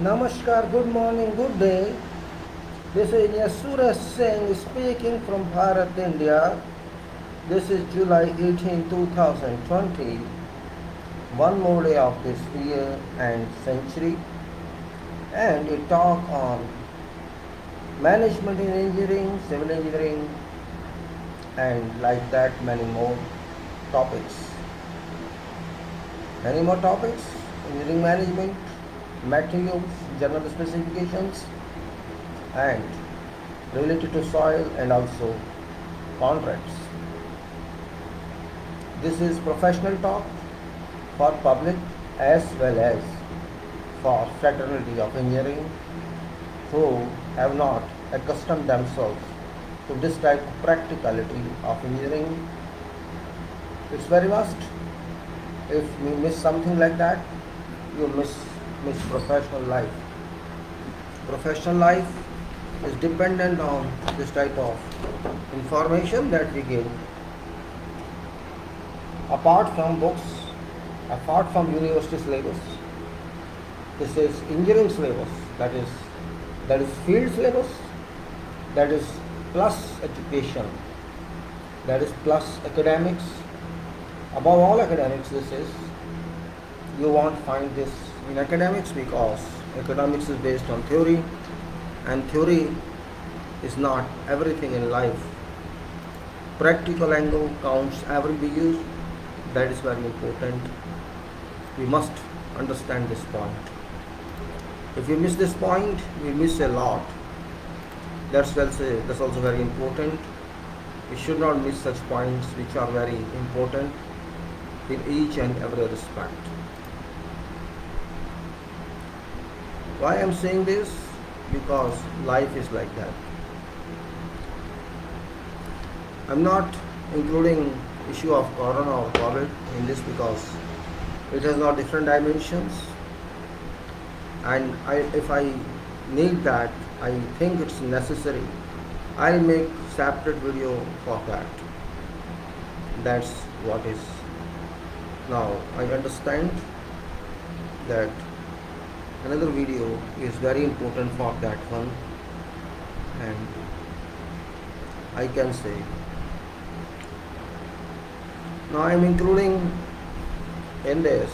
Namaskar, good morning, good day. This is Yasura Singh speaking from Bharat, India. This is July 18, 2020. One more day of this year and century. And a talk on management in engineering, civil engineering, and like that many more topics. Many more topics, engineering management, materials, general specifications, and related to soil and also contracts. This is professional talk for public as well as for fraternity of engineering who have not accustomed themselves to this type of practicality of engineering. It's very vast. If you miss something like that, you miss professional life. Professional life is dependent on this type of information that we give apart from books, apart from university syllabus. This is engineering syllabus, that is field syllabus, that is plus education, that is plus academics. Above all academics, you won't find this in academics because academics is based on theory, and theory is not everything in life. Practical angle counts every be used. That is very important. We must understand this point. If we miss this point, we miss a lot. That's also very important. We should not miss such points which are very important in each and every respect. Why I am saying this? Because life is like that. I'm not including issue of corona or COVID in this because it has not different dimensions, and if I need that, I think it's necessary, I'll make separate video for that. That's what is. Now I understand that another video is very important for that one, and I can say now I am including in this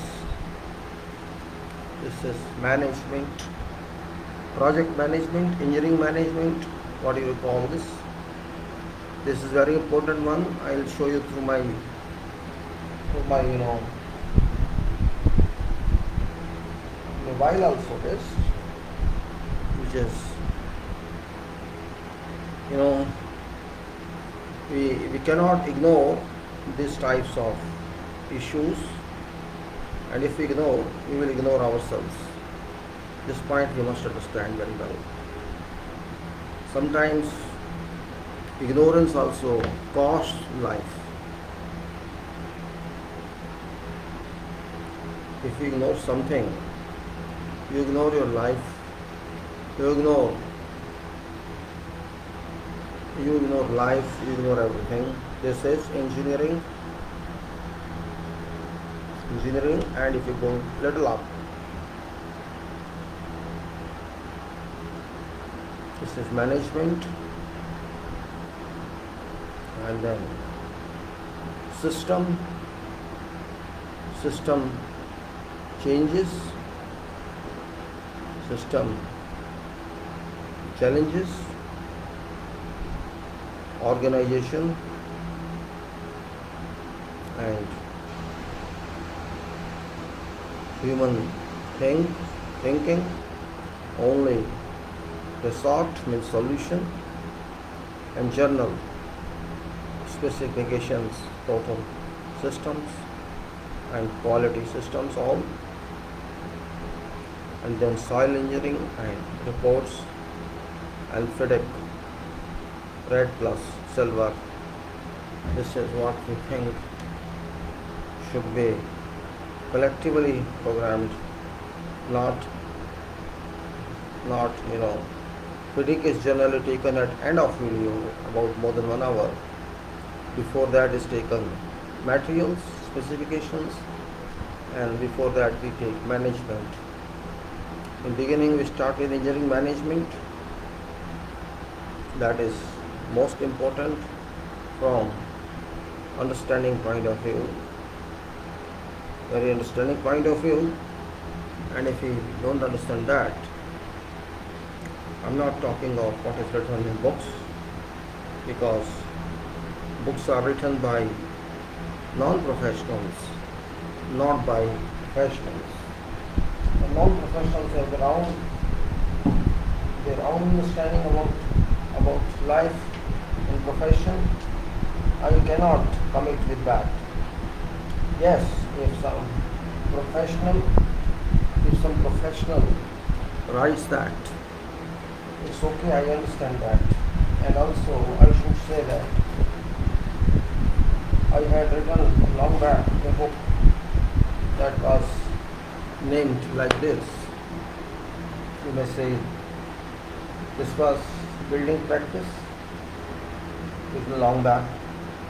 is management, project management, engineering management, what do you call this. This is very important one. I'll show you through my mobile also this, which is we cannot ignore these types of issues, and if we ignore, we will ignore ourselves. This point we must understand very well. Sometimes ignorance also costs life. If you ignore something, you ignore your life, you ignore life, you ignore everything. This is engineering, and if you go little up, this is management, and then system changes, system challenges, organization, and human thinking. Only resort means solution, and general specifications, total systems and quality systems all, and then soil engineering and reports, and FIDIC, red plus silver. This is what we think should be collectively programmed, not FIDIC is generally taken at end of video, about more than 1 hour. Before that is taken materials, specifications, and before that we take management. In beginning we start with engineering management. That is most important from understanding point of view. Very understanding point of view. And if you don't understand that, I'm not talking of what is written in books, because books are written by non-professionals, not by professionals. The non-professionals have their own understanding about life and profession, and you cannot commit with that. Yes, if some professional writes that, it's okay, I understand that. And also I should say that I had written long back a book that was named like this. You may say this was building practice, written long back,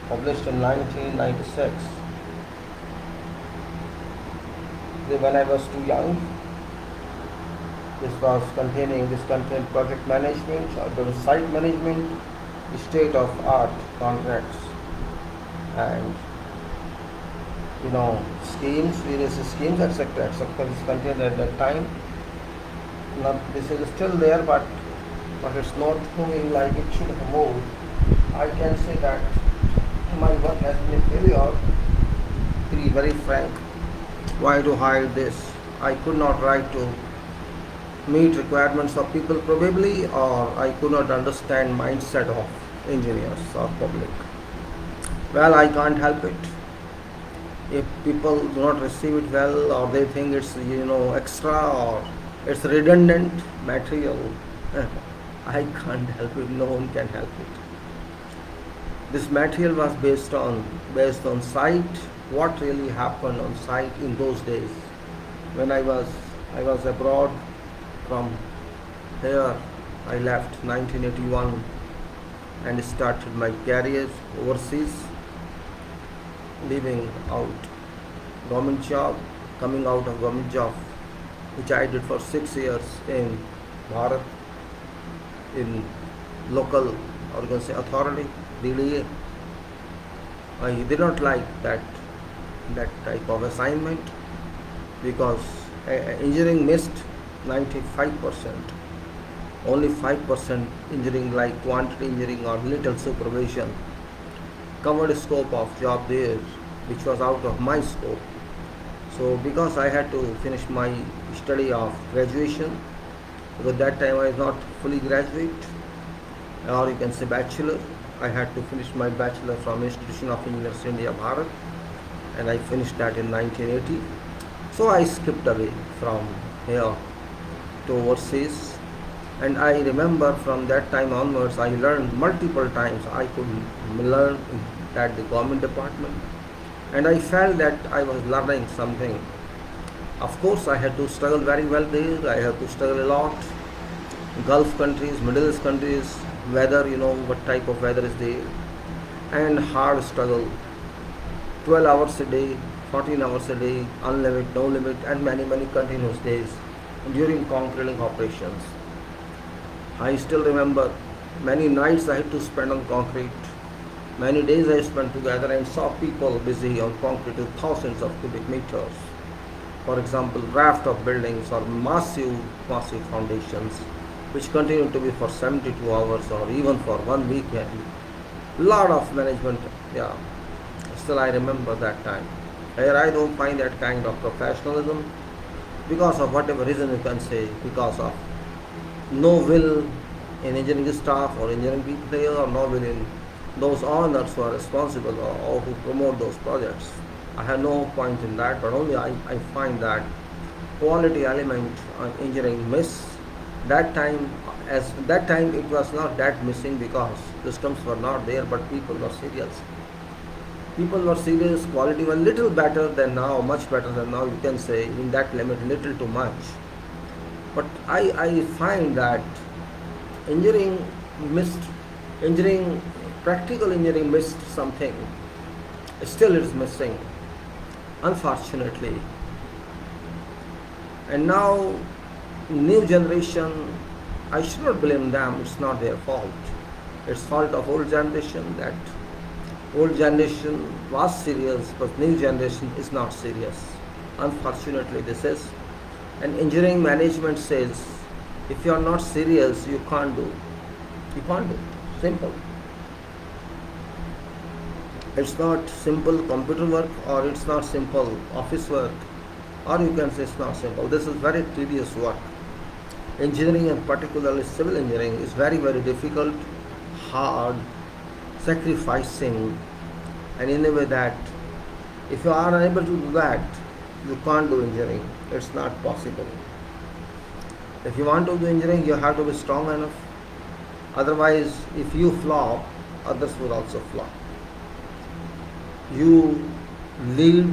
published in 1996. When I was too young. This contained project management, or site management, state of art contracts, and schemes, various schemes, etc. Is contained at that time. Now this is still there, but it's not moving like it should have moved. I can say that my work has been a failure. To be very frank, why to hide this? I could not write to meet requirements of people probably, or I could not understand mindset of engineers or public. Well, I can't help it. If people do not receive it well, or they think it's extra, or it's redundant material, I can't help it. No one can help it. This material was based on site, what really happened on site in those days. When I was abroad. From here I left 1981 and started my career overseas, leaving out government job, coming out of government job, which I did for 6 years in Bharat, in local authority, DDA. I did not like that type of assignment, because engineering missed 95%. Only 5% engineering, like quantity engineering or little supervision, covered scope of job there, which was out of my scope. So because I had to finish my study of graduation, because that time I was not fully graduate, or you can say bachelor, I had to finish my bachelor from Institution of Engineers India, Bharat, and I finished that in 1980. So I skipped away from here to overseas, and I remember from that time onwards I learned multiple times. I could learn at the government department, and I felt that I was learning something. Of course I had to struggle very well there. I had to struggle a lot. Gulf countries, Middle East countries, weather, what type of weather is there, and hard struggle, 12 hours a day, 14 hours a day, unlimited, no limit, and many continuous days during concreting operations. I still remember many nights I had to spend on concrete, many days I spent together and saw people busy on concrete with thousands of cubic meters. For example, raft of buildings or massive foundations, which continued to be for 72 hours or even for 1 weekend. Lot of management, still I remember that time. Here I don't find that kind of professionalism, because of whatever reason you can say, because of no will in engineering staff or engineering people there, or no will in those owners who are responsible or who promote those projects. I have no point in that, but only I find that quality element on engineering miss. That time it was not that missing, because systems were not there, but people were serious. Quality was little better than now, much better than now, you can say, in that limit, little too much. But I find that practical engineering missed something. Still it is missing, unfortunately. And now new generation, I should not blame them, it's not their fault. It's fault of old generation, that old generation was serious, but new generation is not serious. Unfortunately, this is. And engineering management says, if you are not serious, you can't do. You can't do. Simple. It's not simple computer work, or it's not simple office work, or you can say it's not simple. This is very tedious work. Engineering, and particularly civil engineering, is very, very difficult, hard, sacrificing, and in a way that if you are unable to do that, you can't do engineering. It's not possible. If you want to do engineering, you have to be strong enough. Otherwise, if you flop, others will also flop. You lead,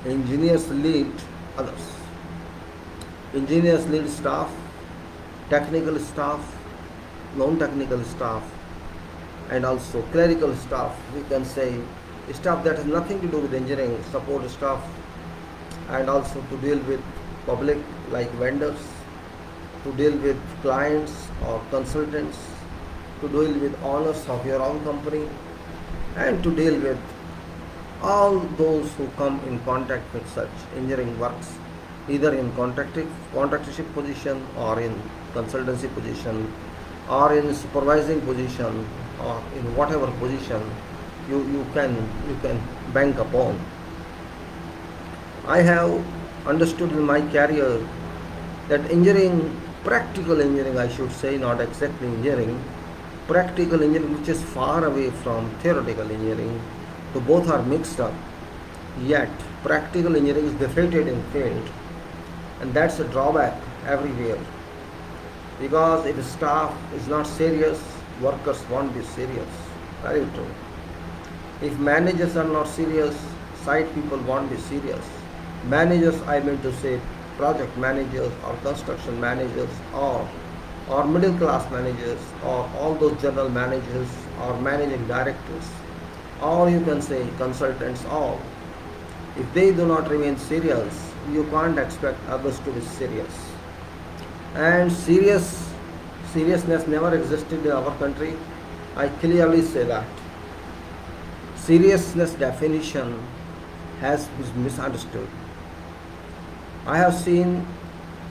engineers lead others. Engineers lead staff, technical staff, non-technical staff, and also clerical staff. We can say staff that has nothing to do with engineering, support staff, and also to deal with public like vendors, to deal with clients or consultants, to deal with owners of your own company, and to deal with all those who come in contact with such engineering works, either in contractorship position, or in consultancy position, or in supervising position, or in whatever position you can bank upon. I have understood in my career that engineering, practical engineering I should say, not exactly engineering, practical engineering, which is far away from theoretical engineering, so both are mixed up. Yet practical engineering is defeated in field, and that's a drawback everywhere. Because if staff is not serious, workers won't be serious. Very true. If managers are not serious, site people won't be serious. Managers, I mean to say project managers or construction managers or middle class managers or all those general managers or managing directors, or you can say consultants, all. If they do not remain serious, you can't expect others to be serious. And seriousness never existed in our country. I clearly say that. Seriousness definition has been misunderstood. I have seen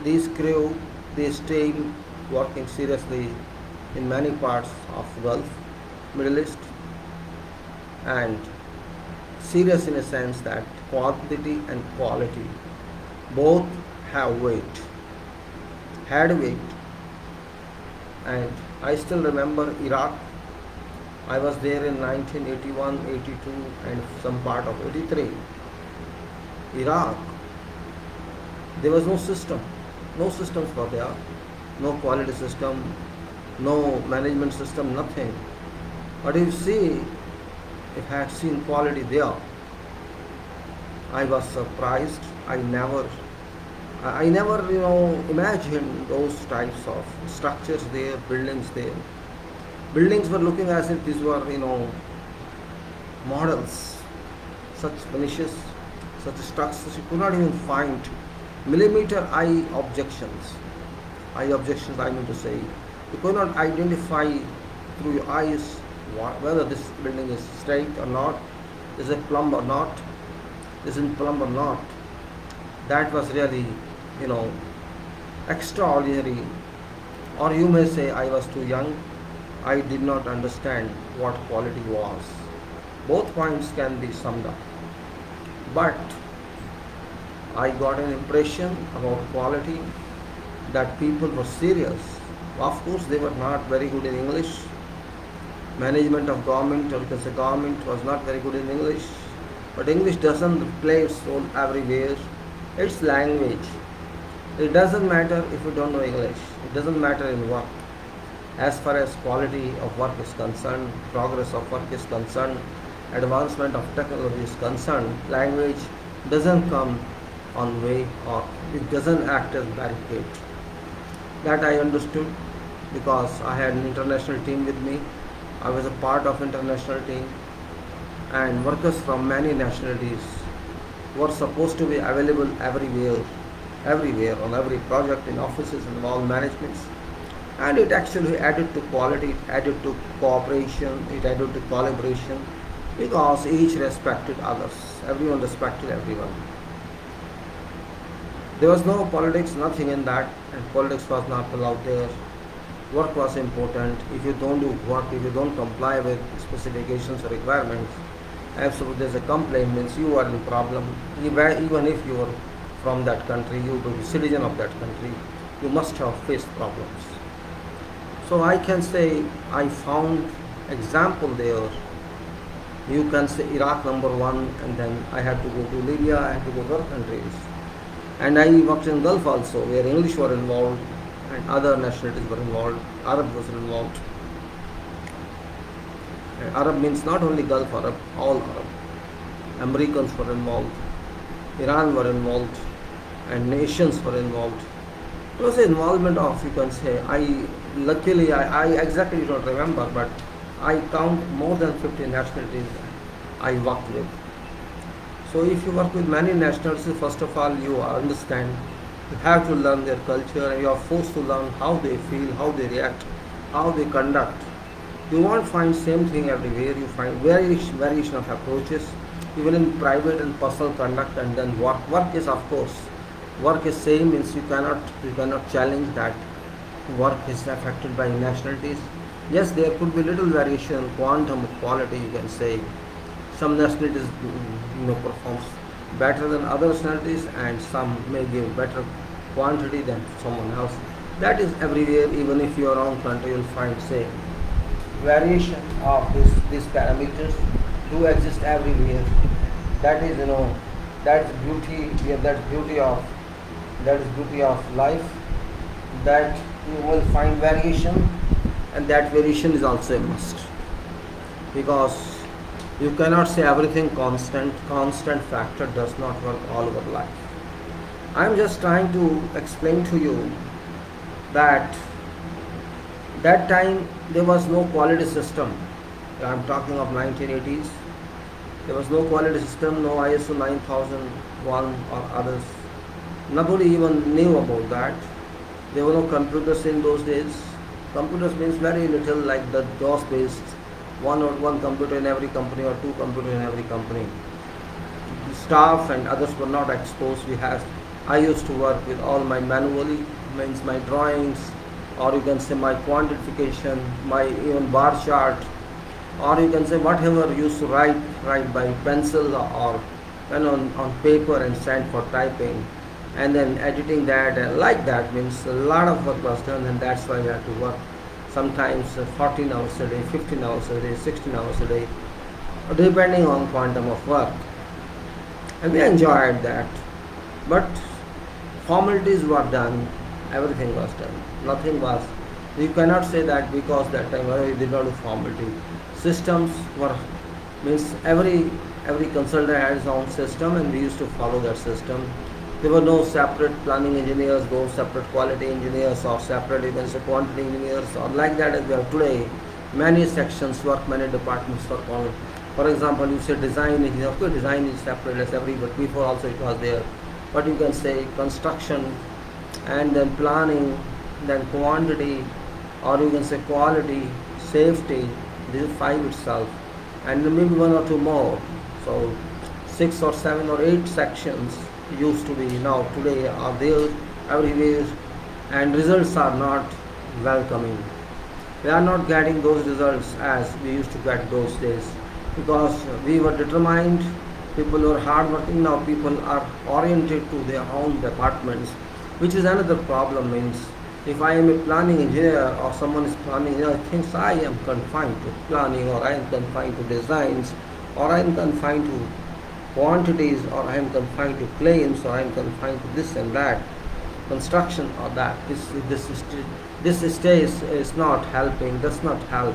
these crew, this team working seriously in many parts of Gulf, Middle East, and serious in a sense that quantity and quality both have weight, had weight. And I still remember Iraq. I was there in 1981, 82 and some part of 83. Iraq, there was no system. No systems were there. No quality system, no management system, nothing. But if you see, if I had seen quality there, I was surprised. I never imagined those types of structures there, buildings there. Buildings were looking as if these were, models. Such finishes, such structures, you could not even find millimeter eye objections. I mean to say. You could not identify through your eyes whether this building is straight or not, is it plumb or not, isn't plumb or not. That was really, extraordinary. Or you may say I was too young. I did not understand what quality was. Both points can be summed up. But I got an impression about quality that people were serious. Of course, they were not very good in English. Management of government, or you can say government, was not very good in English. But English doesn't play its role everywhere. It's language. It doesn't matter if you don't know English. It doesn't matter in work. As far as quality of work is concerned, progress of work is concerned, advancement of technology is concerned, language doesn't come on way, or it doesn't act as barricade. That I understood because I had an international team with me. I was a part of international team, and workers from many nationalities were supposed to be available everywhere everywhere, on every project, in offices and all managements. And it actually added to quality, it added to cooperation, it added to collaboration, because each respected others. Everyone respected everyone. There was no politics, nothing in that, and politics was not allowed there. Work was important. If you don't do work, if you don't comply with specifications or requirements, absolutely there's a complaint, means you are in problem. Even if you are from that country, you are a citizen of that country, you must have faced problems. So I can say I found example there. You can say Iraq #1, and then I had to go to Libya, I had to go to other countries. And I worked in Gulf also, where English were involved and other nationalities were involved. Arab was involved. And Arab means not only Gulf Arab, all Arab. Americans were involved, Iran were involved, and nations were involved. It was the involvement of, you can say, luckily I exactly don't remember, but I count more than 50 nationalities I worked with. So if you work with many nationalities, first of all you understand, you have to learn their culture, and you are forced to learn how they feel, how they react, how they conduct. You won't find same thing everywhere, you find variation of approaches, even in private and personal conduct. And then work is, of course, work is same, means you cannot challenge that work is affected by nationalities. Yes, there could be little variation, quantum of quality, you can say. Some nationalities performs better than other nationalities, and some may give better quantity than someone else. That is everywhere. Even if your own country, you'll find same variation of these parameters do exist everywhere. That is, that's beauty. Yeah, that is beauty of life. That you will find variation, and that variation is also a must, because you cannot say everything constant. Constant factor does not work all over life. I am just trying to explain to you that time there was no quality system. I am talking of 1980s. There was no quality system, no ISO 9001 or others. Nobody even knew about that. There were no computers in those days. Computers means very little, like the DOS based, one computer in every company or two computers in every company. Staff and others were not exposed. I used to work with all my manually, means my drawings, or you can say my quantification, my even bar chart, or you can say whatever used to write by pencil or on paper and send for typing, and then editing that, and like that, means a lot of work was done. And that's why we had to work sometimes 14 hours a day, 15 hours a day, 16 hours a day, depending on quantum of work. And we enjoyed that. But formalities were done, everything was done. Nothing was, you cannot say that because that time we did not do formality. Systems were, means every consultant had his own system, and we used to follow that system. There were no separate planning engineers, no separate quality engineers, or separate even quantity engineers, or like that as we have today. Many sections work, many departments work on. For example, you say design engineer, of course design is separate as but before also it was there. But you can say construction, and then planning, then quantity, or you can say quality, safety. This is 5 itself, and maybe 1 or 2 more. So 6 or 7 or 8 sections used to be, now today are there everywhere, and results are not welcoming. We are not getting those results as we used to get those days, because we were determined, people were hardworking. Now people are oriented to their own departments, which is another problem. Means if I am a planning engineer, or someone is planning engineer, thinks I am confined to planning, or I am confined to designs, or I am confined to quantities, or I am confined to claims, or I am confined to this and that, construction or that. This stage is not helping, does not help.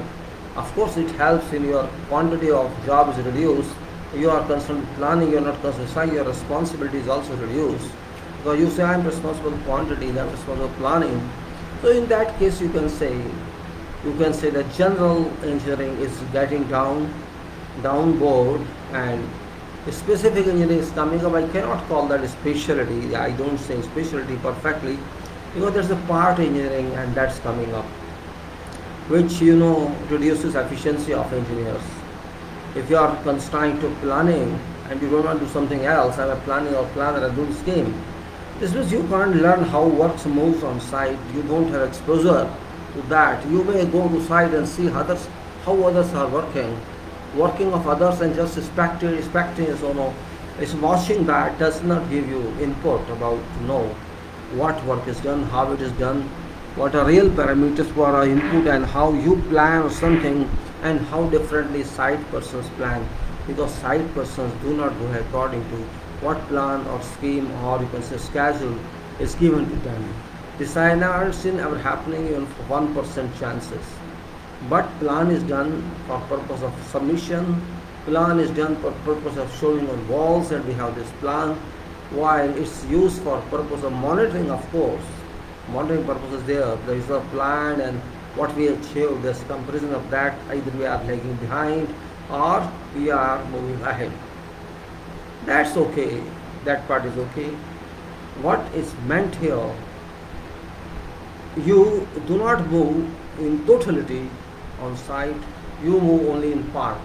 Of course it helps in your quantity of jobs reduced. You are concerned with planning, you are not concerned with your responsibility is also reduced. Because you say I am responsible for quantity, I am responsible for planning. So in that case you can say that general engineering is getting downboard, and Specific engineering is coming up. I cannot call that a specialty. I don't say specialty perfectly because there's a part engineering and that's coming up, which reduces efficiency of engineers. If you are constrained to planning and you don't want to do something else, I'm a planning or planner, I do the scheme. This means you can't learn how works moves on site. You don't have exposure to that. You may go to site and see others, how others are working of others, and just expecting is watching that does not give you input about to know what work is done, how it is done, what are real parameters for our input, and how you plan something, and how differently site persons plan, because site persons do not go according to what plan or scheme or you can say schedule is given to them. This I never seen ever happening even for 1% chances. But plan is done for purpose of submission, plan is done for purpose of showing on walls that we have this plan, while it's used for purpose of monitoring, of course. Monitoring purpose is there is a plan and what we achieve, there's comparison of that, either we are lagging behind or we are moving ahead. That's okay, that part is okay. What is meant here, you do not move in totality on site, you move only in part.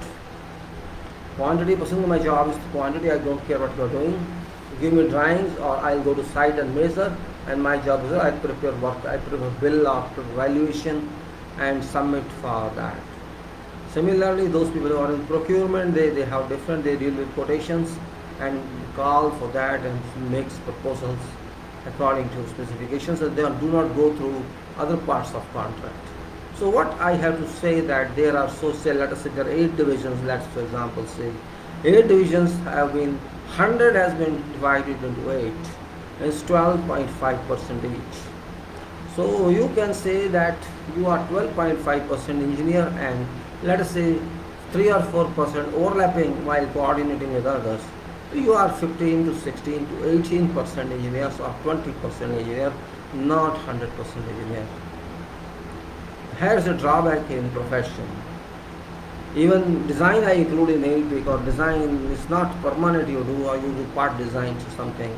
Quantity, percent of my job is quantity, I don't care what you are doing. Give me drawings or I'll go to site and measure, and my job is I prepare work, I prepare bill after valuation and submit for that. Similarly, those people who are in procurement, they have different, they deal with quotations and call for that and makes proposals according to specifications, and they do not go through other parts of contract. So what I have to say that there are, so say let us say there are 8 divisions, let's for example say 8 divisions have been, 100 has been divided into 8, it's 12.5% each. So you can say that you are 12.5% engineer and let us say 3 or 4% overlapping while coordinating with others. You are 15 to 16 to 18% engineers or 20% engineer, not 100% engineer. Here's a drawback in profession. Even design I include in it because design is not permanent you do, or you do part design to something.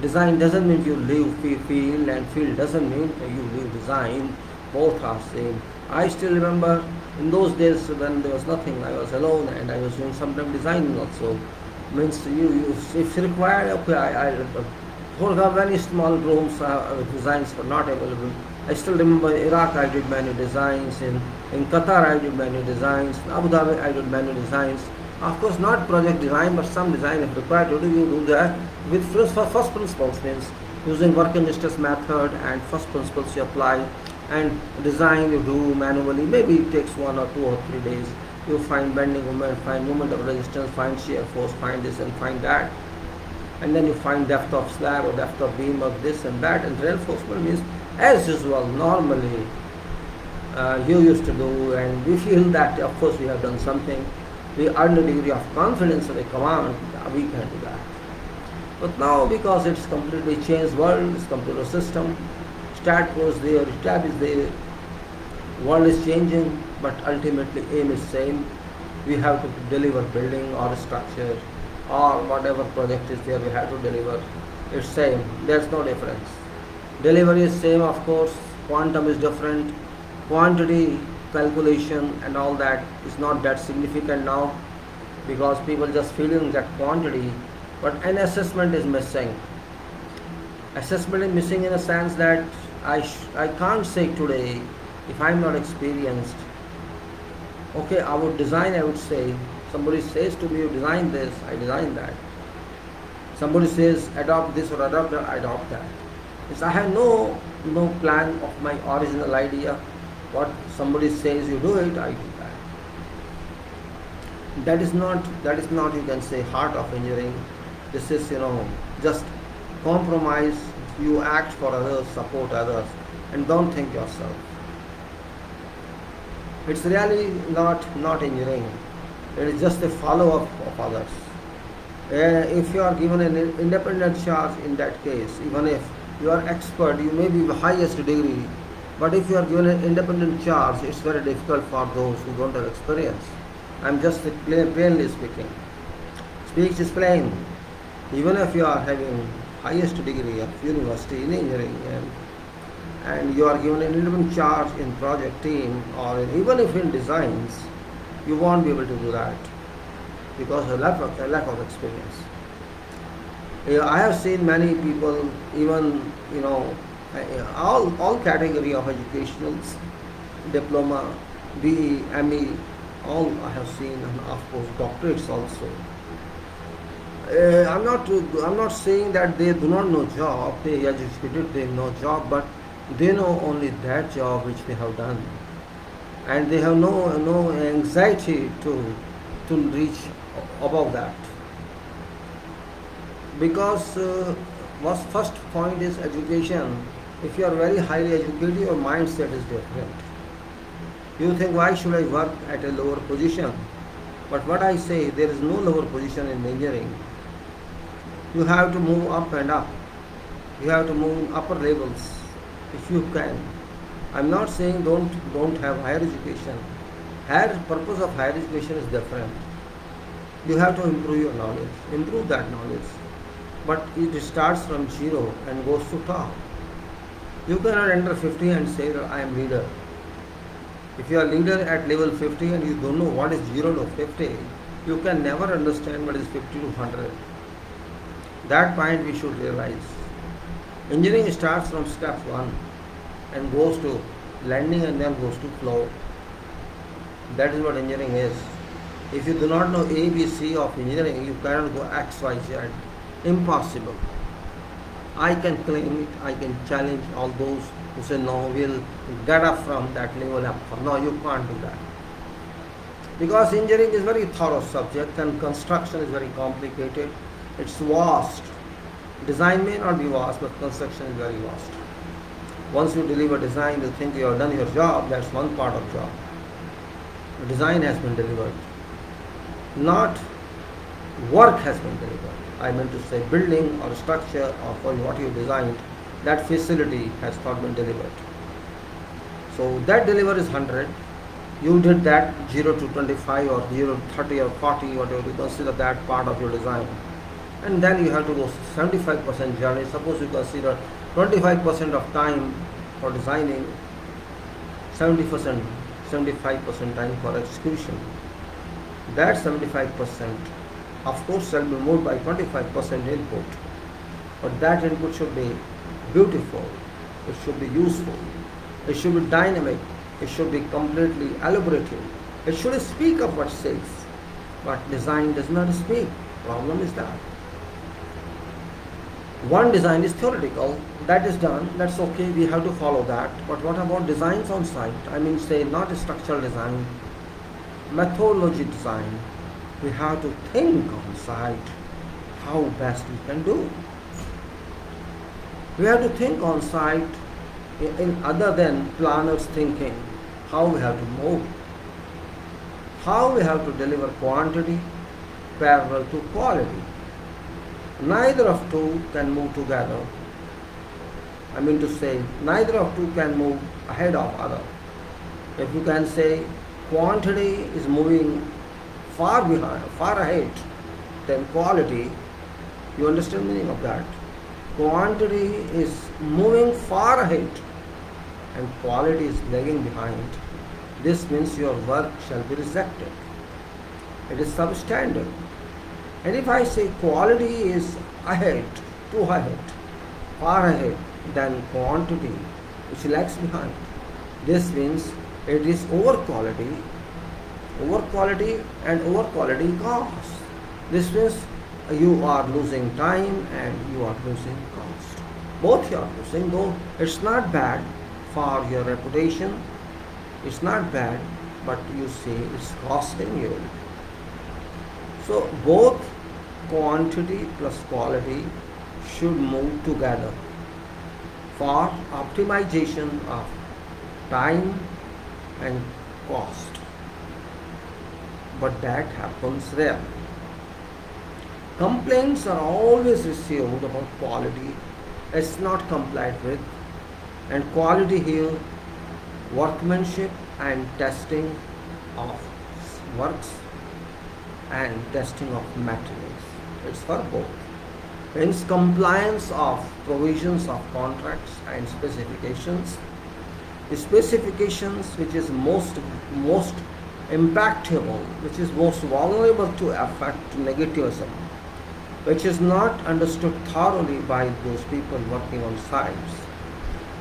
Design doesn't mean you leave field, and field doesn't mean you leave design. Both are same. I still remember in those days when there was nothing, I was alone and I was doing sometimes designing also. Means you if required, okay, I for very small rooms designs were not available. I still remember in Iraq I did many designs, in Qatar I did many designs, in Abu Dhabi I did many designs. Of course not project design, but some design if required to do, you do that with first principles, means using working distance method and first principles you apply, and design you do manually, maybe it takes 1 or 2 or 3 days. You find bending moment, find moment of resistance, find shear force, find this and find that, and then you find depth of slab or depth of beam of this and that, and reinforcement means as usual normally you used to do, and we feel that of course we have done something, we earn a degree of confidence of a command, we can do that. But now because it's completely changed world, it's computer system, stat was there, tab is there, world is changing, but ultimately aim is same. We have to deliver building or structure or whatever project is there, we have to deliver. It's same, there's no difference. Delivery is same, of course, quantum is different, quantity calculation and all that is not that significant now because people just feeling that quantity, but an assessment is missing. Assessment is missing in a sense that I can't say today, if I'm not experienced, okay, I would design, I would say, somebody says to me, you design this, I design that. Somebody says, adopt this or adopt that, I adopt that. It's, I have no plan of my original idea. What somebody says you do it, I do that. That is not you can say heart of engineering. This is just compromise. You act for others, support others, and don't think yourself. It's really not engineering. It is just a follow-up of others. If you are given an independent charge in that case, even if you are expert, you may be the highest degree, but if you are given an independent charge, it's very difficult for those who don't have experience. I'm just plainly speaking. Speech is plain. Even if you are having highest degree of university in engineering and you are given an independent charge in project team or even if in designs, you won't be able to do that because of a lack of experience. I have seen many people, even all category of educationals, diploma, BE, ME, all I have seen, and of course doctorates also. I'm not saying that they do not know job. They educated, they know job, but they know only that job which they have done, and they have no anxiety to reach above that. Because first point is education. If you are very highly educated, your mindset is different. You think, why should I work at a lower position? But what I say, there is no lower position in engineering. You have to move up and up. You have to move in upper levels if you can. I'm not saying don't have higher education. Higher purpose of higher education is different. You have to improve your knowledge, improve that knowledge. But it starts from zero and goes to top. You cannot enter 50 and say that I am leader. If you are leader at level 50 and you don't know what is 0 to 50, you can never understand what is 50 to 100. That point we should realize. Engineering starts from step 1 and goes to landing and then goes to flow. That is what engineering is. If you do not know A, B, C of engineering, you cannot go X, Y, Z. Impossible. I can claim it, I can challenge all those who say no, we'll get up from that level up. No, you can't do that. Because engineering is a very thorough subject and construction is very complicated. It's vast. Design may not be vast, but construction is very vast. Once you deliver design, you think you have done your job, that's one part of job. The design has been delivered. Not work has been delivered. I meant to say building or structure or for what you designed, that facility has not been delivered. So that deliver is 100. You did that 0 to 25 or 0 to 30 or 40, whatever you consider that part of your design. And then you have to go 75% journey. Suppose you consider 25% of time for designing, 70%, 75% time for execution. That 75% of course shall be moved by 25% input. But that input should be beautiful, it should be useful, it should be dynamic, it should be completely elaborative, it should speak of what it says. But design does not speak. Problem is that. One design is theoretical, that is done, that's okay, we have to follow that. But what about designs on site? I mean, say not a structural design, methodology design. We have to think on site how best we can do. We have to think on site in other than planners thinking, how we have to move, how we have to deliver quantity parallel to quality. Neither of two can move together. I mean to say, neither of two can move ahead of other. If you can say quantity is moving far behind, far ahead than quality, you understand the meaning of that. Quantity is moving far ahead and quality is lagging behind. This means your work shall be rejected. It is substandard. And if I say quality is ahead, too ahead, far ahead than quantity, which lags behind, this means it is over quality and over quality cost. This means you are losing time and you are losing cost. Both you are losing, though it's not bad for your reputation, it's not bad, but you see it's costing you. So both quantity plus quality should move together for optimization of time and cost. But that happens rare. Complaints are always received about quality. It's not complied with. And quality here, workmanship and testing of works and testing of materials. it's for both. Hence, compliance of provisions of contracts and specifications. Specifications which is most impactable, which is most vulnerable to affect negativism, which is not understood thoroughly by those people working on sites.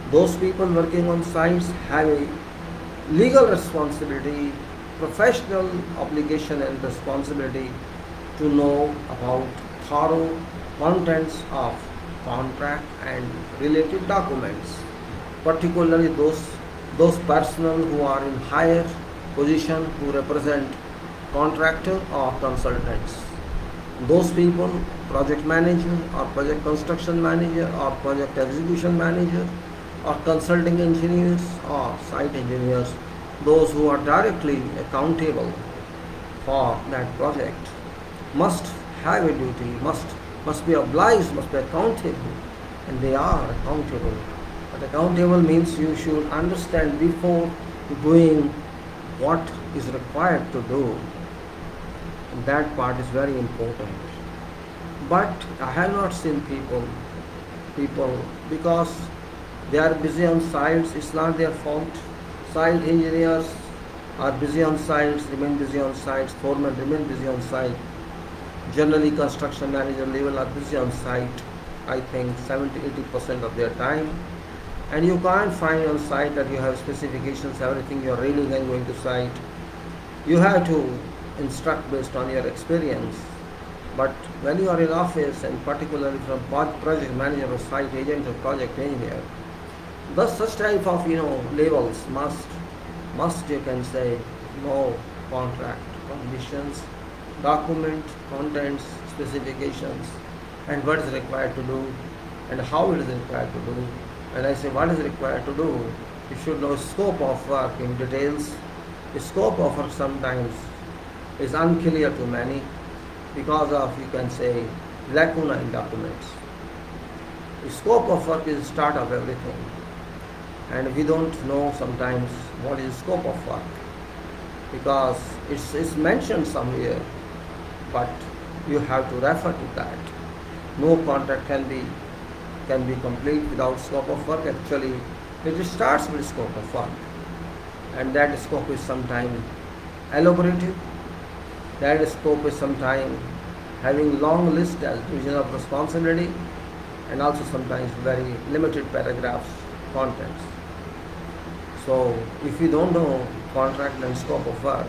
Those people working on sites have a legal responsibility, professional obligation and responsibility to know about thorough contents of contract and related documents, particularly those personnel who are in higher position who represent contractor or consultants. Those people, project manager or project construction manager or project execution manager or consulting engineers or site engineers, those who are directly accountable for that project, must have a duty, must be obliged, must be accountable, and they are accountable. But accountable means you should understand before doing what is required to do. And that part is very important. But I have not seen people because they are busy on sites, it's not their fault. Site engineers are busy on sites, remain busy on sites, foremen remain busy on site. Generally, construction manager level are busy on site, I think 70-80% of their time. And you can't find on site that you have specifications, everything, you're reading and going to site. You have to instruct based on your experience. But when you are in office, and particularly from project manager or site agent or project engineer, thus such type of levels must you can say know contract conditions, document contents, specifications, and what is required to do and how it is required to do. When I say what is required to do, you should know scope of work in details. The scope of work sometimes is unclear to many because of, you can say, lacuna in documents. The scope of work is the start of everything, and we don't know sometimes what is the scope of work because it's mentioned somewhere, but you have to refer to that. No contract can be complete without scope of work. Actually, it starts with scope of work, and that scope is sometimes elaborative. That scope is sometimes having long list as division of responsibility, and also sometimes very limited paragraphs contents. So if you don't know contract and scope of work,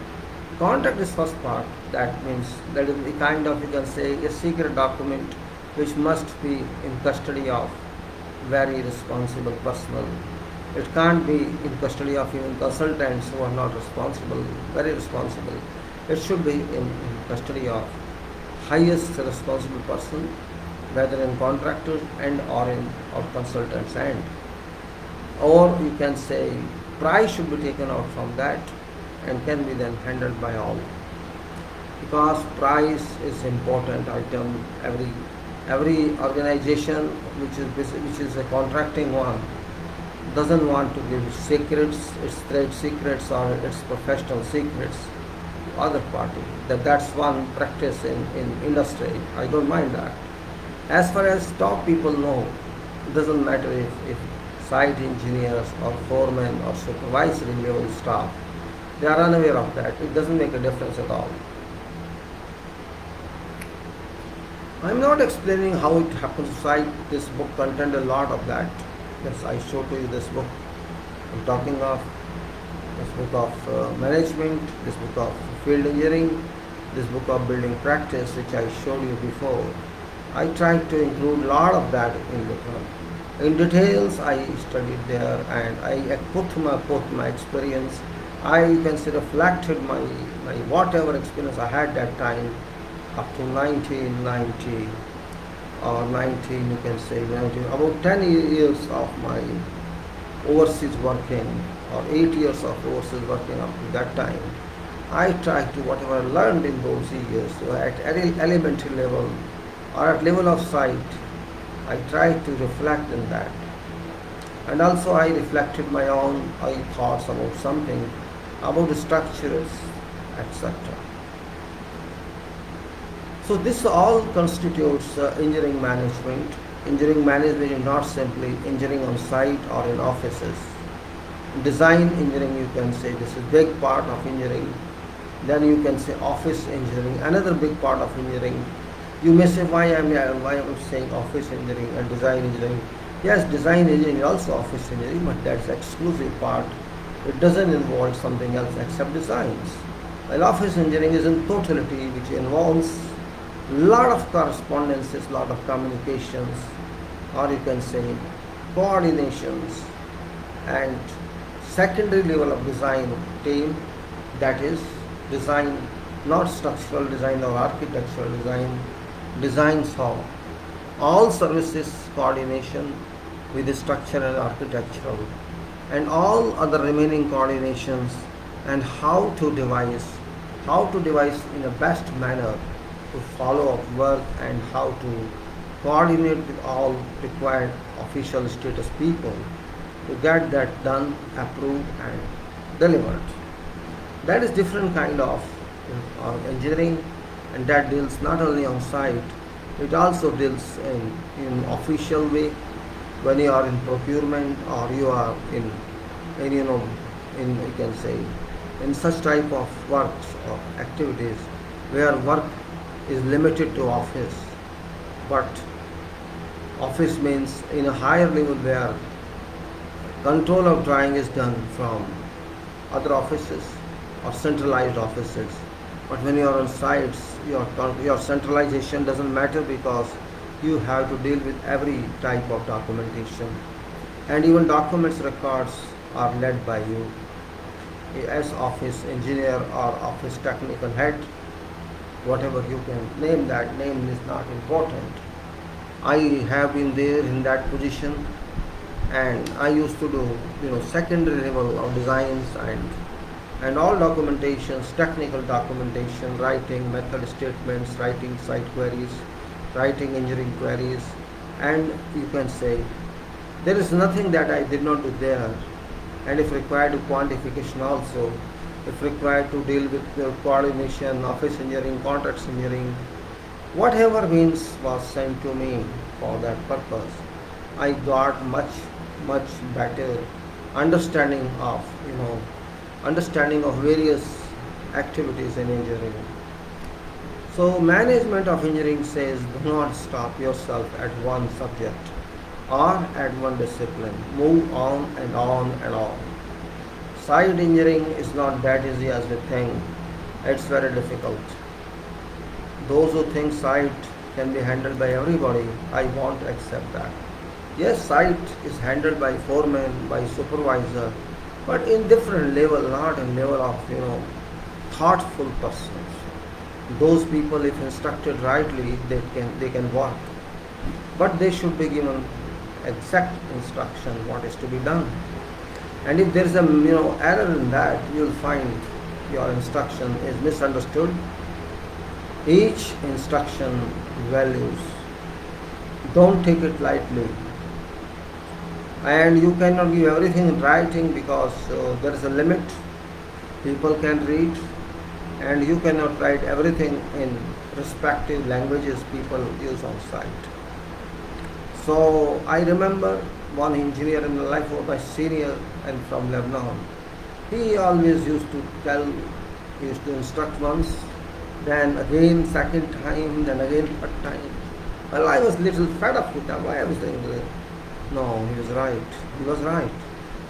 contract is first part. That means that is the kind of, you can say, a secret document which must be in custody of very responsible personnel. It can't be in custody of even consultants who are not responsible, very responsible. It should be in custody of highest responsible person, whether in contractor and or consultants end. Or you can say price should be taken out from that and can be then handled by all. Because price is important item. Every organization which is a contracting one doesn't want to give secrets, its trade secrets or its professional secrets to other party. That's one practice in industry. I don't mind that. As far as top people know, it doesn't matter if site engineers or foremen or supervisory level staff, they are unaware of that. It doesn't make a difference at all. I am not explaining how it happens to site. This book contained a lot of that. Yes, I showed to you this book. I'm talking of this book of management, this book of field engineering, this book of building practice, which I showed you before. I tried to include a lot of that in the book. In details, I studied there, and I put my experience. I can say reflected my whatever experience I had that time up to 1990 or 19, you can say 19, about 10 years of my overseas working or 8 years of overseas working up to that time. I tried to whatever I learned in those years, so at any elementary level or at level of sight, I tried to reflect in that. And also I reflected my own thoughts about something, about the structures, etc. So this all constitutes engineering management. Engineering management is not simply engineering on site or in offices. Design engineering, you can say, this is a big part of engineering. Then you can say office engineering, another big part of engineering. You may say, why am I saying office engineering and design engineering? Yes, design engineering is also office engineering, but that's exclusive part. It doesn't involve something else except designs. While office engineering is in totality, which involves lot of correspondences, lot of communications, or you can say coordinations, and secondary level of design team, that is design, not structural design or architectural design, designs of all services coordination with the structural and architectural and all other remaining coordinations, and how to devise in a best manner to follow up work, and how to coordinate with all required official status people to get that done, approved and delivered. That is different kind of engineering, and that deals not only on site, it also deals in official way when you are in procurement, or you are in you can say in such type of works or activities where work is limited to office. But office means in a higher level where control of drawing is done from other offices or centralized offices. But when you are on sites, your centralization doesn't matter, because you have to deal with every type of documentation, and even documents records are led by you as office engineer or office technical head, whatever you can name. That name is not important. I have been there in that position, and I used to do secondary level of designs and all documentations, technical documentation, writing method statements, writing site queries, writing engineering queries, and you can say there is nothing that I did not do there. And if required, quantification also, if required to deal with the coordination, office engineering, contracts engineering, whatever means was sent to me for that purpose, I got much better understanding of various activities in engineering. So management of engineering says, do not stop yourself at one subject or at one discipline. Move on and on and on. Site engineering is not that easy as we think. It's very difficult. Those who think site can be handled by everybody, I won't accept that. Yes, site is handled by foreman, by supervisor, but in different level, not in level of thoughtful persons. Those people, if instructed rightly, they can work, but they should be given exact instruction what is to be done. And if there is a error in that, you will find your instruction is misunderstood. Each instruction values. Don't take it lightly. And you cannot give everything in writing, because there is a limit. People can read, and you cannot write everything in respective languages people use on site. So I remember one engineer in the life of my senior and from Lebanon. He always used to instruct once, then again second time, then again third time. Well, I was little fed up with that. Why I was doing this? No, he was right. He was right.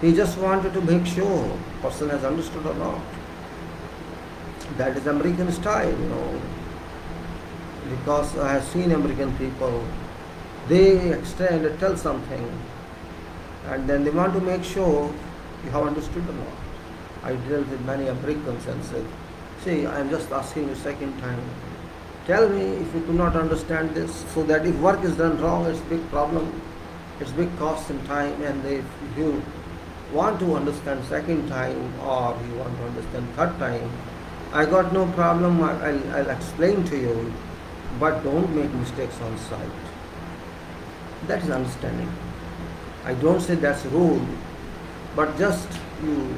He just wanted to make sure person has understood or not. That is American style, because I have seen American people, they extend and tell something, and then they want to make sure you have understood or not. I dealt with many Americans and said, see, I am just asking you second time. Tell me if you could not understand this, so that if work is done wrong, it's a big problem, it's big cost and time, and if you want to understand second time or you want to understand third time, I got no problem, I'll explain to you, but don't make mistakes on site. That is understanding. I don't say that's rule, but just you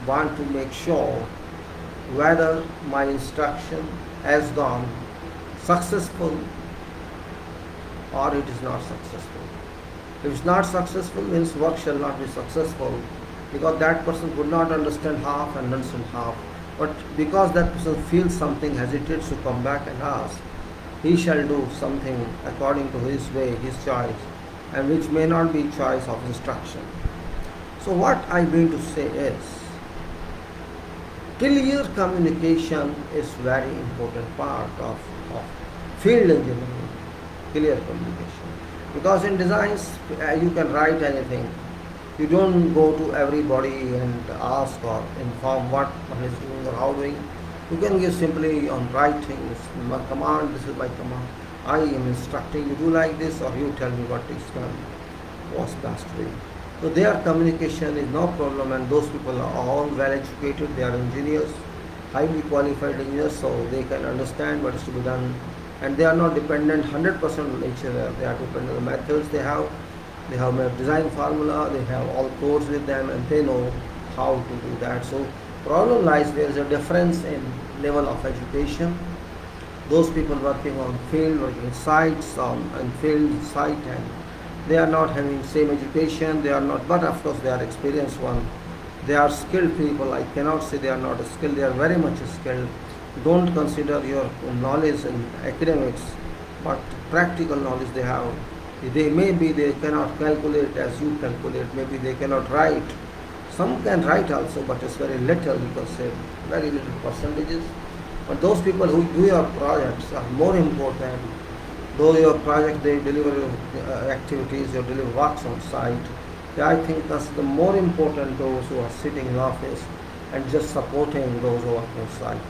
want to make sure whether my instruction has gone successful or it is not successful. If it's not successful, means work shall not be successful, because that person could not understand half and understand half. But because that person feels something, hesitates to come back and ask, he shall do something according to his way, his choice, and which may not be choice of instruction. So what I mean to say is, clear communication is very important part of field engineering, clear communication. Because in designs, you can write anything. You don't go to everybody and ask or inform what one is doing or how doing. You can give simply on writing, my command, this is my command. I am instructing you do like this, or you tell me what is done, what's best way. So their communication is no problem, and those people are all well educated, they are engineers, highly qualified engineers, so they can understand what is to be done. And they are not dependent 100% on each other, they are dependent on the methods they have a design formula, they have all codes with them, and they know how to do that. So problem lies there is a difference in level of education. Those people working on field, working sites, on field site, and they are not having same education, they are not, but of course they are experienced one. They are skilled people, I cannot say they are not skilled, they are very much skilled. Don't consider your knowledge in academics, but practical knowledge they have. They cannot calculate as you calculate, maybe they cannot write. Some can write also, but it's very little, you can say very little percentages. But those people who do your projects are more important. Though your project, they deliver activities, you deliver works on site, I think that's the more important, those who are sitting in office and just supporting those who are on site.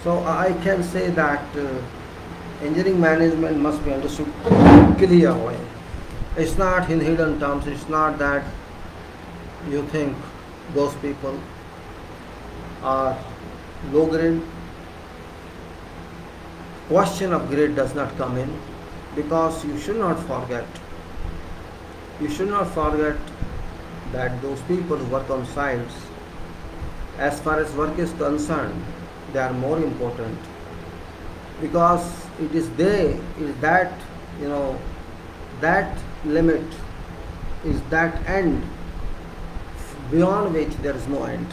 So I can say that engineering management must be understood clearly. It's not in hidden terms, it's not that you think those people are low grade. Question of grade does not come in, because you should not forget that those people who work on sites, as far as work is concerned, they are more important, because it is that limit, is that end beyond which there is no end.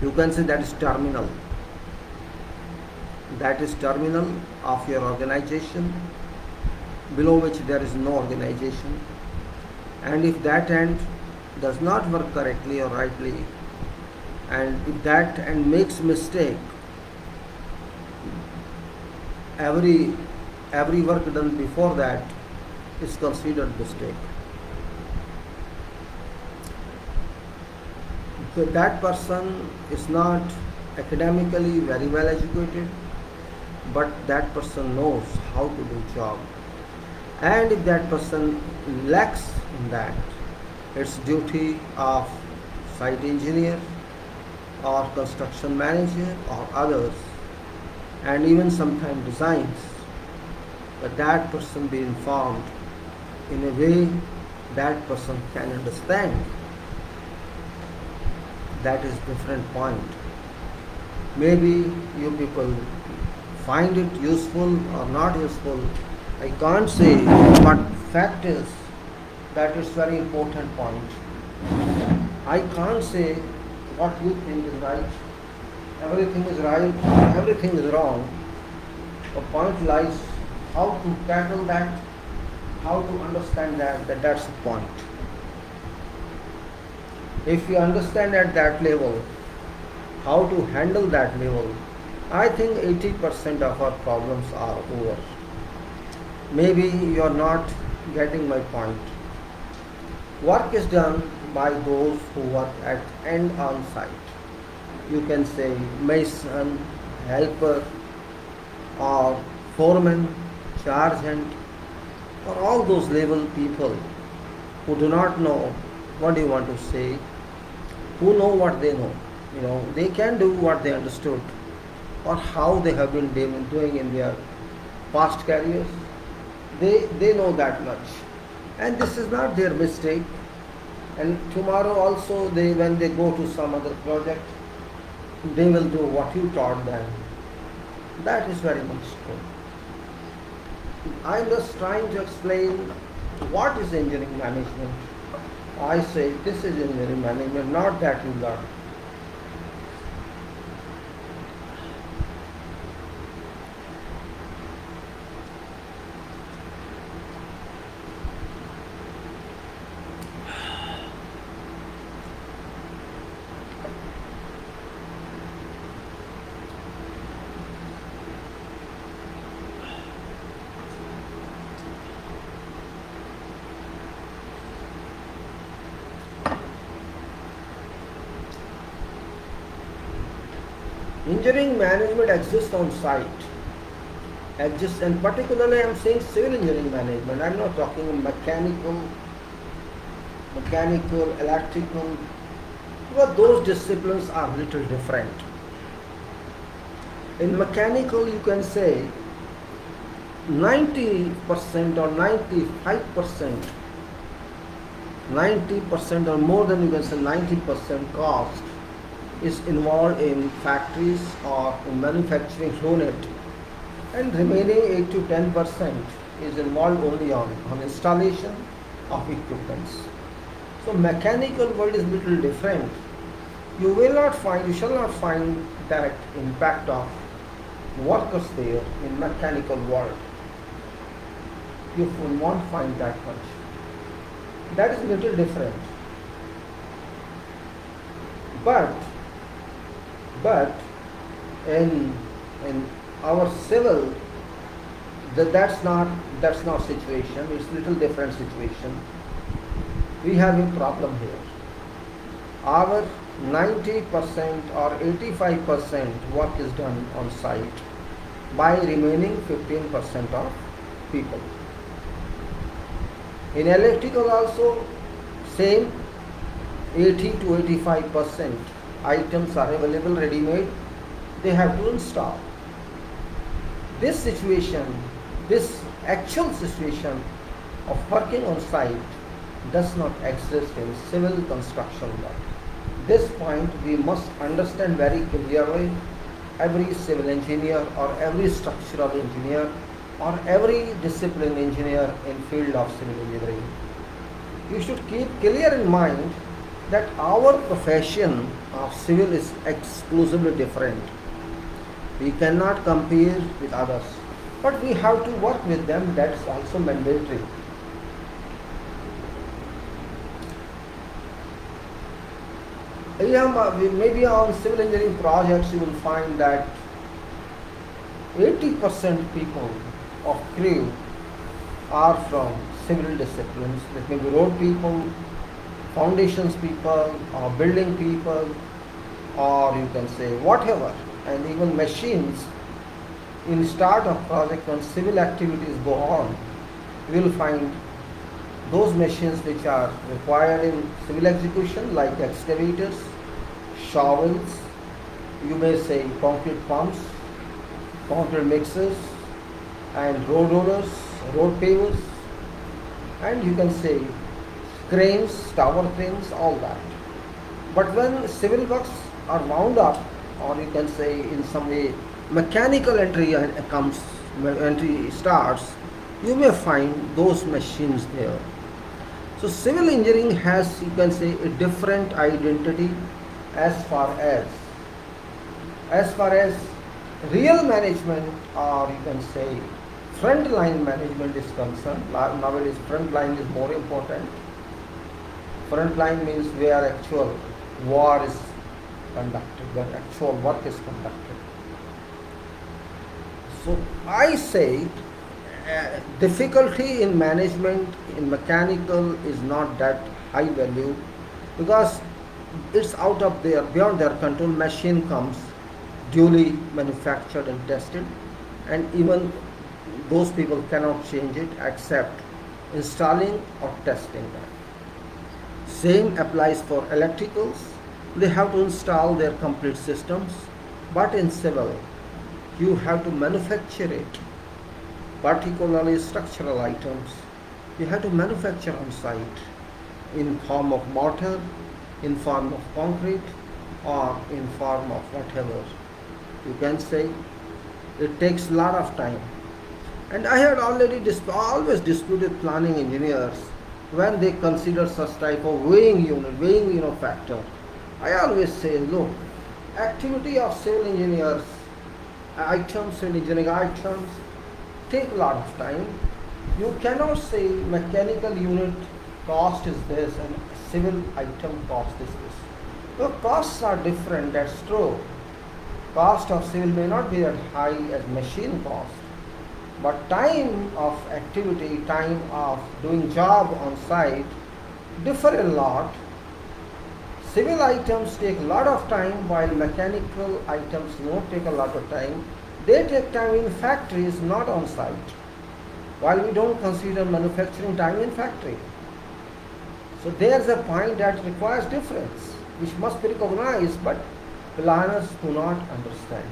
You can say that is terminal. That is terminal of your organization, below which there is no organization. And if that end does not work correctly or rightly, and if that end makes mistake, every work done before that is considered mistake. So that person is not academically very well educated, but that person knows how to do job. And if that person lacks in that, it's duty of site engineer or construction manager or others, and even sometimes designs, but that person be informed in a way that person can understand. That is different point. Maybe you people find it useful or not useful, I can't say, but fact is that it's very important point. I can't say what you think is right, everything is right, everything is wrong. The point lies how to tackle that, how to understand that's the point. If you understand at that level, how to handle that level, I think 80% of our problems are over. Maybe you are not getting my point. Work is done by those who work at end on site. You can say mason, helper, or foreman, sergeant, or all those level people who do not know what you want to say, who know what they know. They can do what they understood or how they have been doing in their past careers. They know that much, and this is not their mistake. And tomorrow also, when they go to some other project, they will do what you taught them. That is very much true. I'm just trying to explain what is engineering management. I say this is engineering management, not that you learn. Engineering management exists on site, exists, and particularly I am saying civil engineering management. I am not talking mechanical, electrical, because those disciplines are little different. In mechanical, you can say 90% or 95%, 90% or more than you can say 90% cost is involved in factories or in manufacturing unit, and remaining 8 to 10% is involved only on installation of equipments. So mechanical world is little different. You shall not find direct impact of workers there in mechanical world. You will not find that much. That is little different. But in our civil, that's not situation. It's little different situation. We have a problem here. Our 90% or 85% work is done on site by remaining 15% of people. In electrical also same, 80 to 85% items are available ready-made, they have to install. This situation, this actual situation of working on site does not exist in civil construction work. This point we must understand very clearly. Every civil engineer or every structural engineer or every discipline engineer in field of civil engineering, you should keep clear in mind that our profession of civil is exclusively different. We cannot compare with others, but we have to work with them. That's also mandatory. Maybe on civil engineering projects you will find that 80% people of crew are from civil disciplines. It may be road people, foundations people, or building people, or you can say whatever, and even machines. In start of project, when civil activities go on, you will find those machines which are required in civil execution, like excavators, shovels, you may say concrete pumps, concrete mixers, and road rollers, road pavers, and you can say cranes, tower cranes, all that. But when civil works are wound up, or you can say in some way mechanical entry starts, you may find those machines there. So civil engineering has, you can say, a different identity as far as real management, or you can say frontline management is concerned. Nowadays frontline is more important. Frontline means where actual war is conducted, where actual work is conducted. So I say difficulty in management in mechanical is not that high value, because it's out of their, beyond their control. Machine comes duly manufactured and tested, and even those people cannot change it except installing or testing that. Same applies for electricals. They have to install their complete systems, but in civil you have to manufacture it, particularly structural items. You have to manufacture on site in form of mortar, in form of concrete, or in form of whatever you can say It takes a lot of time. And I had already always disputed planning engineers when they consider such type of weighing factor. I always say, look, activity of civil engineers, civil engineering items take a lot of time. You cannot say mechanical unit cost is this and civil item cost is this. The costs are different, that's true. Cost of civil may not be that high as machine cost, but time of activity, time of doing job on site differ a lot. Civil items take a lot of time while mechanical items don't take a lot of time. They take time in factories, not on site. While we don't consider manufacturing time in factory. So there's a point that requires difference, which must be recognized, but planners do not understand.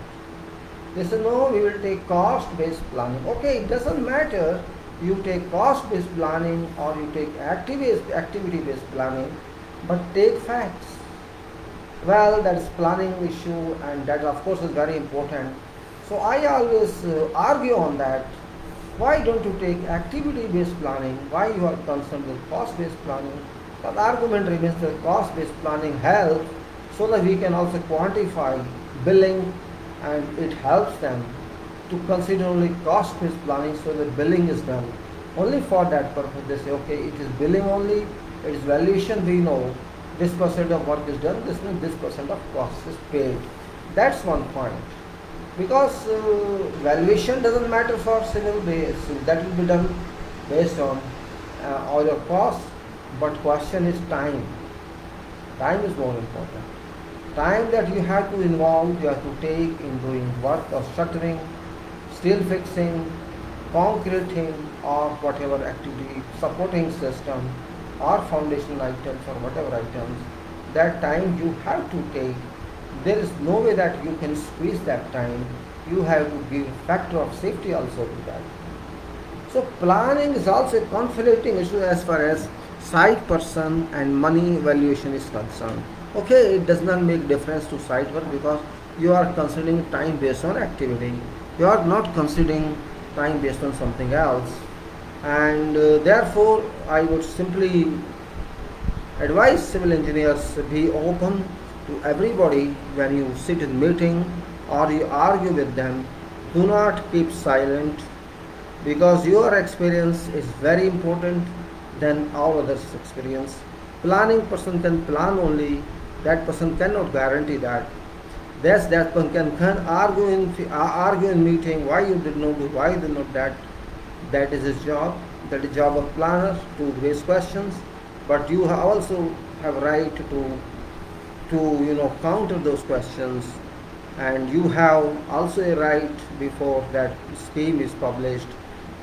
They say, no, we will take cost-based planning. Okay, it doesn't matter you take cost-based planning or you take activity-based planning, but take facts. Well, that is planning issue, and that of course is very important. So I always argue on that. Why don't you take activity-based planning? Why you are concerned with cost-based planning? The argument remains that cost-based planning helps so that we can also quantify billing, and it helps them to consider only cost-based planning so that billing is done. Only for that purpose they say, okay, it is billing only, it is valuation, we know this percent of work is done, this means this percent of cost is paid. That's one point. Because valuation doesn't matter for civil base, that will be done based on all your costs, but question is time. Time is more important. Time that you have to involve, you have to take in doing work of shuttering, steel fixing, concreting, or whatever activity, supporting system, or foundation items, or whatever items, that time you have to take. There is no way that you can squeeze that time. You have to give factor of safety also to that. So planning is also a conflicting issue as far as site person and money valuation is concerned. Okay, it does not make difference to site work because you are considering time based on activity. You are not considering time based on something else. And therefore, I would simply advise civil engineers to be open to everybody when you sit in meeting or you argue with them. Do not keep silent, because your experience is very important than all others' experience. Planning person can plan only, that person cannot guarantee that. Yes, that person can argue in meeting why you did not do, why you did not that. That is his job. That is job of planner to raise questions. But you also have right to counter those questions, and you have also a right before that scheme is published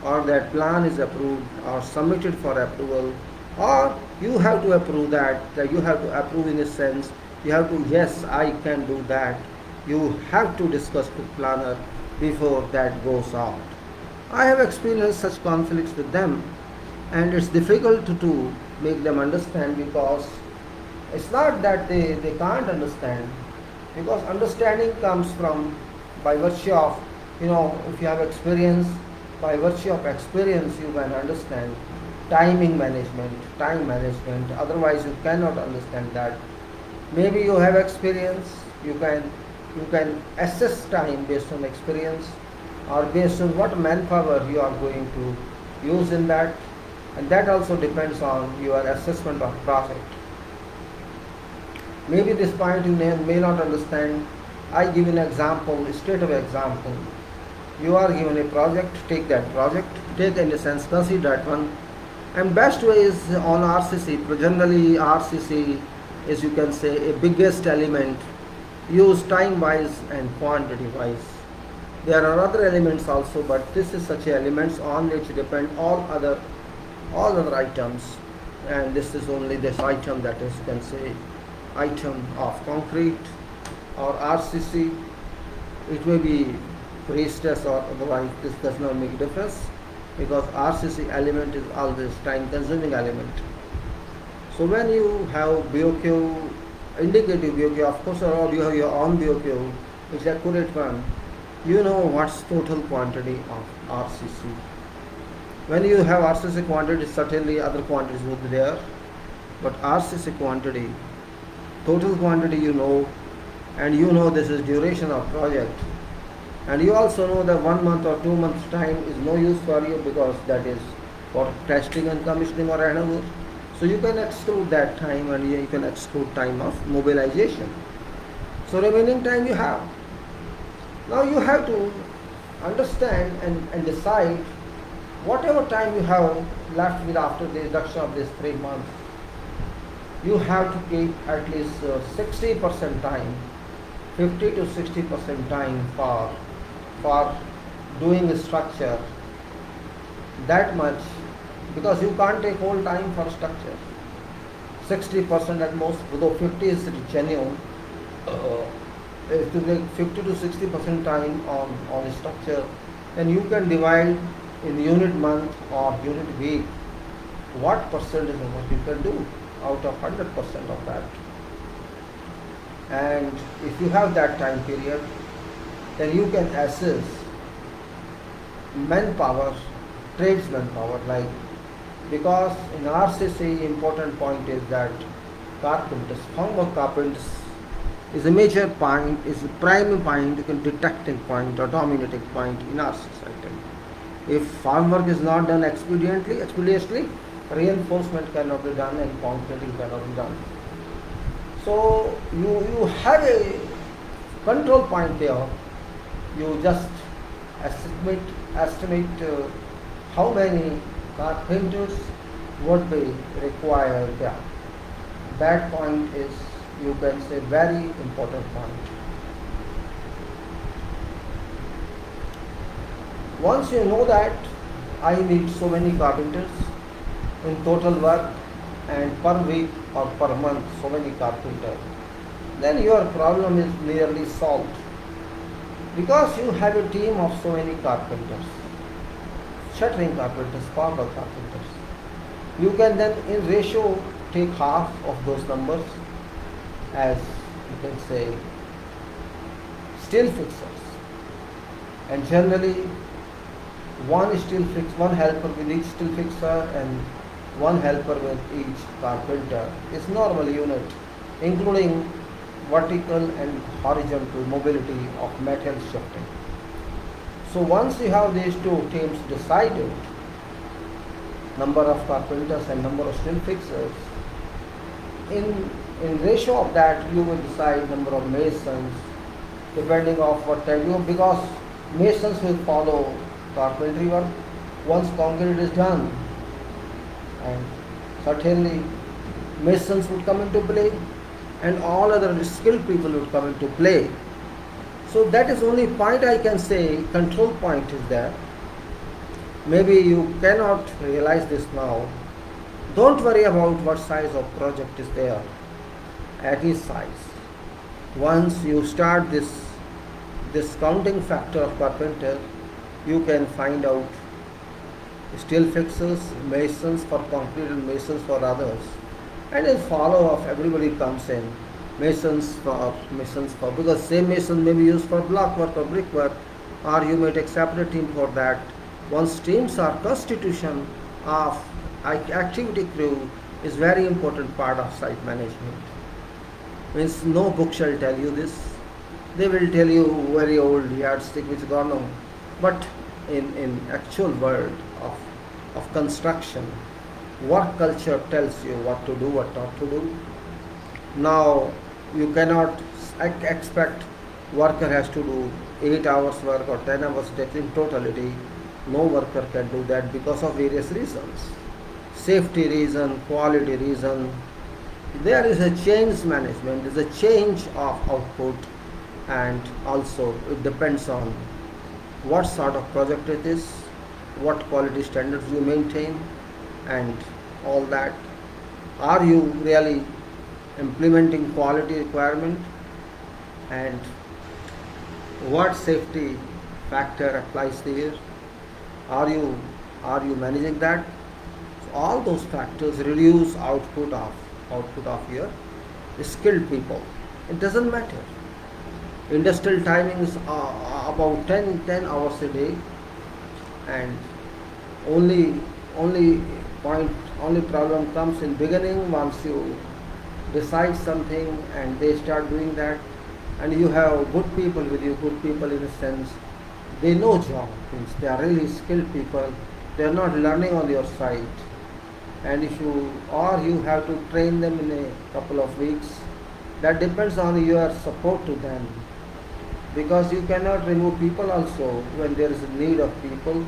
or that plan is approved or submitted for approval, or you have to approve that you have to approve in a sense, you have to, yes, I can do that. You have to discuss with planner before that goes out. I have experienced such conflicts with them, and it's difficult to make them understand, because it's not that they can't understand, because understanding comes from by virtue of, if you have experience, by virtue of experience you can understand time management, otherwise you cannot understand that. Maybe you have experience, you can assess time based on experience or based on what manpower you are going to use in that, and that also depends on your assessment of project. Maybe this point you may not understand. I give an example, a state of example. You are given a project, take that project, in a sense, consider that one. And best way is on RCC. Generally RCC is, you can say, a biggest element, use time wise and quantity wise. There are other elements also, but this is such elements on which depend all other items, and this is only this item, that is, you can say, item of concrete or RCC. It may be pre-stress or otherwise, this does not make a difference, because RCC element is always time consuming element. So when you have BOQ, indicative BOQ, of course, or you have your own BOQ, which is accurate one, You know what's total quantity of RCC. When you have RCC quantity, certainly other quantities would be there, but RCC quantity, total quantity you know, and you know this is duration of project, and you also know that 1 month or 2 months time is no use for you because that is for testing and commissioning or another. So you can exclude that time, and you can exclude time of mobilization. So remaining time you have. Now you have to understand and decide whatever time you have left with after the reduction of these 3 months. You have to keep at least 60% time, 50 to 60% time for doing the structure. That much, because you can't take whole time for structure. 60% at most, though 50 is genuine. If you take 50 to 60% time on structure, then you can divide in unit month or unit week what percentage of what you can do out of 100% of that. And if you have that time period, then you can assess manpower, trades manpower, like, because in RCC important point is that carpenters, form of carpenters is a major point, is a prime point, detecting point or dominating point in our society. If farm work is not done expeditiously, reinforcement cannot be done and concreting cannot be done. So you have a control point there. You just estimate how many carpenters would be required there. That point is, you can say, very important point. Once you know that I need so many carpenters in total work, and per week or per month so many carpenters, then your problem is nearly solved, because you have a team of so many carpenters, shuttering carpenters, formal carpenters. You can then in ratio take half of those numbers as, you can say, steel fixers, and generally one helper with each steel fixer and one helper with each carpenter is normal unit, including vertical and horizontal mobility of metal shifting. So once you have these two teams decided, number of carpenters and number of steel fixers, in ratio of that you will decide number of masons, depending on what time you, because masons will follow carpentry work once concrete is done, and certainly masons would come into play and all other skilled people would come into play. So that is only point I can say, control point is there. Maybe you cannot realize this now. Don't worry about what size of project is there, at each size. Once you start this counting factor of carpenter, you can find out steel fixers, masons for concrete and masons for others. And in follow up, everybody comes in. Masons for, because same mason may be used for block work or brick work, or you may take separate team for that. Once teams are constitution of activity crew is very important part of site management. Means no book shall tell you this. They will tell you very old yardstick which gone on. But in actual world of construction, work culture tells you what to do, what not to do. Now you cannot expect worker has to do 8 hours work or 10 hours in totality. No worker can do that because of various reasons. Safety reason, quality reason. There is a change management, there is a change of output, and also it depends on what sort of project it is, what quality standards you maintain, and all that. Are you really implementing quality requirement, and what safety factor applies here? Are you managing that? So all those factors reduce output of your skilled people. It doesn't matter. Industrial timings are about 10 hours a day, and only only point only problem comes in beginning once you decide something and they start doing that, and you have good people with you, good people in a sense, they know job, means they are really skilled people, they are not learning on your side, and if you or you have to train them in a couple of weeks, that depends on your support to them, because you cannot remove people also when there is a need of people,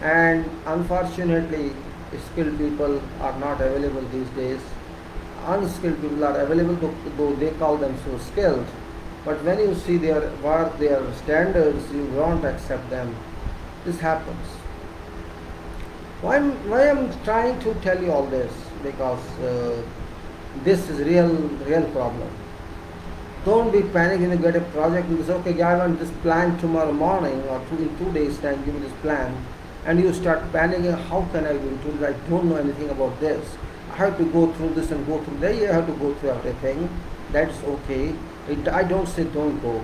and unfortunately skilled people are not available these days. Unskilled people are available, though they call them so skilled, but when you see their work, their standards, you won't accept them. This happens. Why I'm trying to tell you all this? Because this is real problem. Don't be panicking when you get a project and you say, okay, I want this plan tomorrow morning, or in 2 days time, give me this plan, and you start panicking, how can I do it? I don't know anything about this. I have to go through this and go through that. You have to go through everything. That's okay. I don't say don't go,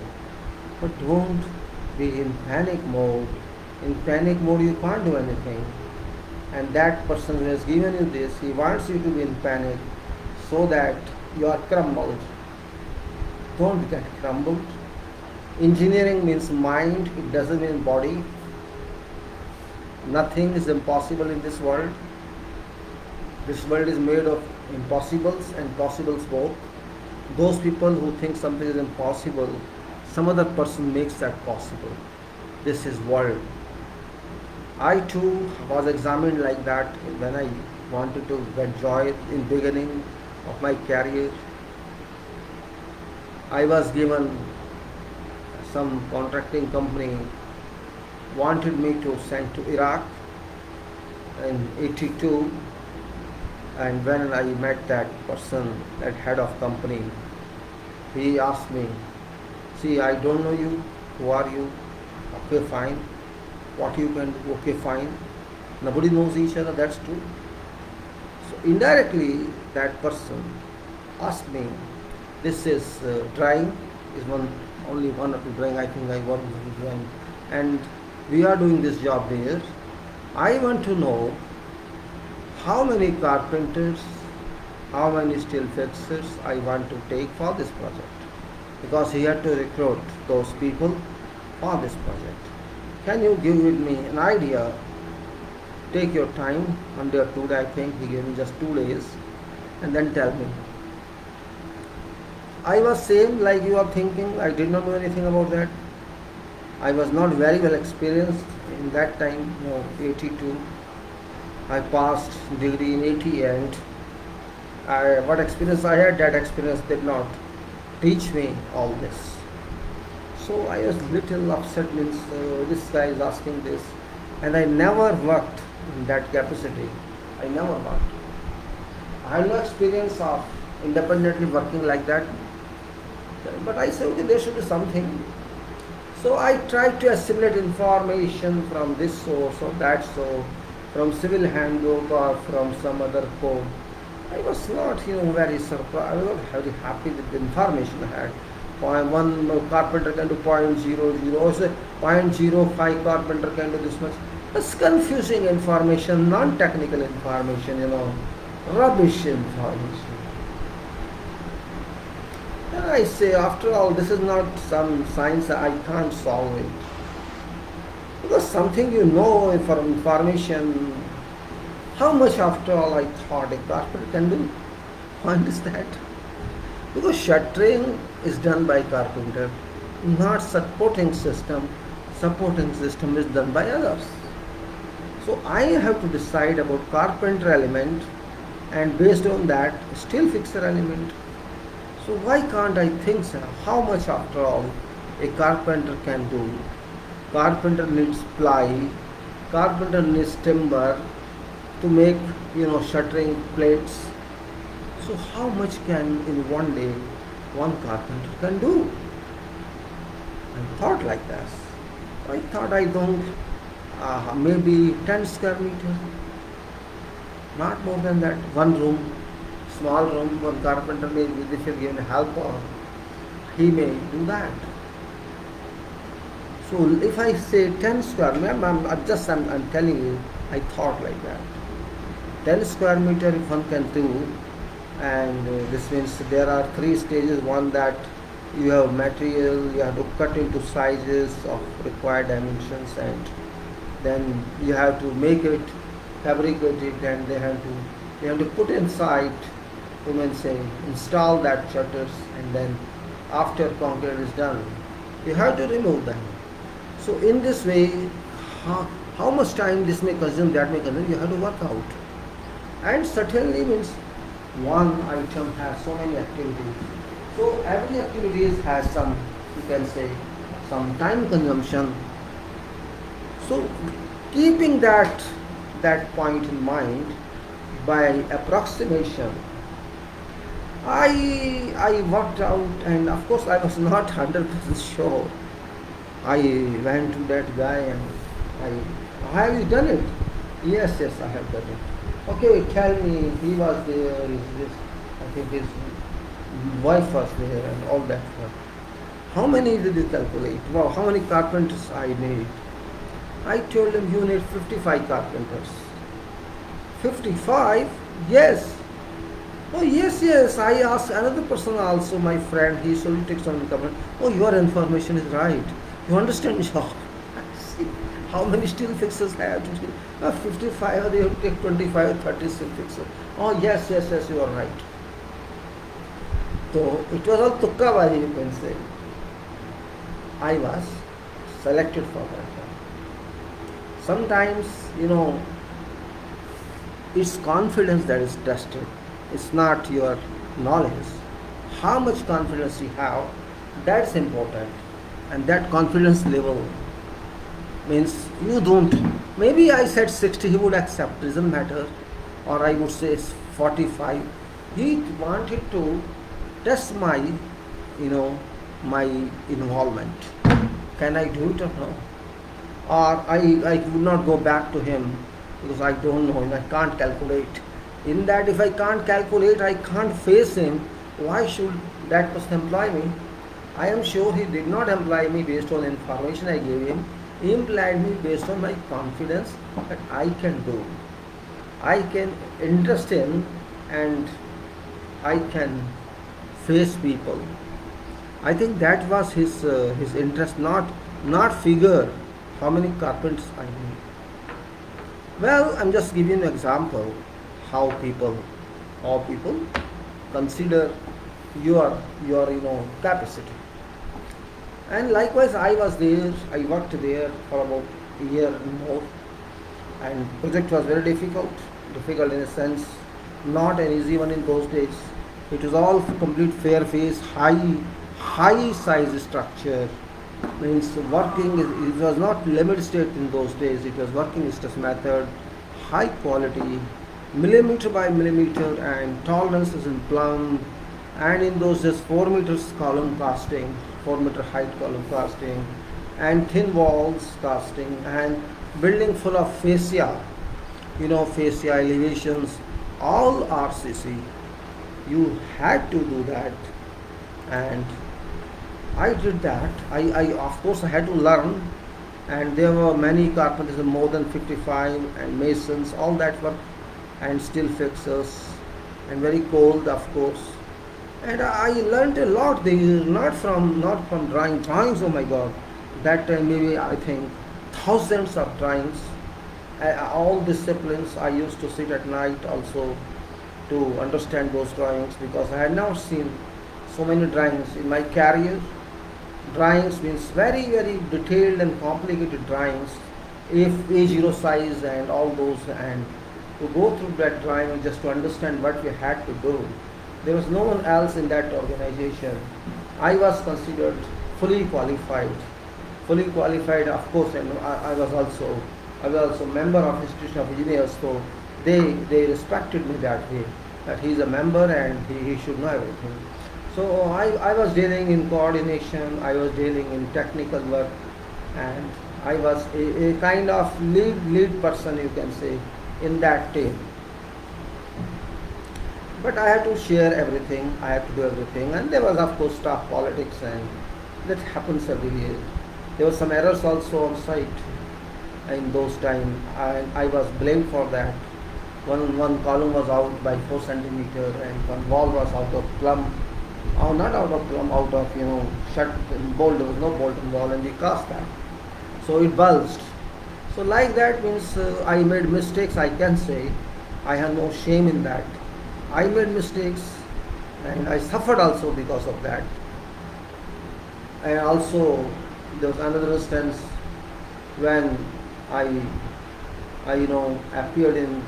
but don't be in panic mode. In panic mode, you can't do anything. And that person who has given you this, he wants you to be in panic so that you are crumbled. Don't get crumbled. Engineering means mind, it doesn't mean body. Nothing is impossible in this world. This world is made of impossibles and possibles both. Those people who think something is impossible, some other person makes that possible. This is world. I too was examined like that when I wanted to get joy in beginning of my career. I was given some contracting company wanted me to send to Iraq in 82, and when I met that person, that head of company, he asked me, see, I don't know you, who are you? Okay, fine. What you can do? Okay, fine. Nobody knows each other, that's true. So indirectly that person asked me, this is drawing, is only one or two drawing, I think I work with drawing, and we are doing this job there. I want to know how many carpenters, how many steel fixers I want to take for this project, because he had to recruit those people for this project. Can you give me an idea? Take your time, under 2 days, I think he gave me just 2 days, and then tell me. I was same like you are thinking. I did not know anything about that. I was not very well experienced in that time, 82. I passed degree in 80, and what experience I had, that experience did not teach me all this. So I was little upset, means this guy is asking this, and I never worked in that capacity. I never worked. I had no experience of independently working like that. But I said, okay, there should be something. So I tried to assimilate information from this source or that source, from civil handbook or from some other code. I was not, very surprised. I was not very happy with the information I had. One carpenter can do 0.00, or say 0.05 carpenter can do this much. That's confusing information, non-technical information, rubbish information. And I say, after all, this is not some science, I can't solve it. Because something from information, how much after all I thought a carpenter can do? What is that? Because shuttering is done by carpenter, not supporting system. Supporting system is done by others. So I have to decide about carpenter element, and based on that, steel fixer element. So why can't I think, sir, how much after all a carpenter can do? Carpenter needs ply, carpenter needs timber to make, shuttering plates. So how much can in one day one carpenter can do? I thought like this. I thought I don't, maybe 10 square meter, not more than that. One room, small room, one carpenter may, if you're given help, or he may do that. So if I say 10 square meter, I'm telling you, I thought like that. 10 square meter if one can do, and this means there are three stages. One, that you have material, you have to cut into sizes of required dimensions, and then you have to make it, fabricate it, and they have to put inside, you may say, install that shutters, and then after concrete is done, you have to remove them. So in this way, how much time this may consume, that may consume, you have to work out. And certainly means one item has so many activities. So every activity has some, you can say, some time consumption. So keeping that point in mind, by approximation, I worked out, and of course I was not 100% sure. I went to that guy and have you done it? Yes, I have done it. Okay, tell me, he was there, I think his wife was there and all that. How many did you calculate? Wow, how many carpenters I need? I told him, you need 55 carpenters. 55? Yes. Oh, yes. I asked another person also, my friend, he solely takes on the government. Oh, your information is right. You understand job. See, how many steel fixers have to take? 55, or they have to take 25, 30 steel fixers. Oh, yes, you are right. So, it was all tukkabaji, you can say. I was selected for that. Sometimes, it's confidence that is tested. It's not your knowledge. How much confidence you have, that's important. And that confidence level means you don't. Maybe I said 60, he would accept, doesn't matter. Or I would say it's 45. He wanted to test my involvement. Can I do it or no? Or I would not go back to him because I don't know him, I can't calculate. In that, if I can't calculate, I can't face him, why should that person employ me? I am sure he did not employ me based on information I gave him. He employed me based on my confidence that I can do. I can interest him and I can face people. I think that was his interest, not figure how many carpenters I need. Well, I'm just giving an example how people consider your capacity. And likewise, I was there. I worked there for about a year and more, and project was very difficult in a sense, not an easy one in those days. It was all complete fair face, high size structure. Means working, it was not limit state in those days. It was working stress method, high quality, millimeter by millimeter, and tolerances in plumb. And in those days, 4 meters column casting, 4 meter height column casting, and thin walls casting, and building full of fascia, fascia elevations, all RCC. You had to do that, and I did that. I of course I had to learn, and there were many carpenters, more than 55, and masons, all that work, and steel fixers, and very cold, of course. And I learned a lot there, not from drawings. Oh my God, that time maybe I think thousands of drawings, all disciplines. I used to sit at night also to understand those drawings, because I had not seen so many drawings in my career. Drawings means very, very detailed and complicated drawings, if A0 size and all those, and to go through that drawing just to understand what we had to do. There was no one else in that organization. I was considered fully qualified, of course, and I was also member of Institution of Engineers, so they respected me that way, that he is a member and he should know everything. So I was dealing in coordination, I was dealing in technical work, and I was a kind of lead person, you can say, in that team. But I had to share everything, I had to do everything, and there was of course staff politics, and that happens everywhere. There were some errors also on site in those times, and I was blamed for that. One column was out by 4 centimeter, and one wall was out of plumb. Oh, not out of plumb, out of shut bolt. There was no bolt in wall, and we cast that, so it bulged. So like that means I made mistakes. I can say I have no shame in that. I made mistakes, and I suffered also because of that. And also there was another instance when I appeared in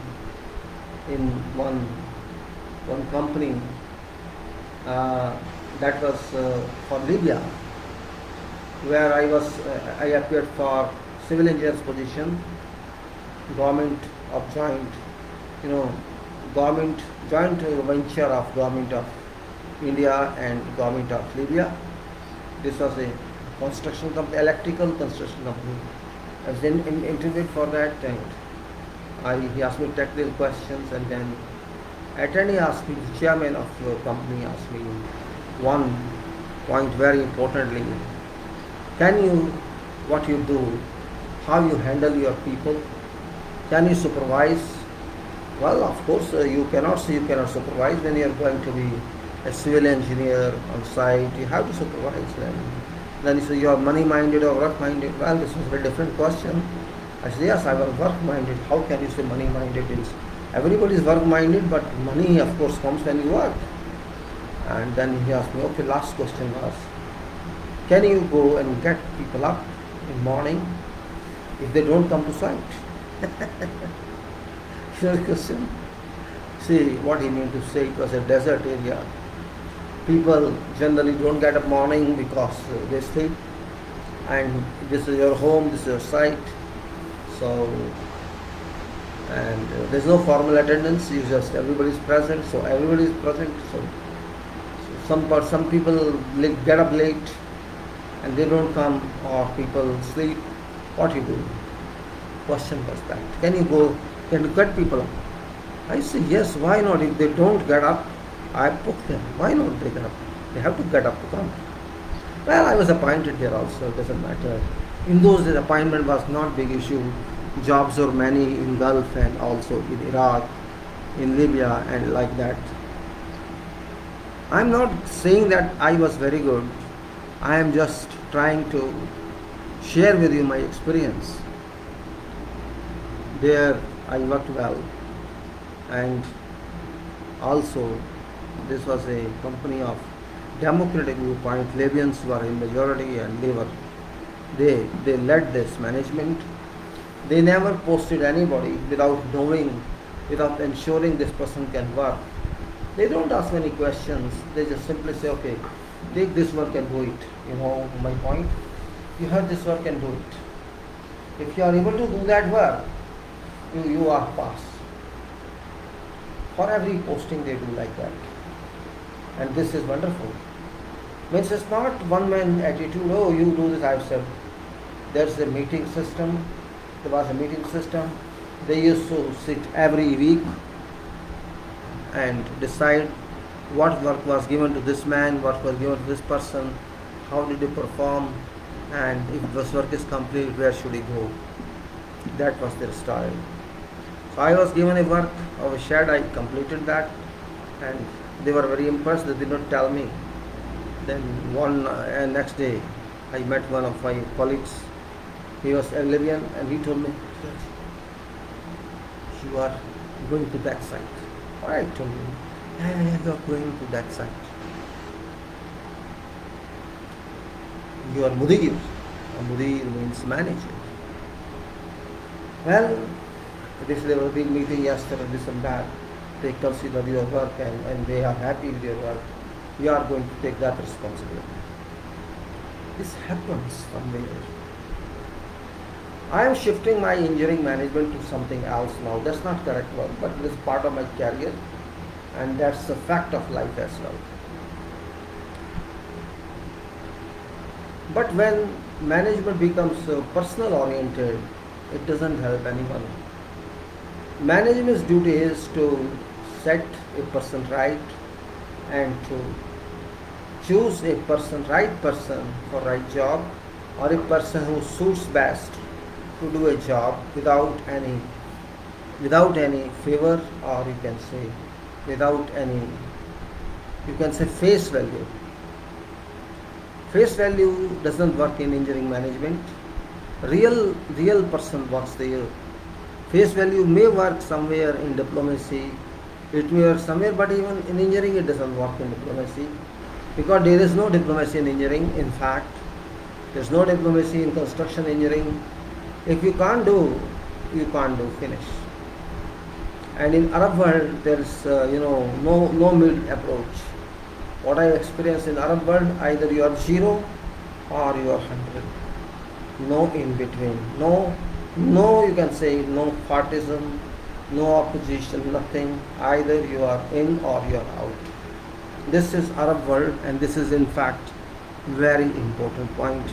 one company that was for Libya, where I appeared for civil engineer's position, government of government joint venture of government of India and government of Libya. This was a construction company, electrical construction company. I was interviewed for that, and he asked me technical questions, and then attorney asked me, the chairman of your company asked me one point very importantly: can you, what you do, how you handle your people, can you supervise? Well, of course, you cannot supervise when you are going to be a civil engineer on site. You have to supervise them. Then he said, you are money-minded or work-minded? Well, this was a very different question. I said, yes, I was work-minded. How can you say money-minded? Everybody is work-minded, but money, of course, comes when you work. And then he asked me, okay, last question was, can you go and get people up in morning if they don't come to site? Your question. See what he meant to say. It was a desert area. People generally don't get up morning because they sleep, and this is your home, this is your site. So, and there's no formal attendance. You just, everybody is present. So everybody is present. So some people get up late and they don't come, or people sleep. What you do? Question was that. Can you get people up? I say, yes, why not? If they don't get up, I book them. Why not they get up? They have to get up to come. Well, I was appointed there also, it doesn't matter. In those days, appointment was not big issue. Jobs were many in Gulf and also in Iraq, in Libya and like that. I'm not saying that I was very good. I am just trying to share with you my experience. There I worked well, and also this was a company of democratic viewpoint. Libyans were in majority, and they led this management. They never posted anybody without knowing, without ensuring this person can work. They don't ask any questions. They just simply say, okay, take this work and do it. You know my point? You have this work and do it. If you are able to do that work, you are passed. For every posting they do like that. And this is wonderful. Means it's not one man attitude, oh you do this, I've said. There's a meeting system. There was a meeting system. They used to sit every week and decide what work was given to this man, what was given to this person, how did he perform, and if this work is complete, where should he go. That was their style. So I was given a work of a shed, I completed that, and they were very impressed. They did not tell me. Then next day I met one of my colleagues. He was a Libyan, and he told me, you are going to that site. I told him, yeah, you are going to that site. You are mudir. Mudir means manager. Well, there was a big meeting yesterday, this and that. They consider your work and they are happy with your work. You are going to take that responsibility. This happens somewhere. I am shifting my engineering management to something else now. That's not correct work, but it is part of my career, and that's a fact of life as well. But when management becomes personal oriented, it doesn't help anyone. Management's duty is to set a person right and to choose a right person for right job or a person who suits best to do a job without any favor, or without any you can say face value. Face value doesn't work in engineering management. Real person works there. Face value may work somewhere in diplomacy, it may work somewhere, but even in engineering it doesn't work in diplomacy, because there is no diplomacy in engineering. In fact, there is no diplomacy in construction engineering. If you can't do, you can't do, finish. And in Arab world there is no mid approach. What I experience in Arab world, either you are 0 or you are 100. No in between. No, you can say no partisan, no opposition, nothing. Either you are in or you are out. This is Arab world, and this is in fact very important point.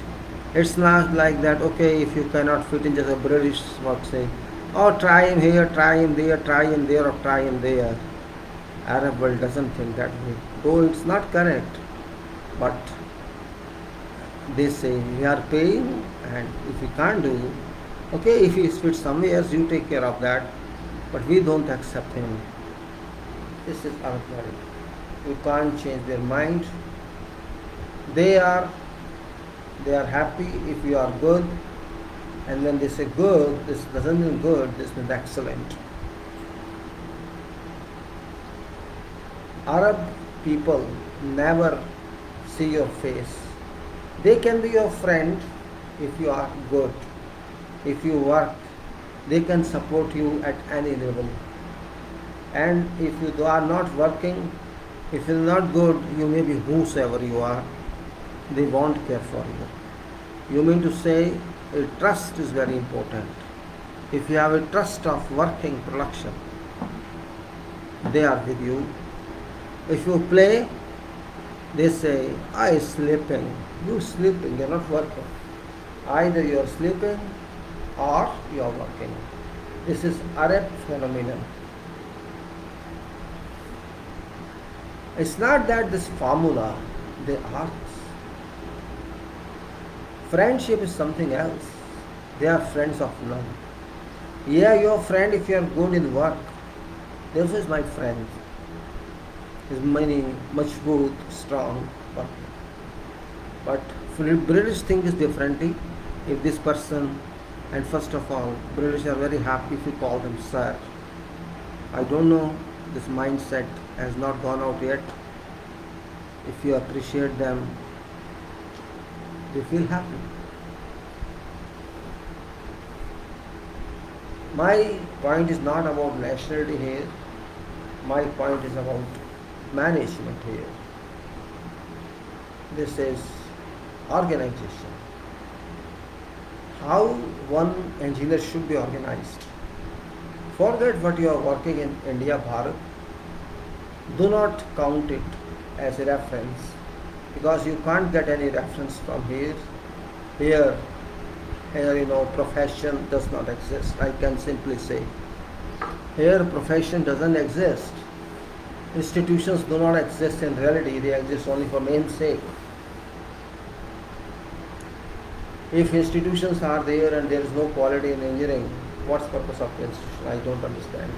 It's not like that, okay, if you cannot fit in just a British what say, oh, try him here, try him there, try him there, or try him there. Arab world doesn't think that way. Though it's not correct, but they say we are paying, and if we can't do, okay, if he fits somewhere else, you take care of that, but we don't accept him. This is Arab world. You can't change their mind. They are happy if you are good, and when they say good, this doesn't mean good, this means excellent. Arab people never see your face. They can be your friend if you are good. If you work, they can support you at any level. And if you are not working, if you are not good, you may be whosoever you are, they won't care for you. You mean to say, a trust is very important. If you have a trust of working production, they are with you. If you play, they say, I sleeping. You sleeping, you're not working. Either you are sleeping or you are working. This is Arab phenomenon. It's not that this formula, they are. Friendship is something else. They are friends of none. Yeah, your friend if you are good in work. This is my friend. His money much good, strong. But British think is differently. If this person, and first of all, British are very happy if you call them sir. I don't know, this mindset has not gone out yet. If you appreciate them, they feel happy. My point is not about nationality here. My point is about management here. This is organization. How one engineer should be organized. Forget what you are working in India, Bharat. Do not count it as a reference, because you can't get any reference from here. Here, profession does not exist. I can simply say, here profession doesn't exist. Institutions do not exist in reality, they exist only for namesake. If institutions are there and there is no quality in engineering, what's the purpose of the institution? I don't understand.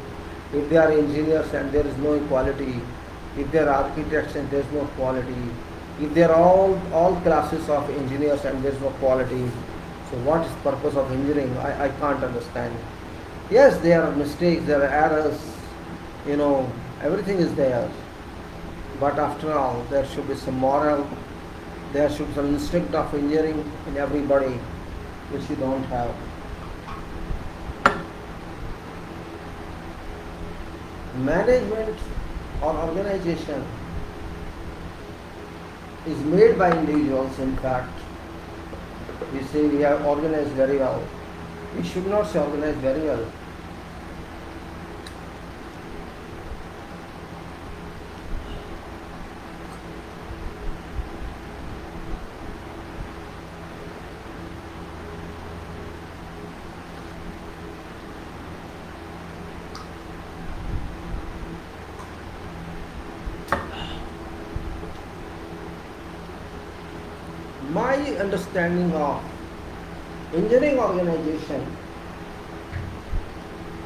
If they are engineers and there is no equality, if they are architects and there is no quality, if they are all classes of engineers and there is no quality, so what is the purpose of engineering? I can't understand. Yes, there are mistakes, there are errors, everything is there. But after all, there should be some moral, there should be some instinct of engineering in everybody, which you don't have. Management or organization is made by individuals, in fact. We say we are organized very well. We should not say organized very well. My understanding of Engineering organization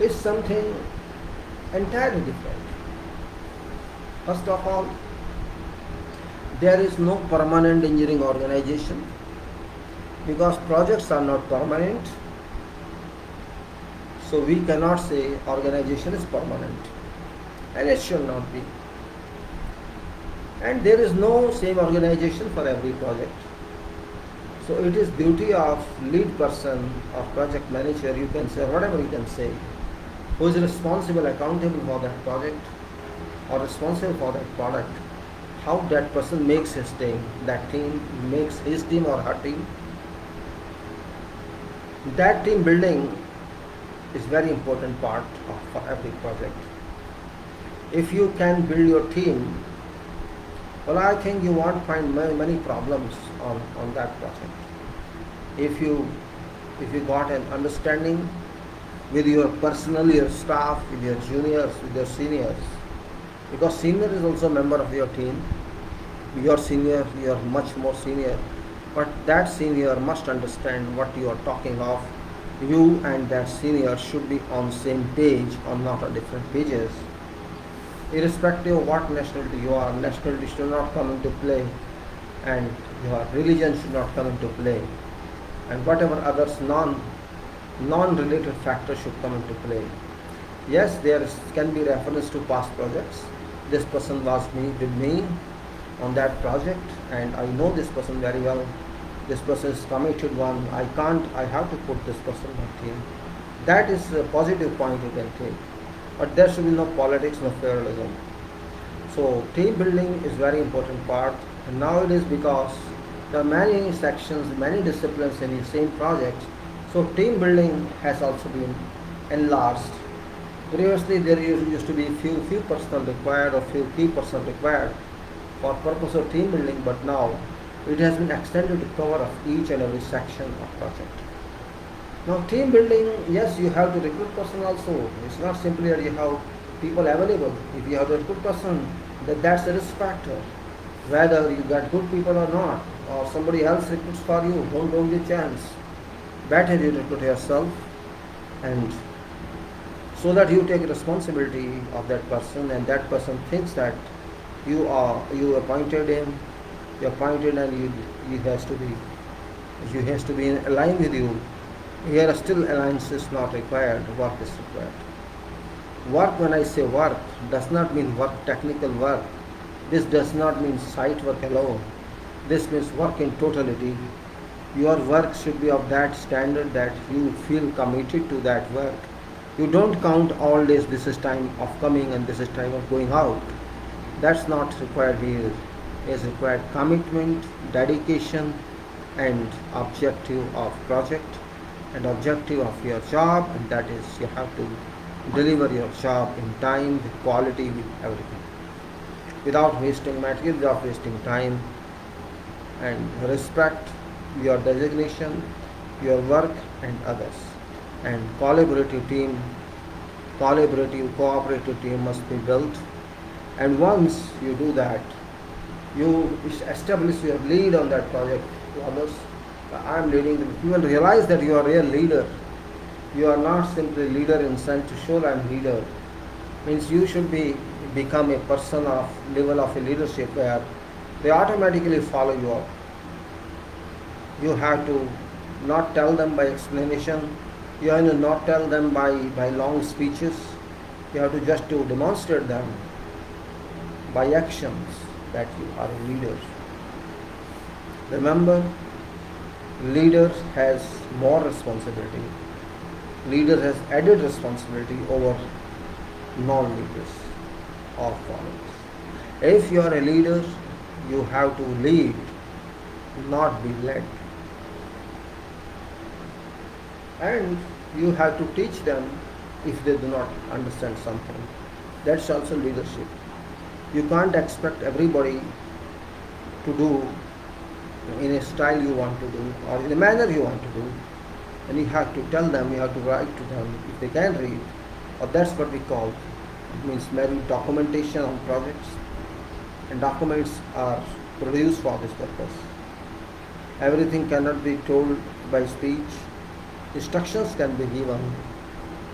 is something entirely different. First of all, there is no permanent engineering organization because projects are not permanent. So we cannot say organization is permanent, and it should not be. And there is no same organization for every project. So it is duty of lead person or project manager, you can say whatever you can say, who is responsible, accountable for that project or responsible for that product, how that person makes his team, that team makes his team or her team. That team building is very important part for every project. If you can build your team, well, I think you won't find many problems on that project. If you got an understanding with your personnel, your staff, with your juniors, with your seniors, because senior is also a member of your team. Your senior, you are much more senior, but that senior must understand what you are talking of. You and that senior should be on same page or not on different pages. Irrespective of what nationality you are, nationality should not come into play, and your religion should not come into play, and whatever others non-related factors should come into play. Yes, there can be reference to past projects. This person was with me on that project, and I know this person very well. This person is committed one. I have to put this person on my team. That is a positive point you can take. But there should be no politics, no federalism. So team building is very important part. And nowadays, because there are many sections, many disciplines in the same project, so team building has also been enlarged. Previously, there used to be few personnel required or few key personnel required for purpose of team building, but now it has been extended to cover of each and every section of project. Now team building, yes, you have to recruit person also. It's not simply that you have people available. If you have to recruit person, that's a risk factor. Whether you get good people or not, or somebody else recruits for you, don't give a chance. Better you recruit yourself, and so that you take responsibility of that person, and that person thinks that you appointed him, and he has to be in line with you. Here still alliance is not required, work is required. Work, when I say work, does not mean work, technical work. This does not mean site work alone. This means work in totality. Your work should be of that standard that you feel committed to that work. You don't count all days, this is time of coming and this is time of going out. That's not required here. It is required commitment, dedication, and objective of project, and objective of your job, and that is you have to deliver your job in time, with quality, with everything, without wasting material, without wasting time, and respect your designation, your work, and others. And cooperative team must be built. And once you do that, you establish your lead on that project to others. I am leading them. You will realize that you are a real leader. You are not simply leader in sense to show I am leader. Means you should become a person of level of a leadership where they automatically follow you up. You have to not tell them by explanation. You have to not tell them by long speeches. You have to just to demonstrate them by actions that you are a leader. Remember, leader has more responsibility. Leader has added responsibility over non-leaders or followers. If you are a leader, you have to lead, not be led. And you have to teach them if they do not understand something. That's also leadership. You can't expect everybody to do in a style you want to do or in a manner you want to do. And you have to tell them, you have to write to them if they can read. Or that's what we call, it means maybe documentation on projects. And documents are produced for this purpose. Everything cannot be told by speech. Instructions can be given,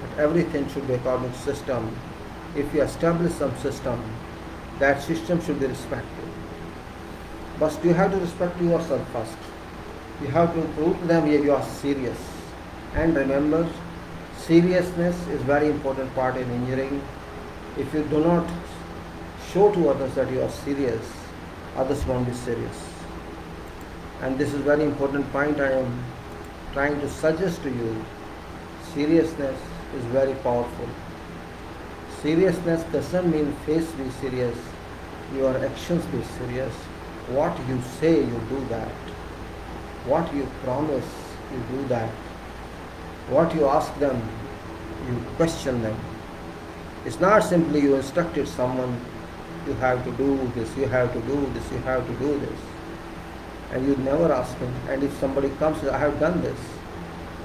but everything should be according to system. If you establish some system, that system should be respected. But you have to respect yourself first. You have to prove to them that you are serious. And remember, seriousness is very important part in engineering. If you do not show to others that you are serious, others won't be serious. And this is very important point I am trying to suggest to you. Seriousness is very powerful. Seriousness doesn't mean face be serious, your actions be serious. What you say, you do that. What you promise, you do that. What you ask them, you question them. It's not simply you instructed someone, you have to do this, you have to do this, you have to do this. And you never ask him. And if somebody comes and says, I have done this,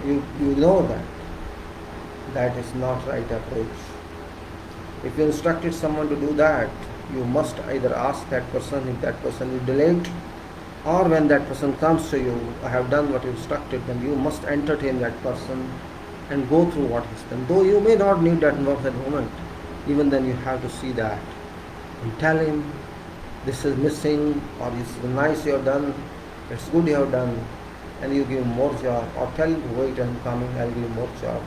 you know that. That is not right approach. If you instructed someone to do that, you must either ask that person if that person is delayed, or when that person comes to you, I have done what you instructed, then you must entertain that person and go through what he's done. Though you may not need that work at the moment, even then you have to see that and tell him this is missing, or it's nice you have done, it's good you have done, and you give him more job, or tell him wait, I'm coming, I'll give him more job.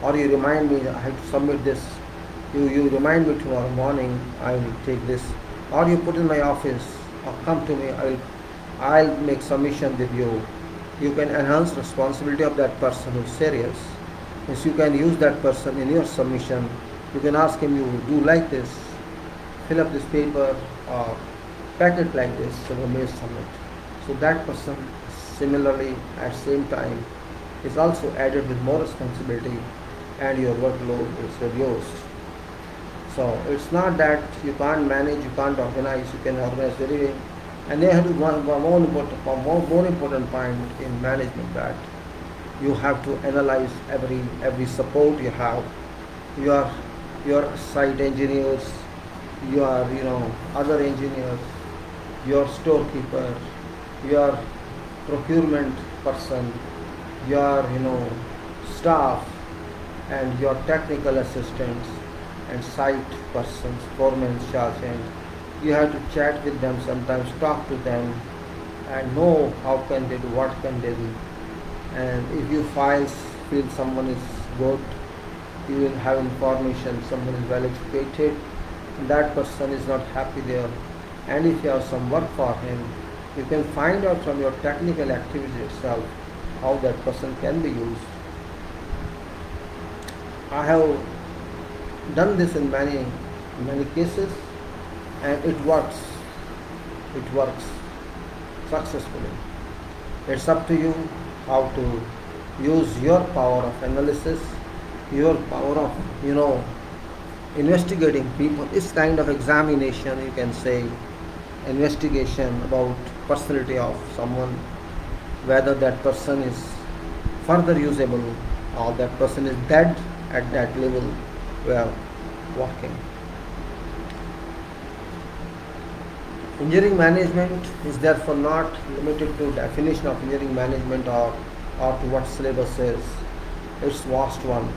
Or you remind me I have to submit this, you remind me tomorrow morning I will take this, or you put in my office, or come to me, I'll make submission with you. You can enhance responsibility of that person who is serious. Yes, you can use that person in your submission. You can ask him, you do like this, fill up this paper, or pack it like this, so we may submit. So that person similarly at same time is also added with more responsibility, and your workload is reduced. So it's not that you can't manage, you can't organize, you can organize very well. And they have to one more important point in management, that you have to analyze every support you have. Your site engineers, your other engineers, your storekeeper, your procurement person, your staff, and your technical assistants and site persons, foremen, sergeant. You have to chat with them sometimes, talk to them, and know how can they do, what can they do. And if you feel someone is good, you will have information, someone is well educated, and that person is not happy there. And if you have some work for him, you can find out from your technical activity itself how that person can be used. I have done this in many cases, and it works successfully. It's up to you how to use your power of analysis, your power of investigating people. This kind of examination, you can say, investigation about personality of someone, whether that person is further usable or that person is dead at that level we are working. Engineering management is therefore not limited to definition of engineering management or to what syllabus is. It's vast one.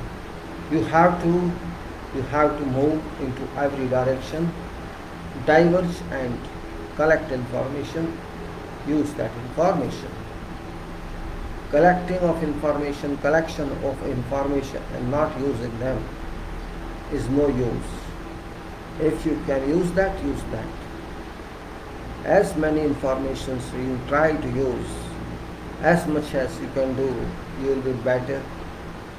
You have to move into every direction, diverge and collect information, use that information. Collection of information and not using them is no use. If you can use that, use that. As many informations you try to use, as much as you can do, you will be better.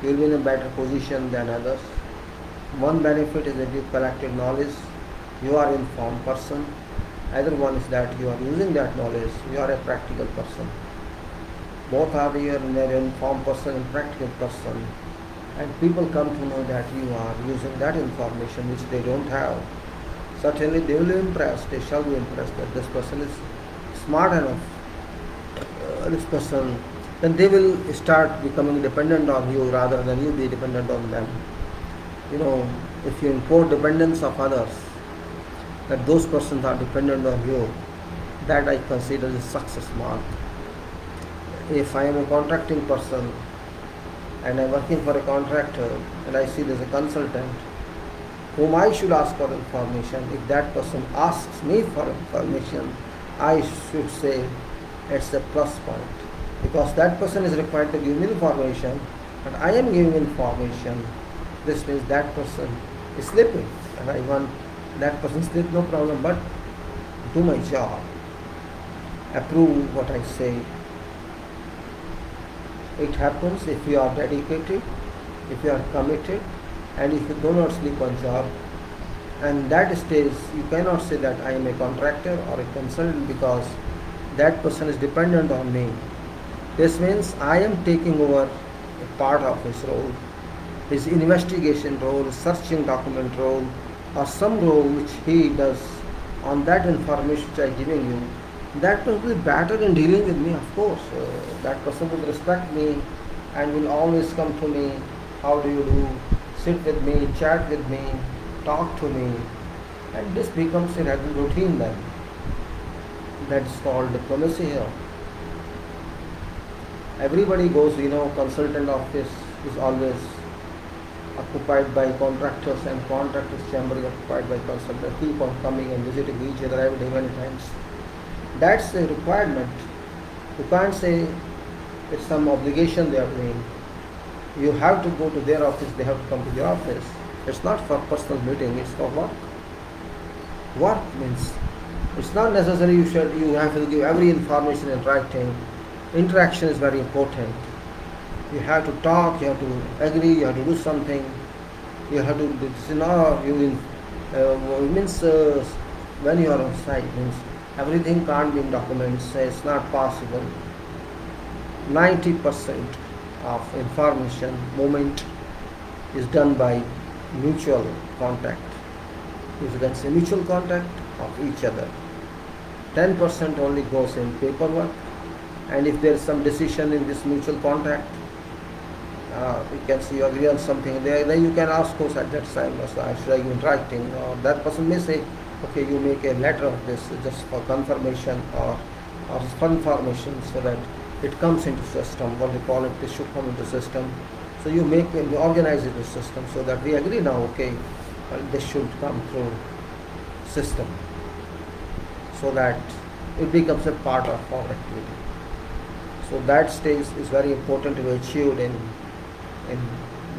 You will be in a better position than others. One benefit is that you collected knowledge, you are an informed person. Other one is that you are using that knowledge, you are a practical person. Both are here, and they are an informed person and practical person. And people come to know that you are using that information which they don't have. Certainly they will be impressed, they shall be impressed that this person is smart enough, this person, then they will start becoming dependent on you rather than you be dependent on them. If you impose dependence of others, that those persons are dependent on you, that I consider is success mark. If I am a contracting person and I'm working for a contractor, and I see there's a consultant whom I should ask for information. If that person asks me for information, I should say it's a plus point, because that person is required to give me information and I am giving information. This means that person is sleeping and I want that person to sleep, no problem, but do my job, approve what I say. It happens if you are dedicated, if you are committed, and if you do not sleep on job. And that stage, you cannot say that I am a contractor or a consultant, because that person is dependent on me. This means I am taking over a part of his role, his investigation role, searching document role, or some role which he does on that information which I am giving you. That person will be better in dealing with me, of course. That person will respect me and will always come to me. How do you do? Sit with me, chat with me, talk to me, and this becomes a regular routine then. That's called diplomacy here. Everybody goes, consultant office is always occupied by contractors, and contractors' chamber is occupied by consultants. Keep on coming and visiting each other every day many times. That's a requirement. You can't say it's some obligation they are doing. You have to go to their office, they have to come to your office. It's not for personal meeting, it's for work. Work means it's not necessary you have to give every information in writing. Interaction is very important. You have to talk, you have to agree, you have to do something. You have to when you are on site means everything can't be in documents. It's not possible. 90% of information movement is done by mutual contact. You can say mutual contact of each other. 10% only goes in paperwork, and if there is some decision in this mutual contact, you can see you agree on something there, then you can ask us at that time, should I give in writing, or that person may say, okay, you make a letter of this just for confirmation or for information, so that it comes into system, what they call it, this should come into system. So you organize it in system, so that we agree now, okay, this should come through system, so that it becomes a part of our activity. So that stage is very important to be achieved in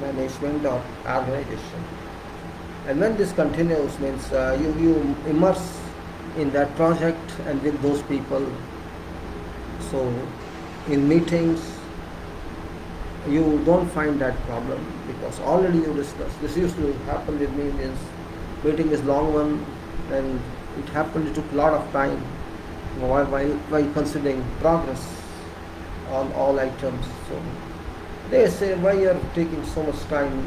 management or organization. And when this continues, means you immerse in that project and with those people. So in meetings, you don't find that problem, because already you discussed. This used to happen with me. Means meeting is long one, and it happened. It took a lot of time while considering progress on all items. So they say, why you are taking so much time?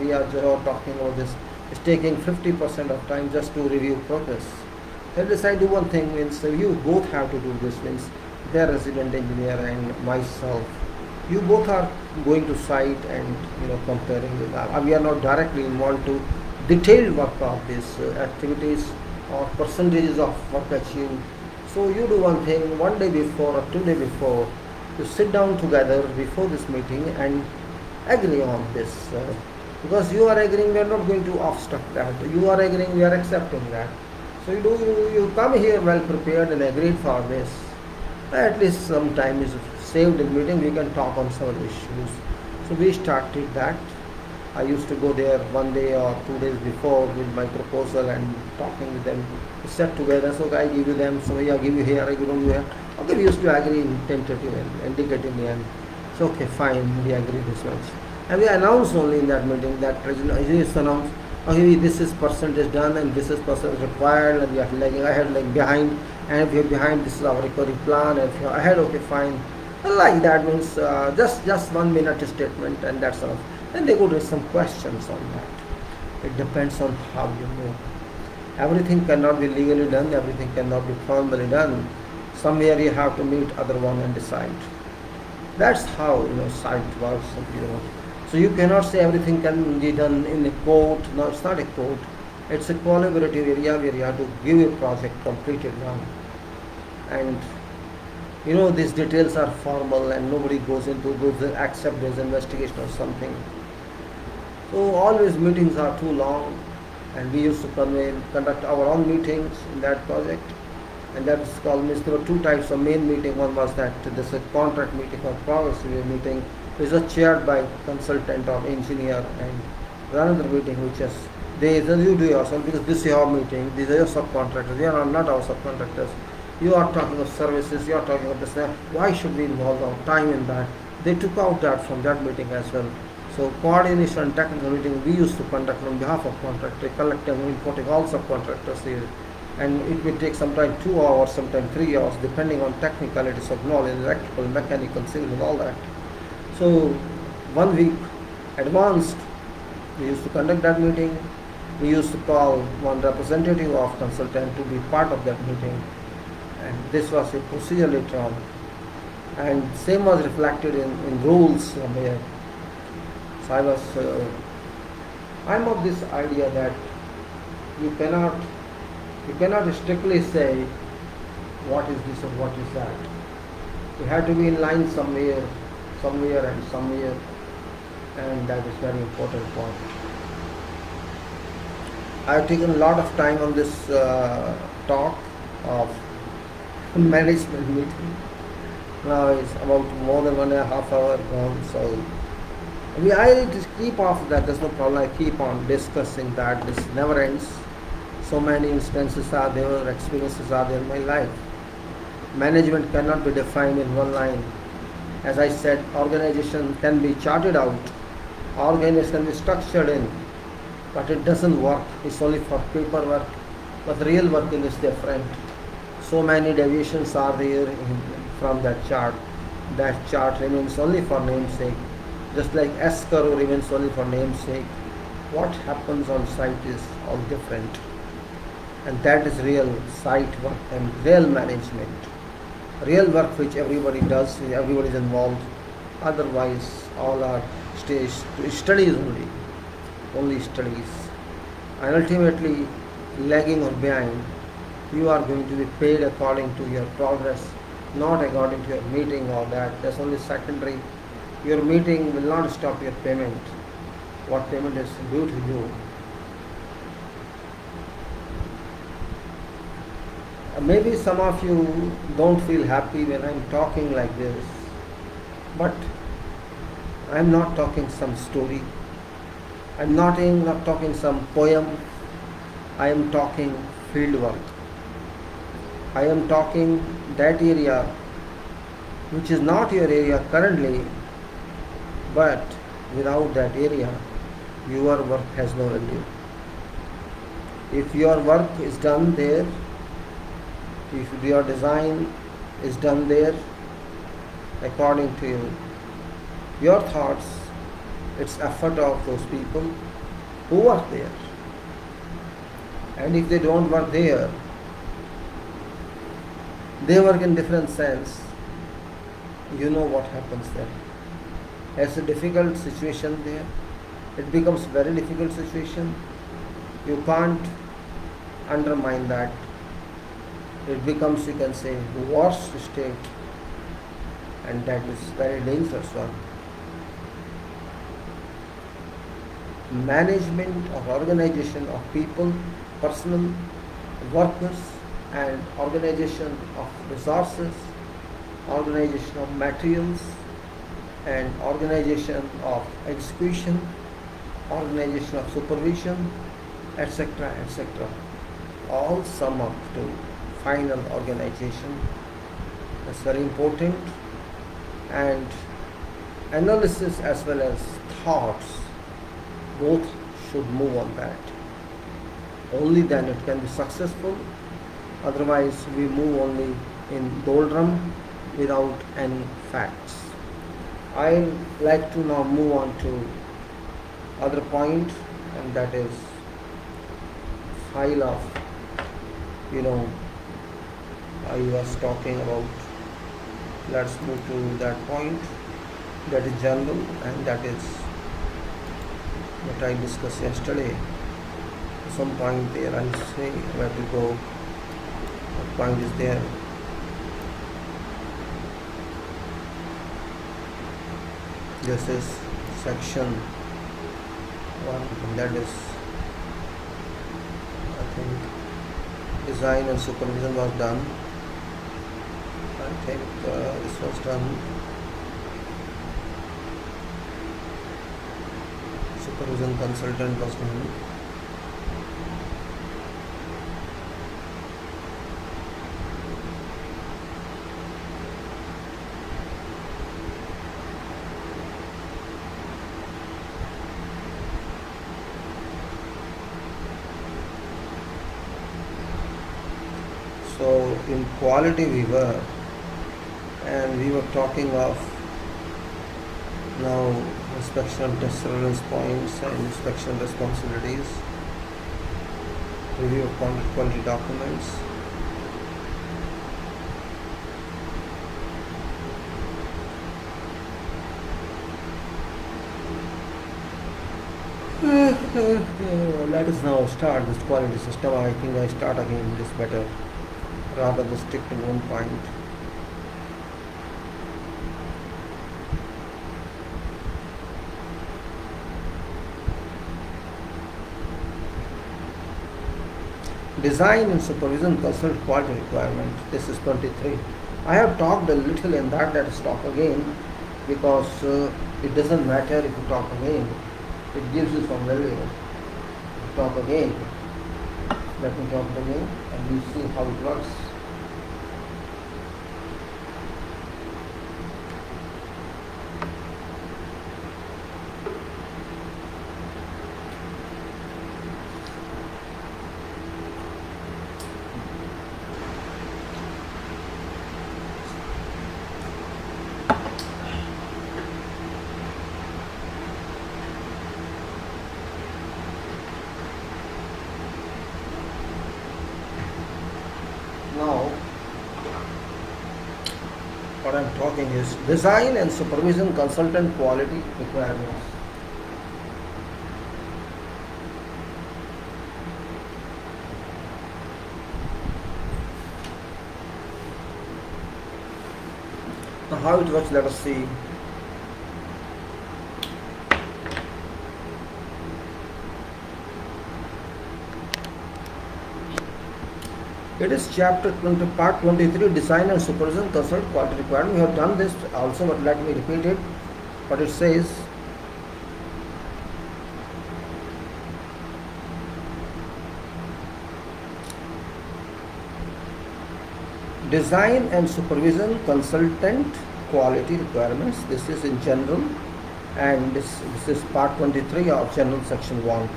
We are talking about this. It's taking 50% of time just to review progress. Then decide do one thing, means you both have to do this. Means their resident engineer and myself, you both are going to site and comparing with that. We are not directly involved to detailed work of these activities or percentages of work achieved. So you do one thing, one day before or 2 days before, you sit down together before this meeting and agree on this. Because you are agreeing, we are not going to obstruct that. You are agreeing, we are accepting that. So you come here well prepared and agreed for this. At least some time is saved in meeting, we can talk on some issues. So we started that. I used to go there 1 day or 2 days before with my proposal and talking with them. We sat together, so I give you them, so I give you here, I give you here. Okay, we used to agree tentatively and indicatively, and so okay, fine, we agree this much. And we announced only in that meeting that it is announced, okay, this is percentage done and this is percentage required, and we are lagging ahead, like behind, and if you're behind, this is our recovery plan, and if you're ahead, okay, fine. And like that means just 1 minute statement, and that's enough. And they go to some questions on that. It depends on how you move. Everything cannot be legally done, everything cannot be formally done. Somewhere you have to meet other one and decide. That's how site works. So you cannot say everything can be done in a court. No, it's not a court. It's a collaborative area where you have to give a project completed now. And These details are formal and nobody goes into those except there's investigation or something. So always meetings are too long, and we used to conduct our own meetings in that project. And that is called, there were two types of main meeting. One was that this is a contract meeting or progress review meeting, which was chaired by consultant or engineer, and another meeting which is you do yourself, because this is your meeting, these are your subcontractors, they are not our subcontractors. You are talking of services, you are talking of this. Why should we involve our time in that? They took out that from that meeting as well. So coordination and technical meeting we used to conduct on behalf of contractor, collectively importing all subcontractors here. And it may take sometimes 2 hours, sometimes 3 hours, depending on technicalities of knowledge, electrical, mechanical, civil, and all that. So 1 week advanced, we used to conduct that meeting. We used to call one representative of consultant to be part of that meeting, and this was a procedure later on. And same was reflected in rules somewhere. So I'm of this idea that you cannot strictly say what is this or what is that. You have to be in line somewhere, and that is very important point. I have taken a lot of time on this talk of management meeting. Now it's about more than 1.5 hours gone, so I just keep off that, there's no problem. I keep on discussing that, this never ends. So many instances are there, experiences are there in my life. Management cannot be defined in one line. As I said, organization can be charted out, organization can be structured in, but it doesn't work. It's only for paperwork, but real work is different. So many deviations are there from that chart. That chart remains only for namesake. Just like S-curve remains only for namesake. What happens on site is all different. And that is real site work and real management. Real work which everybody does, everybody is involved. Otherwise, all are studies only studies. And ultimately, lagging or behind, you are going to be paid according to your progress, not according to your meeting or that. That's only secondary. Your meeting will not stop your payment. What payment is due to you. Maybe some of you don't feel happy when I'm talking like this, but I'm not talking some story. I'm not talking some poem. I am talking field work. I am talking that area which is not your area currently, but without that area, your work has no value. If your work is done there, if your design is done there according to your thoughts, it's effort of those people who work there. And if they don't work there, they work in different sense. You know what happens there. It's a difficult situation there. It becomes very difficult situation. You can't undermine that. It becomes, you can say, worst state, and that is very dangerous one. Management or organization of people, personal, workers, and organization of resources, organization of materials, and organization of execution, organization of supervision, etc., etc. All sum up to final organization. That's very important. And analysis as well as thoughts, both should move on that. Only then it can be successful. Otherwise, we move only in doldrum without any facts. I like to now move on to other point, and that is file of, I was talking about. Let's move to that point. That is general, and that is what I discussed yesterday. Some point there I say where to go. What point is there? This is section 1, and that is, I think, design and supervision was done. I think this was done. Supervision consultant was done. So in quality we were, and we were talking of now inspection of test surveillance points and inspection responsibilities, review of quality documents. Let us now start this quality system. I think I start again this better rather than stick to one point. Design and supervision consult quality requirement. This is 23. I have talked a little in that. Let us talk again, because it doesn't matter if you talk again. It gives you some value. Talk again. Let me talk again and we see how it works. Now, what I am talking is design and supervision consultant quality requirements. Now, how it works, let us see. It is chapter 20, part 23, design and supervision consult quality requirement. We have done this also, but let me repeat it. What it says: design and supervision consultant quality requirements. This is in general, and this is part 23 of general section 1.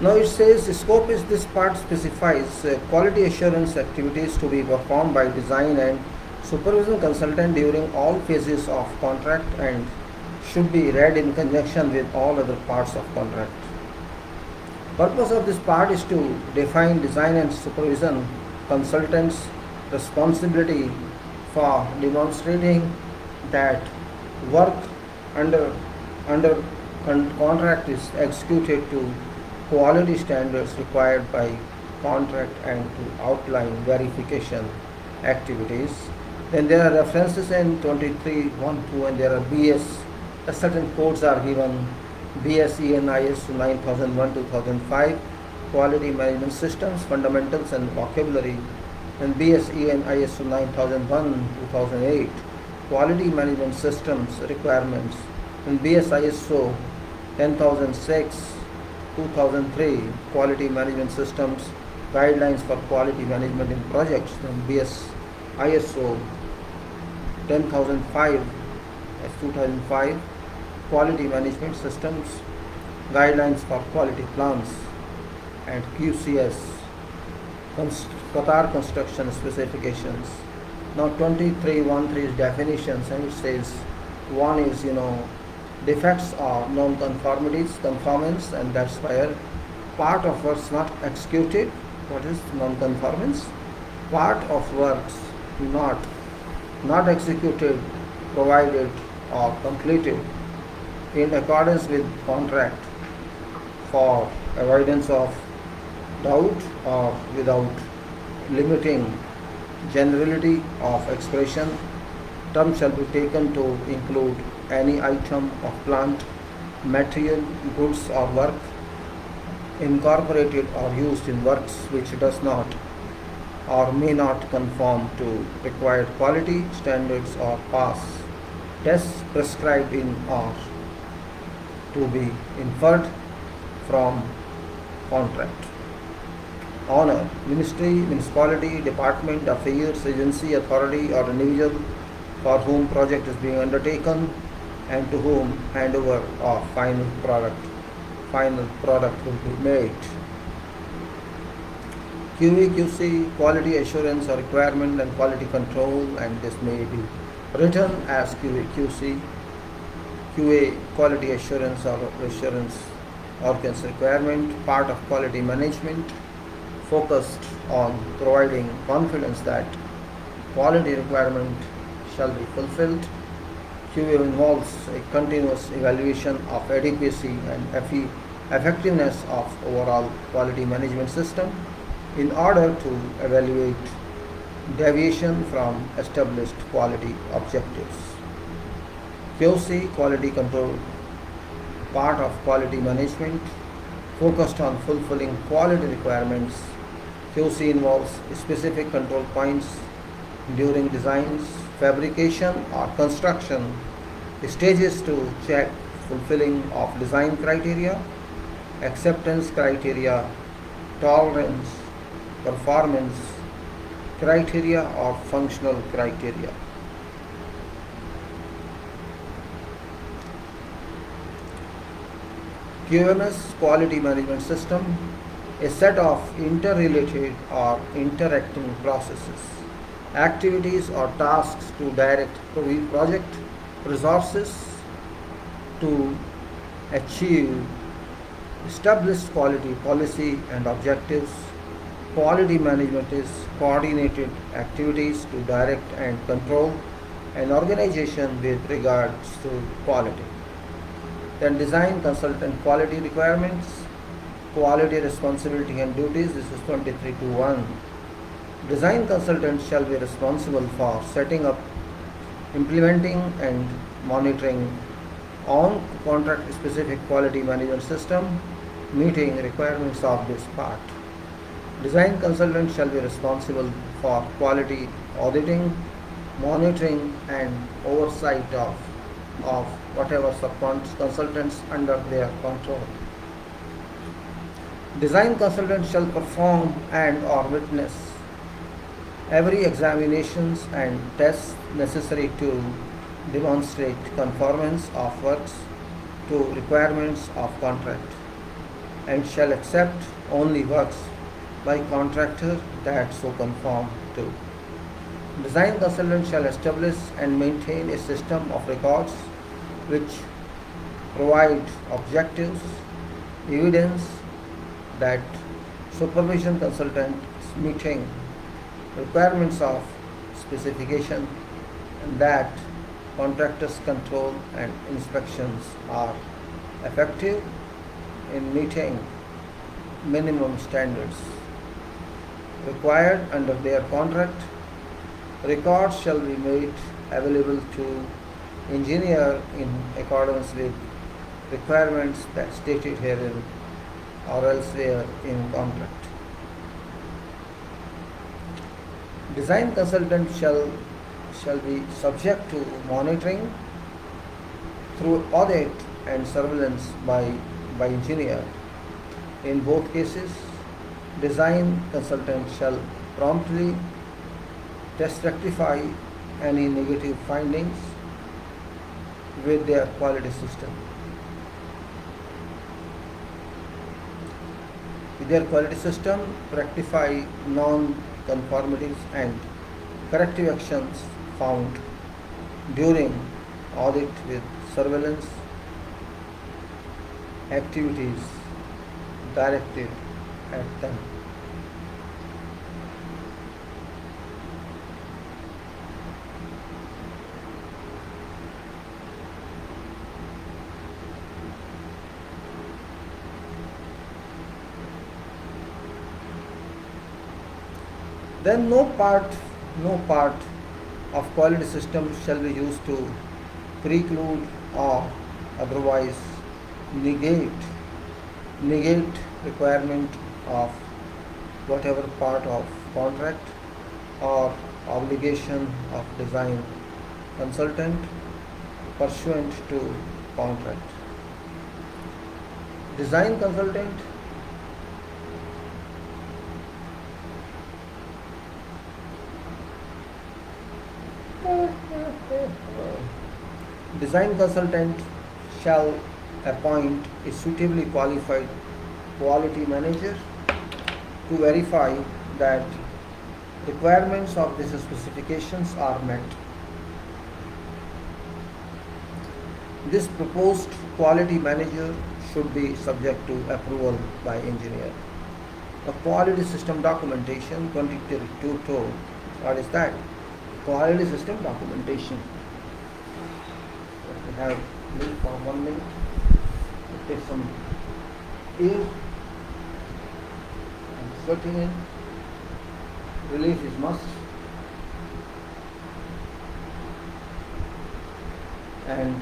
Now it says the scope is, this part specifies quality assurance activities to be performed by design and supervision consultant during all phases of contract and should be read in conjunction with all other parts of contract. Purpose of this part is to define design and supervision consultants' responsibility for demonstrating that work under contract is executed to quality standards required by contract and to outline verification activities. Then there are references in 23.1.2, and there are BS, certain codes are given: BSE and ISO 9001-2005, quality management systems, fundamentals and vocabulary, and BSE and ISO 9001-2008, quality management systems requirements, and BS ISO 10006-2003, quality management systems, guidelines for quality management in projects, and BS ISO 10005-2005, quality management systems, guidelines for quality plans, and QCS, Qatar construction specifications. Now 23.1.3 is definitions, and it says one is, defects or non-conformities, conformance, and that's where part of works not executed. What is non-conformance? Part of works not executed, provided, or completed in accordance with contract for avoidance of doubt or without limiting generality of expression. Term shall be taken to include any item of plant, material, goods or work incorporated or used in works which does not or may not conform to required quality standards or pass tests prescribed in or to be inferred from contract. Honor, ministry, municipality, department, affairs, agency, authority or individual for whom project is being undertaken and to whom handover of final product will be made. QA, QC, quality assurance or requirement and quality control, and this may be written as QA, QC. QA, quality assurance or requirement, part of quality management, focused on providing confidence that quality requirement shall be fulfilled. QA involves a continuous evaluation of adequacy and effectiveness of overall quality management system in order to evaluate deviation from established quality objectives. QC, quality control, part of quality management, focused on fulfilling quality requirements. QC involves specific control points during designs, fabrication or construction stages to check fulfilling of design criteria, acceptance criteria, tolerance, performance criteria or functional criteria. QMS, quality management system, a set of interrelated or interacting processes, activities or tasks to direct project resources to achieve established quality policy and objectives. Quality management is coordinated activities to direct and control an organization with regards to quality. Then design consultant quality requirements, quality responsibility and duties. This is 23.2.1. Design consultant shall be responsible for setting up, implementing and monitoring on contract specific quality management system meeting requirements of this part. Design consultant shall be responsible for quality auditing, monitoring and oversight of whatever consultants under their control. Design consultant shall perform and or witness every examinations and tests necessary to demonstrate conformance of works to requirements of contract, and shall accept only works by contractor that so conform to. Design consultant shall establish and maintain a system of records which provide objectives, evidence that supervision consultant is meeting requirements of specification and that contractors' control and inspections are effective in meeting minimum standards required under their contract. Records shall be made available to engineer in accordance with requirements that stated herein or elsewhere in contract. Design consultant shall be subject to monitoring through audit and surveillance by engineer. In both cases, design consultant shall promptly test rectify any negative findings with their quality system. With their quality system, rectify non-conformities and corrective actions found during audit with surveillance activities directed at them. Then no part of quality system shall be used to preclude or otherwise negate requirement of whatever part of contract or obligation of design consultant pursuant to contract. Design consultant design consultant shall appoint a suitably qualified quality manager to verify that requirements of these specifications are met. This proposed quality manager should be subject to approval by engineer. The quality system documentation 2032. What is that? Quality system documentation. We have leave for 1 minute. Take some air. I'm sweating in. Relief is must. And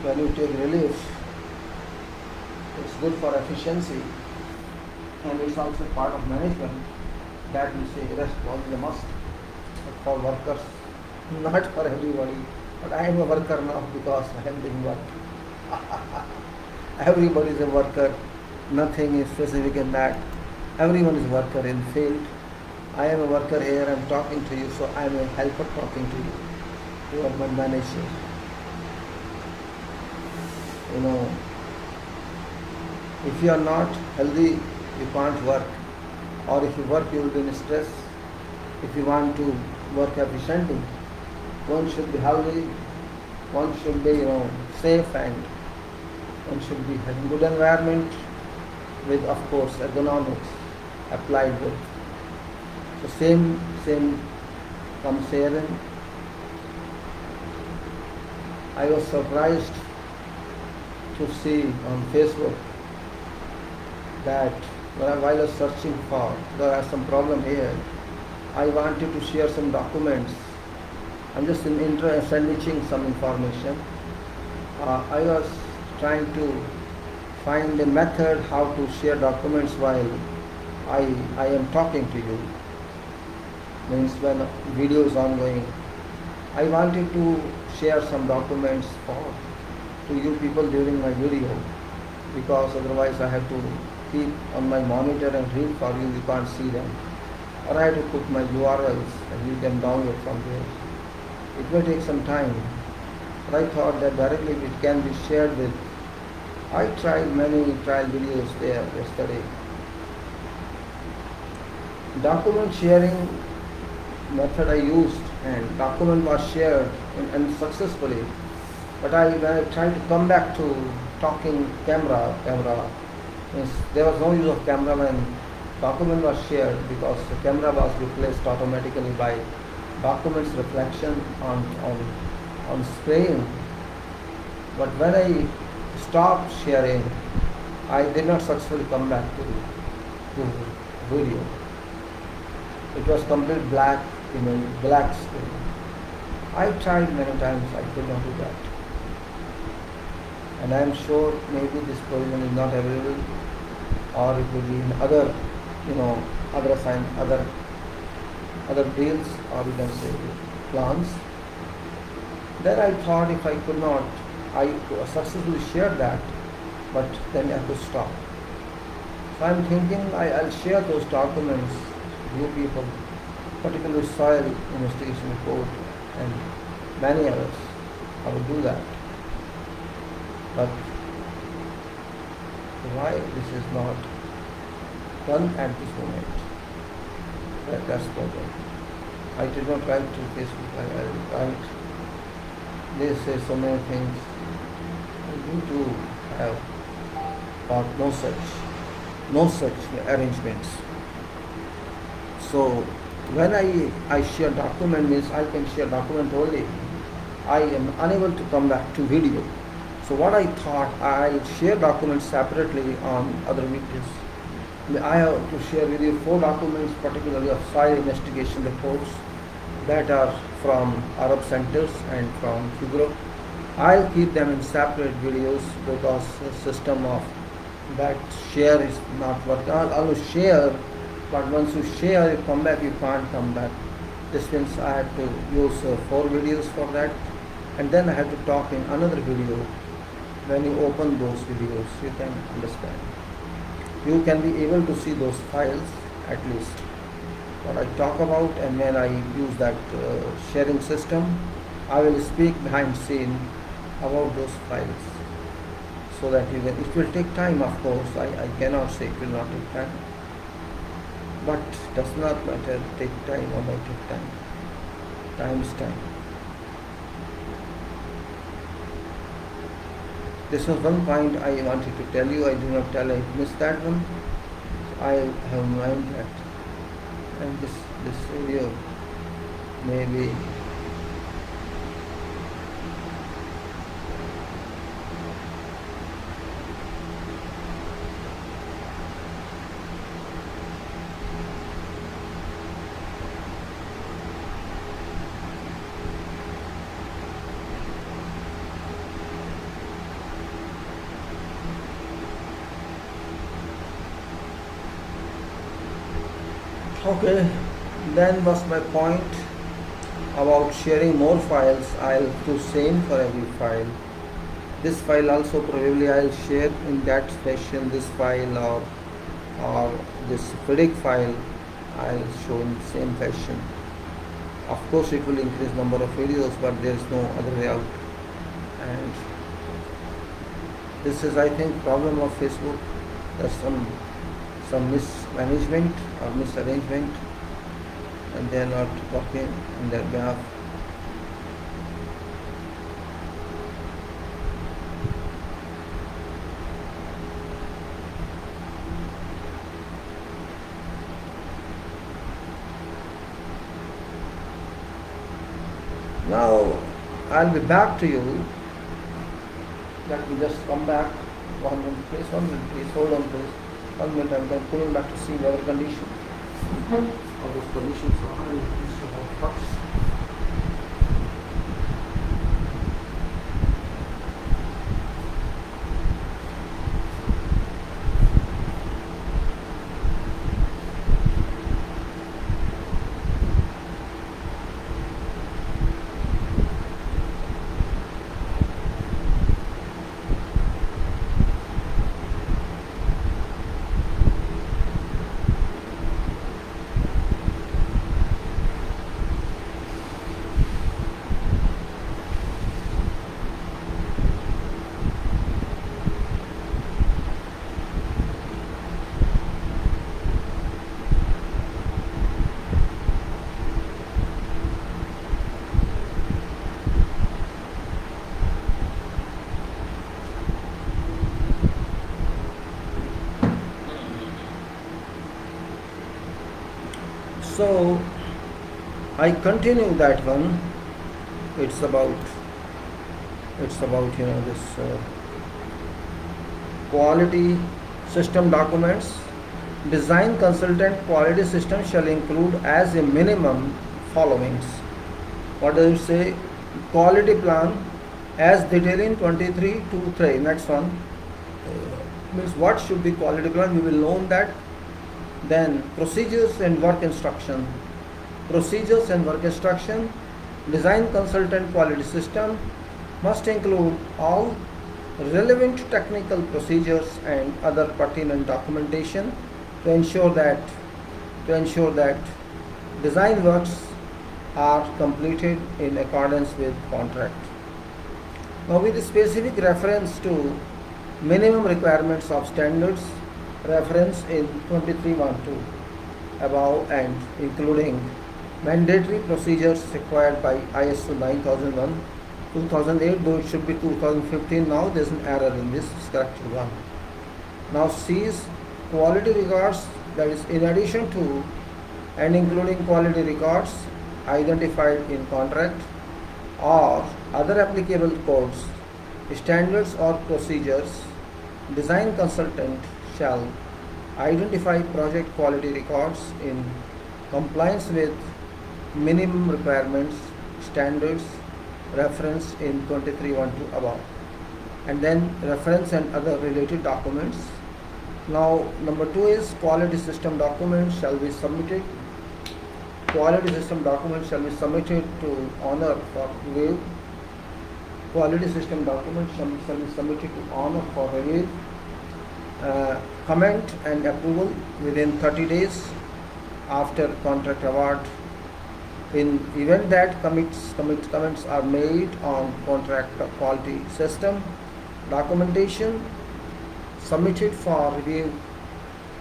when you take relief, it's good for efficiency, and it's also part of management that we say rest was a must for workers, not for everybody. But I am a worker now because I am doing work. Everybody is a worker. Nothing is specific in that. Everyone is a worker in field. I am a worker here. I am talking to you, so I am a helper talking to you. You are my manager. If you are not healthy, you can't work. Or if you work, you will be in stress. If you want to work efficiently, one should be healthy, one should be safe, and one should be having good environment with, of course, ergonomics applied with. So same comes here in. I was surprised to see on Facebook that while I was searching for, there are some problem here. I wanted to share some documents. I'm just sandwiching some information. I was trying to find a method how to share documents while I am talking to you. Means when video is ongoing. I wanted to share some documents to you people during my video, because otherwise I have to keep on my monitor and read for you. You can't see them. Or I have to put my URLs and you can download from there. It may take some time, but I thought that directly it can be shared with. I tried many trial videos there yesterday. Document sharing method I used, and document was shared and successfully. But when I tried to come back to talking camera means there was no use of camera when document was shared, because the camera was replaced automatically by documents reflection on screen. But when I stopped sharing, I did not successfully come back to video. It was complete black screen. I tried many times, I could not do that. And I am sure maybe this provision is not available, or it will be in other deals, or you can say plans. Then I thought if I could not, I successfully shared that, but then I could stop. So I am thinking I'll share those documents with you people, particularly soil investigation report and many others. I will do that. But why this is not done at this moment? That's the problem. I did not write to Facebook. I write. They say so many things. I need to have, but no such arrangements. So when I share document, means I can share document only. I am unable to come back to video. So what I thought, I share documents separately on other videos. I have to share with you 4 documents, particularly of soil investigation reports, that are from Arab centers and from Europe. I'll keep them in separate videos because the system of that share is not working. I'll share, but once you share, you come back, you can't come back. This means I have to use 4 videos for that, and then I have to talk in another video. When you open those videos, you can understand. You can be able to see those files at least. What I talk about, and when I use that sharing system, I will speak behind scene about those files, so that you can, it will take time, of course. I cannot say it will not take time, but does not matter, take time or not take time. Time is time. This was one point I wanted to tell you. I do not tell, I missed that one. I have in mind that, and this video may be okay. Then was my point about sharing more files. I'll do same for every file. This file also probably I'll share in that session. This file or this FIDIC file I'll show in the same fashion. Of course, it will increase number of videos, but there is no other way out. And this is, I think, problem of Facebook. There's some mismanagement or misarrangement, and they are not working on their behalf. Now I'll be back to you. Let me just come back. 1 minute please, 1 minute please, hold on please. 1 minute, I'm then pulling back to see weather conditions. All those conditions are instead of trucks. So I continue that one. It's about this quality system documents. Design consultant quality system shall include as a minimum followings. What does it say? Quality plan as detailed in 23.2.3. Next one means what should be quality plan. We will learn that. Then procedures and work instruction. Procedures and work instruction. Design consultant quality system must include all relevant technical procedures and other pertinent documentation to ensure that design works are completed in accordance with contract. Now, with specific reference to minimum requirements of standards, reference in 23.1.2 above, and including mandatory procedures required by ISO 9001 2008, though it should be 2015 now. There is an error in this, corrected one. Now C is quality records, that is in addition to and including quality records identified in contract or other applicable codes, standards or procedures. Design consultant shall identify project quality records in compliance with minimum requirements, standards referenced in 23.12 above, and then reference and other related documents. Now number 2 is quality system documents shall be submitted. Quality system documents shall be submitted to honor for review. Quality system documents shall be submitted to honor for review. Comment and approval within 30 days after contract award. In event that comments are made on contract quality system documentation submitted for review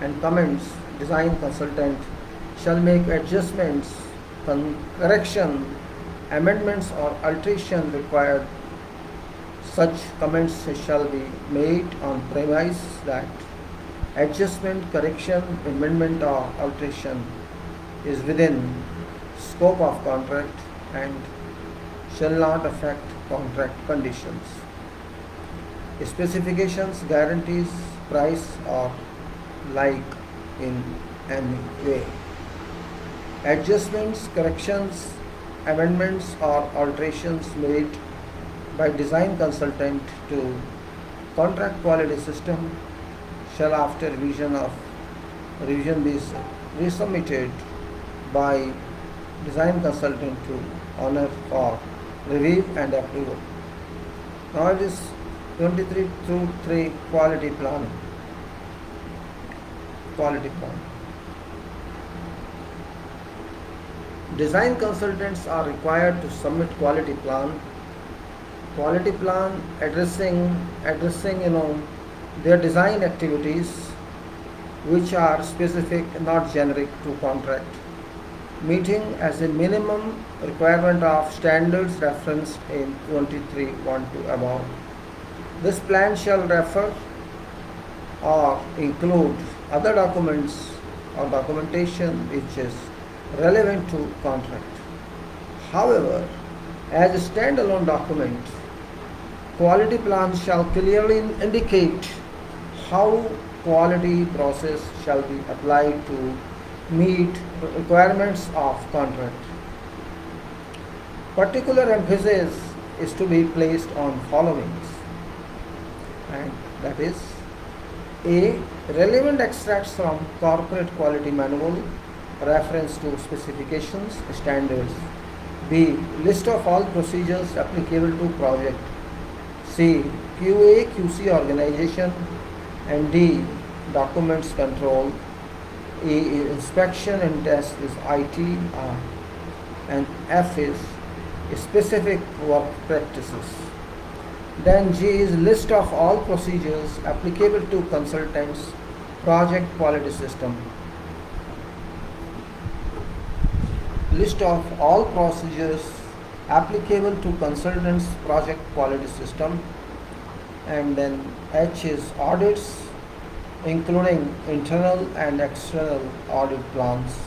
and comments, design consultant shall make adjustments, correction, amendments or alteration required. Such comments shall be made on premise that adjustment, correction, amendment or alteration is within scope of contract and shall not affect contract conditions, specifications, guarantees, price or like in any way. Adjustments, corrections, amendments or alterations made by design consultant to contract quality system shall after revision be resubmitted by design consultant to honor for review and approval. Now it is 23.3 quality plan. Design consultants are required to submit quality plan addressing their design activities which are specific, not generic to contract, meeting as a minimum requirement of standards referenced in 23.12 above. This plan shall refer or include other documents or documentation which is relevant to contract. However, as a standalone document, quality plans shall clearly indicate how quality process shall be applied to meet requirements of contract. Particular emphasis is to be placed on followings, and that is: A. Relevant extracts from corporate quality manual, reference to specifications, standards. B. List of all procedures applicable to project. C. QA, QC organization. And D. Documents control. E. Inspection and test is IT. And F is specific work practices. Then G is list of all procedures applicable to consultants' project quality system. List of all procedures applicable to consultants' project quality system. And then H is audits, including internal and external audit plans.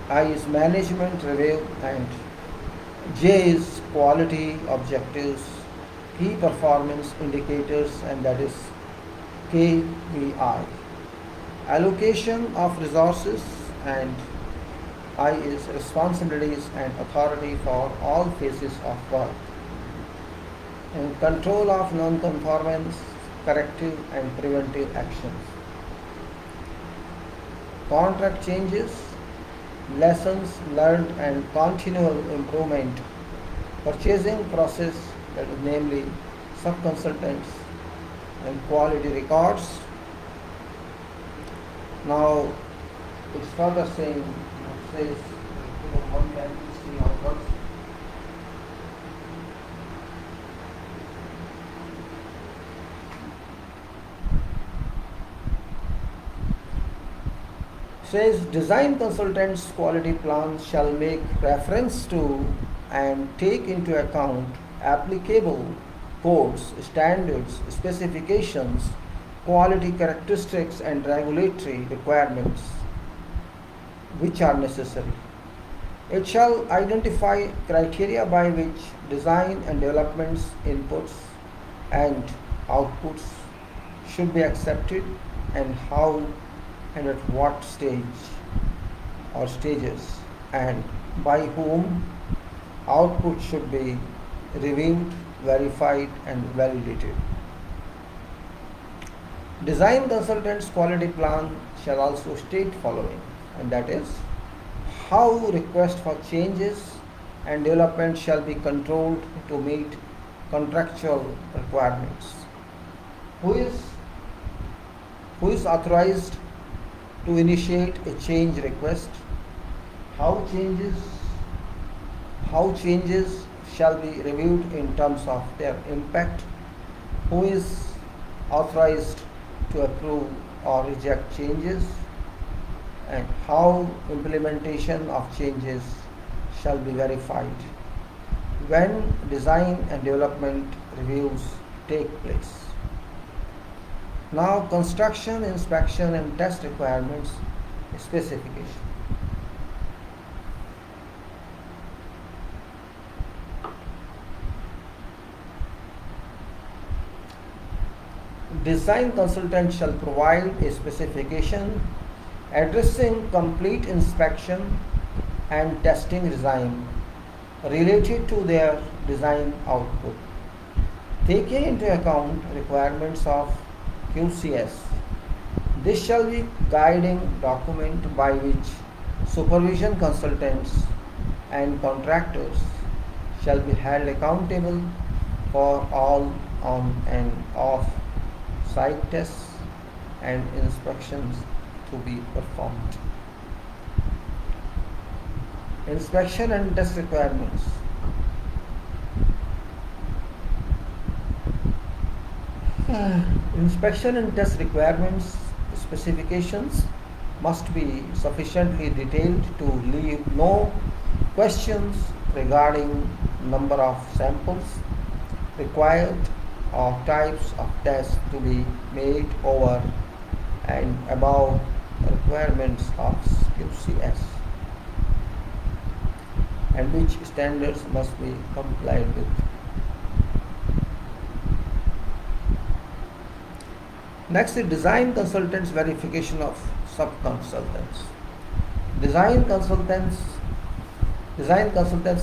I is management review, and J is quality objectives, key performance indicators, and that is KPI. Allocation of resources, and I is responsibilities and authority for all phases of work. And control of non-conformance, corrective and preventive actions. Contract changes, lessons learned and continual improvement. Purchasing process, that is namely sub-consultants, and quality records. Now it's further saying, it says, one can see onwards. Says design consultants' quality plans shall make reference to and take into account applicable codes, standards, specifications, quality characteristics and regulatory requirements which are necessary. It shall identify criteria by which design and development's inputs and outputs should be accepted, and how and at what stage or stages, and by whom output should be reviewed, verified, and validated. Design consultant's quality plan shall also state following, and that is how request for changes and development shall be controlled to meet contractual requirements. Who is who is authorized to initiate a change request? How changes how changes shall be reviewed in terms of their impact? Who is authorized to approve or reject changes? And how implementation of changes shall be verified when design and development reviews take place. Now, construction, inspection, and test requirements specification. Design consultant shall provide a specification addressing complete inspection and testing design related to their design output, taking into account requirements of QCS. This shall be guiding document by which supervision consultants and contractors shall be held accountable for all on and off site tests and inspections to be performed. Inspection and test requirements. Inspection and test requirements specifications must be sufficiently detailed to leave no questions regarding number of samples required or types of tests to be made over and above requirements of QCS, and which standards must be complied with. Next is design consultants verification of sub-consultants. Design consultants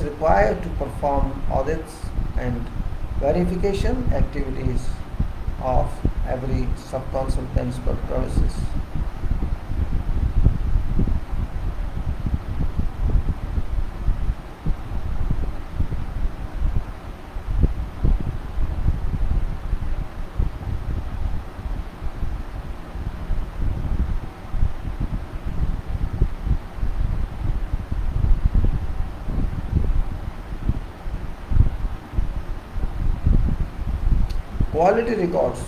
required to perform audits and verification activities of every sub-consultant's premises. Quality records.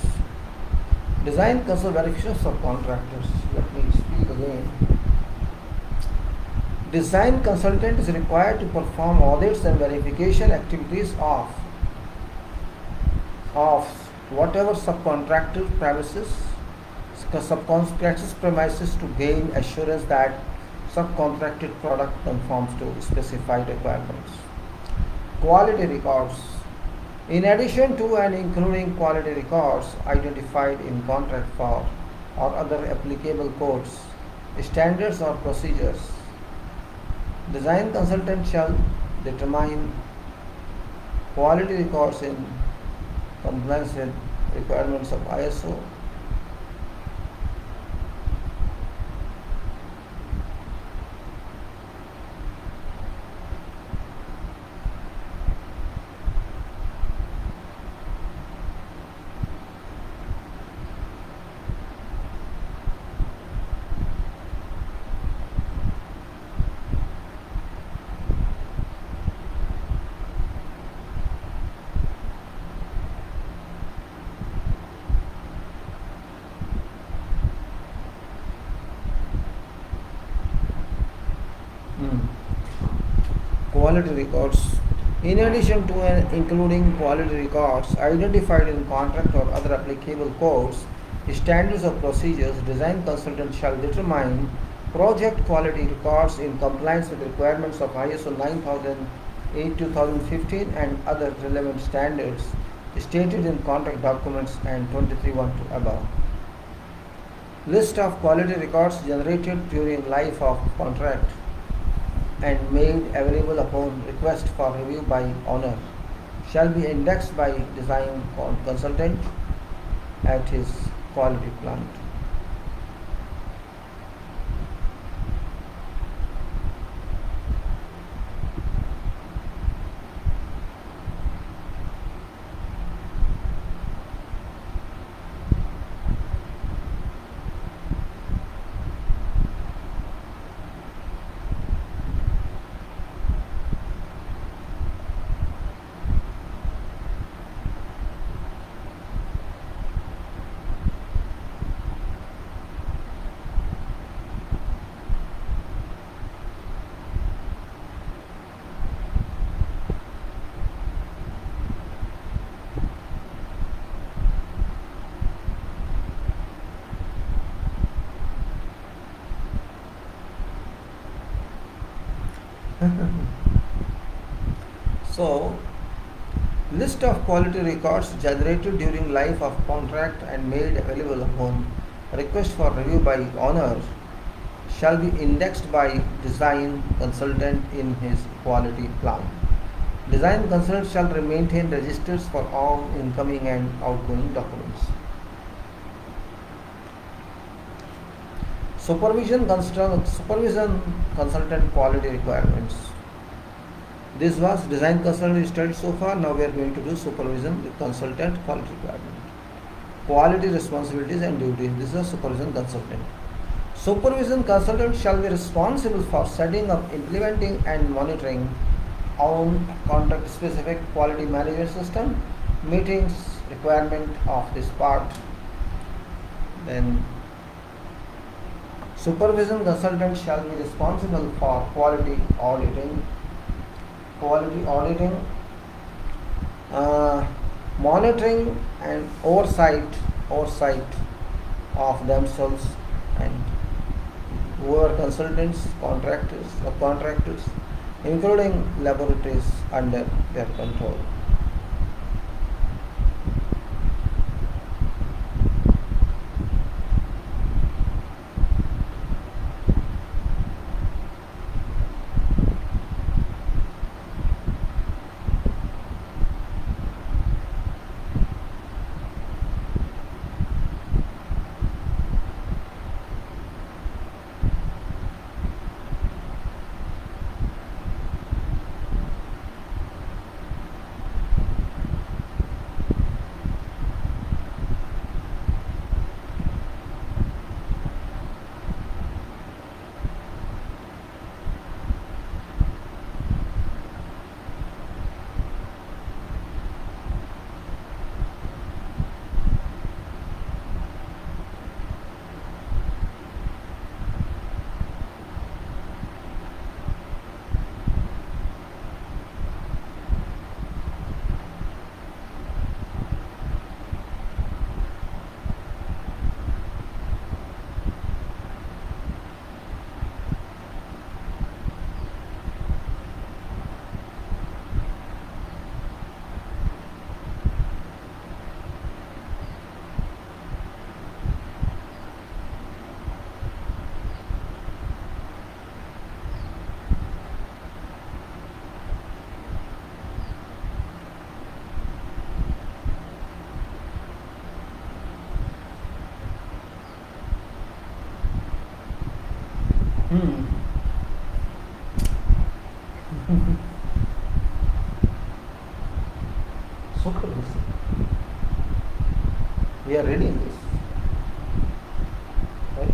Design consult verification of subcontractors. Let me speak again. Design consultant is required to perform audits and verification activities of whatever subcontractor premises to gain assurance that subcontracted product conforms to specified requirements. Quality records. In addition to and including quality records identified in contract for or other applicable codes, standards or procedures, design consultant shall determine quality records in compliance with requirements of ISO. Quality records. In addition to and including quality records identified in contract or other applicable codes, standards or procedures, design consultant shall determine project quality records in compliance with requirements of ISO 9008-2015 and other relevant standards stated in contract documents and 23.1 above. List of quality records generated during life of contract. and made available upon request for review by owner shall be indexed by design consultant at his quality plant. So, list of quality records generated during life of contract and made available upon request for review by owner shall be indexed by design consultant in his quality plan. Design consultant shall maintain registers for all incoming and outgoing documents. Supervision consultant quality requirements. This was design consultant studied so far. Now we are going to do supervision consultant quality requirement. Quality responsibilities and duties. This is a supervision consultant. Supervision consultant shall be responsible for setting up, implementing and monitoring own contract specific quality management system, meetings requirement of this part. Then supervision consultant shall be responsible for quality auditing, monitoring and oversight of themselves and whoever consultants, contractors, including laboratories under their control. Supervision. We are reading this. Right?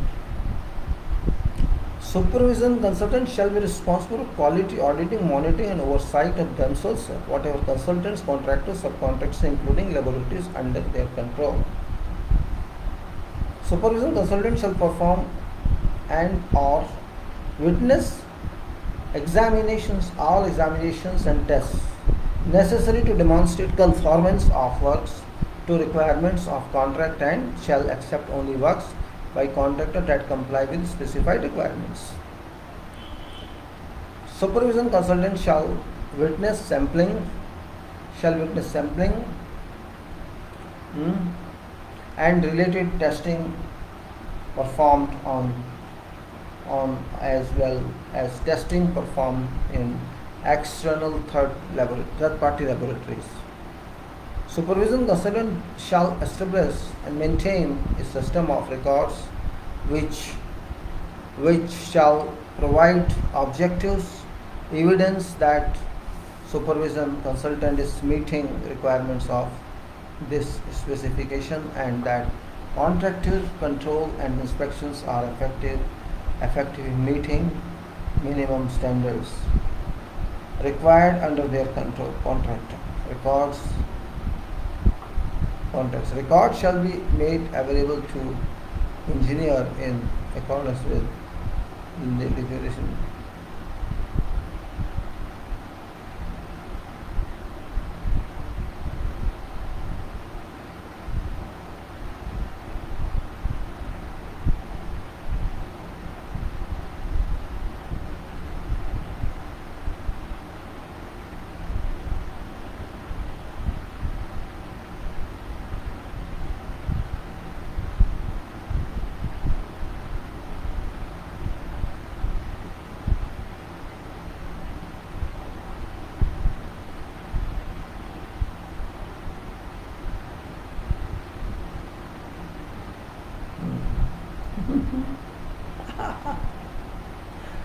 Supervision consultant shall be responsible for quality auditing, monitoring and oversight of themselves, whatever consultants, contractors, subcontractors, including laboratories under their control. Supervision consultant shall perform and or witness all examinations and tests necessary to demonstrate conformance of works to requirements of contract and shall accept only works by contractor that comply with specified requirements. Supervision consultant shall witness sampling and related testing performed on on as well as testing performed in external third-party laboratories. Supervision consultant shall establish and maintain a system of records which shall provide objectives, evidence that supervision consultant is meeting requirements of this specification and that contractor control and inspections are effective in meeting minimum standards required under their control. Records shall be made available to engineer in accordance with the regulation.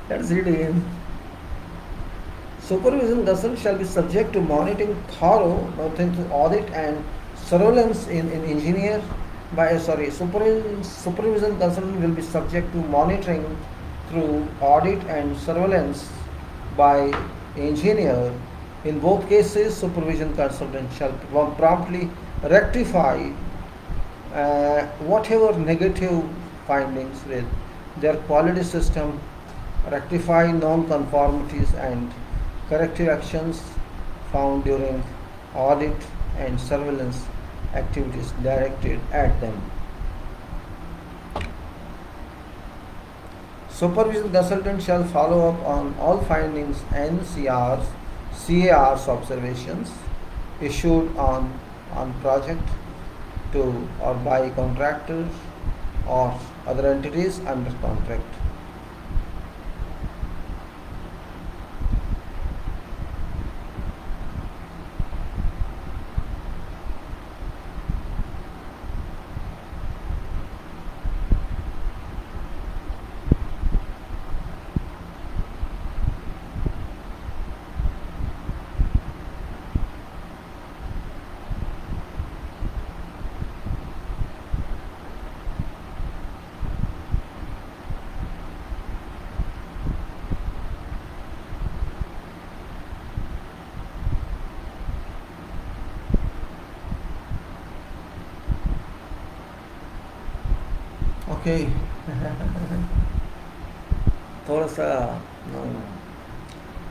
Let's read again. Supervision consultant shall be subject to monitoring, thorough audit and surveillance in engineer by supervision consultant will be subject to monitoring through audit and surveillance by engineer. In both cases, supervision consultant shall promptly rectify whatever negative findings with their quality system, rectify non-conformities and corrective actions found during audit and surveillance activities directed at them. Supervision consultant shall follow up on all findings and CAR's observations issued on project to or by contractors or other entities under contract. Okay. थोड़ा सा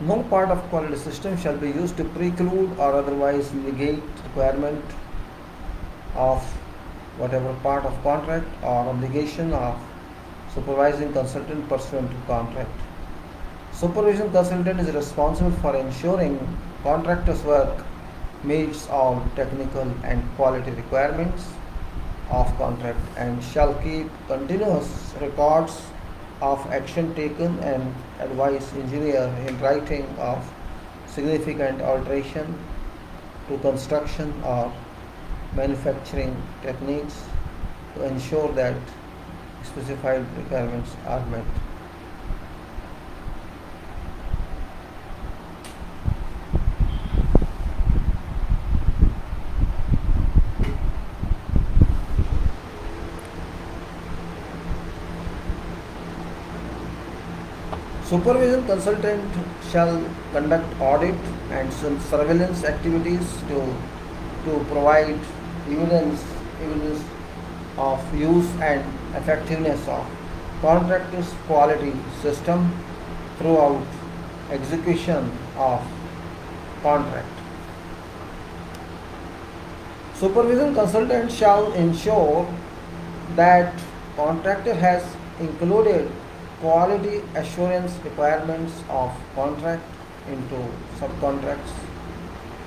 no part of quality system shall be used to preclude or otherwise negate requirement of whatever part of contract or obligation of supervising consultant pursuant to contract. Supervision consultant is responsible for ensuring contractor's work meets all technical and quality requirements of contract and shall keep continuous records of action taken and advise engineer in writing of significant alteration to construction or manufacturing techniques to ensure that specified requirements are met. Supervision consultant shall conduct audit and surveillance activities to provide evidence of use and effectiveness of contractor's quality system throughout execution of contract. Supervision consultant shall ensure that contractor has included quality assurance requirements of contract into subcontracts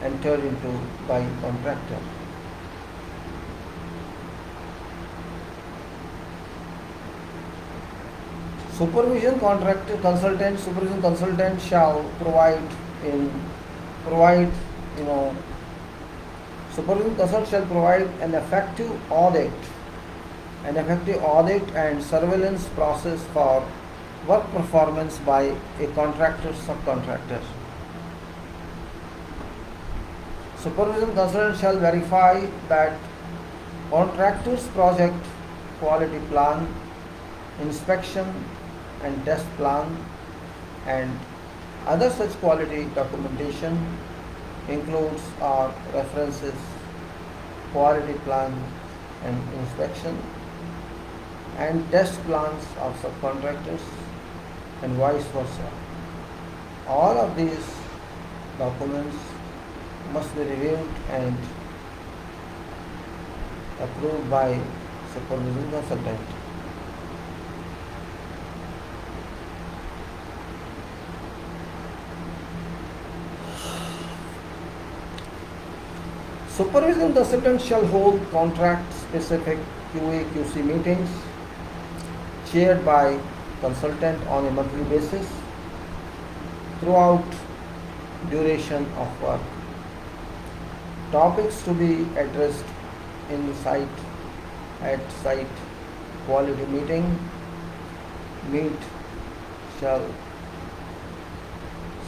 entered into by contractor. Supervision consultant shall provide, you know, supervision consultant shall provide an effective audit and surveillance process for work performance by a contractor subcontractor. Supervision consultant shall verify that contractor's project quality plan, inspection and test plan, and other such quality documentation includes or references quality plan and inspection and test plans of subcontractors and vice versa. All of these documents must be reviewed and approved by supervision consultant. Supervision consultant shall hold contract specific QA/QC meetings chaired by consultant on a monthly basis throughout duration of work. Topics to be addressed in site quality meet shall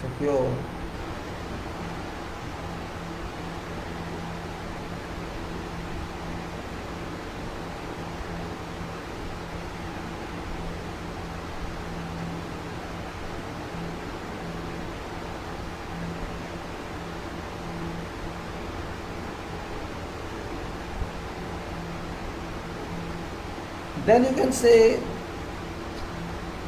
secure then you can say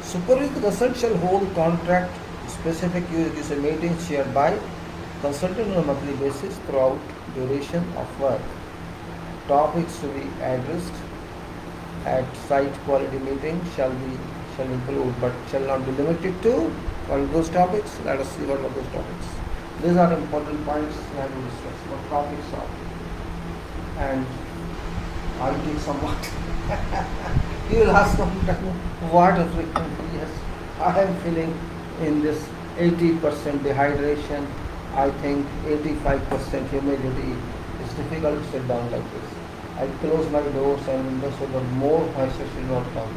supervised consultant shall hold contract specific user meetings chaired by consultant on a monthly basis throughout duration of work. Topics to be addressed at site quality meeting shall include but shall not be limited to all those topics. Let us see what are those topics. These are important points we have to discuss. What topics are, and I'll take some water. You will ask water frequently. Yes, I am feeling in this 80% dehydration. I think 85% humidity. It's difficult to sit down like this. I close my doors and windows so that more moisture should not come.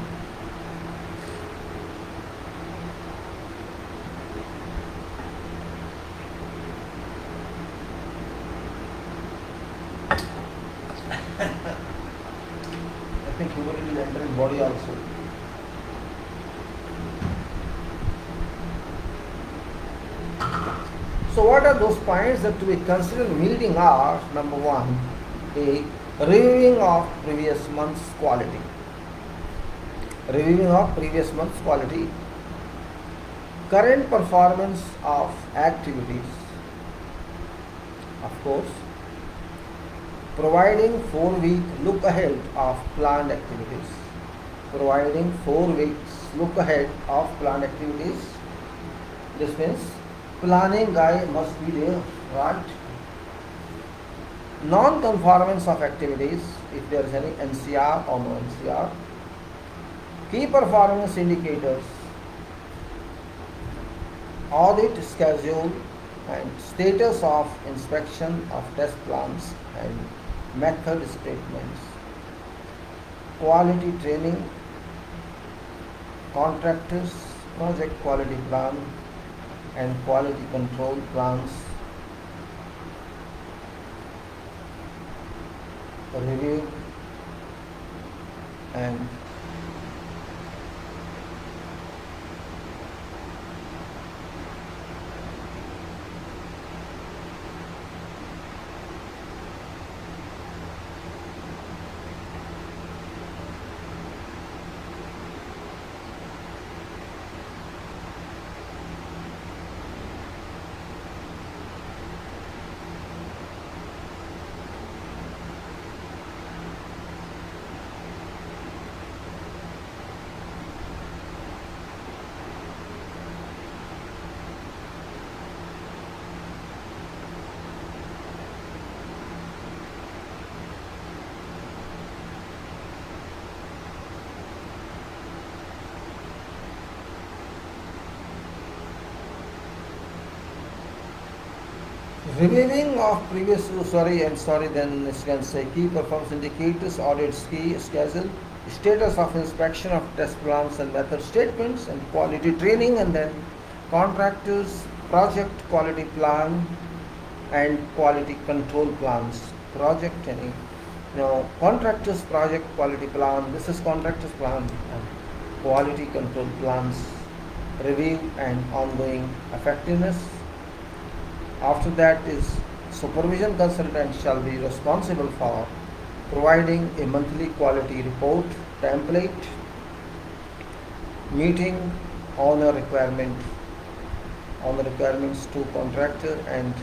I think humidity is entering body also. So what are those points that to be considered meeting are? Number one, a reviewing of previous month's quality. Reviewing of previous month's quality. Current performance of activities. Of course. Providing 4-week look ahead of planned activities. Providing 4 weeks look ahead of planned activities. This means planning guy must be there, right? Non-conformance of activities, if there is any NCR or no NCR. Key performance indicators. Audit schedule and status of inspection of test plans and method statements. Quality training, contractors, project quality plan and quality control plans. Review and Reviewing of previous, then it can say key performance indicators, audit key schedule, status of inspection of test plans and method statements, and quality training, and then contractors, project quality plan, and quality control plans. Project any, contractors project quality plan. This is contractors plan. And quality control plans, review and ongoing effectiveness. After that is supervision consultant shall be responsible for providing a monthly quality report template, meeting owner requirements to contractor, and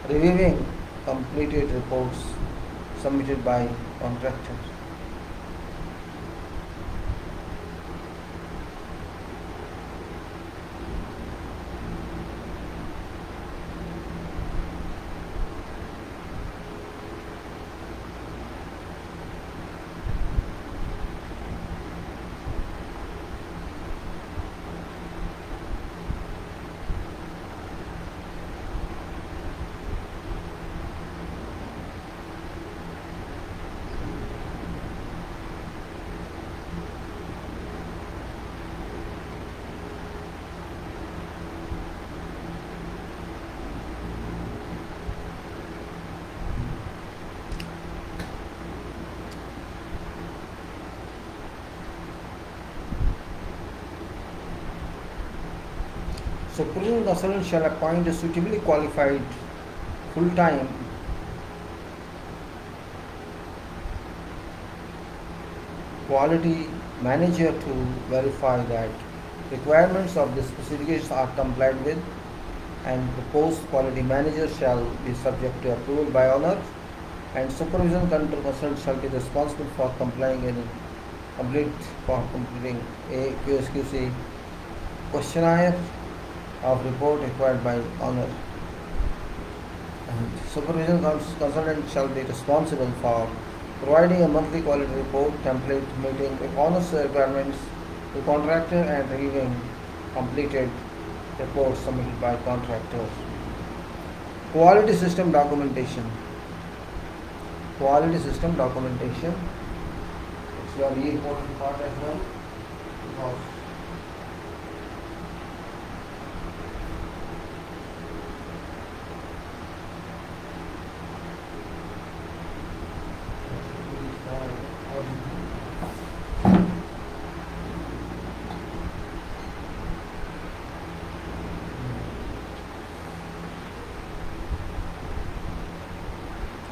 reviewing completed reports submitted by contractor. Supervision consultant shall appoint a suitably qualified full-time quality manager to verify that requirements of the specifications are complied with, and proposed quality manager shall be subject to approval by owner, and supervision control consultant shall be responsible for completing a QSQC questionnaire of report required by owner. And supervision consultant shall be responsible for providing a monthly quality report template meeting owner's requirements to contractor and reviewing completed reports submitted by contractors. Quality system documentation. Quality system documentation. It's a very important part as well, because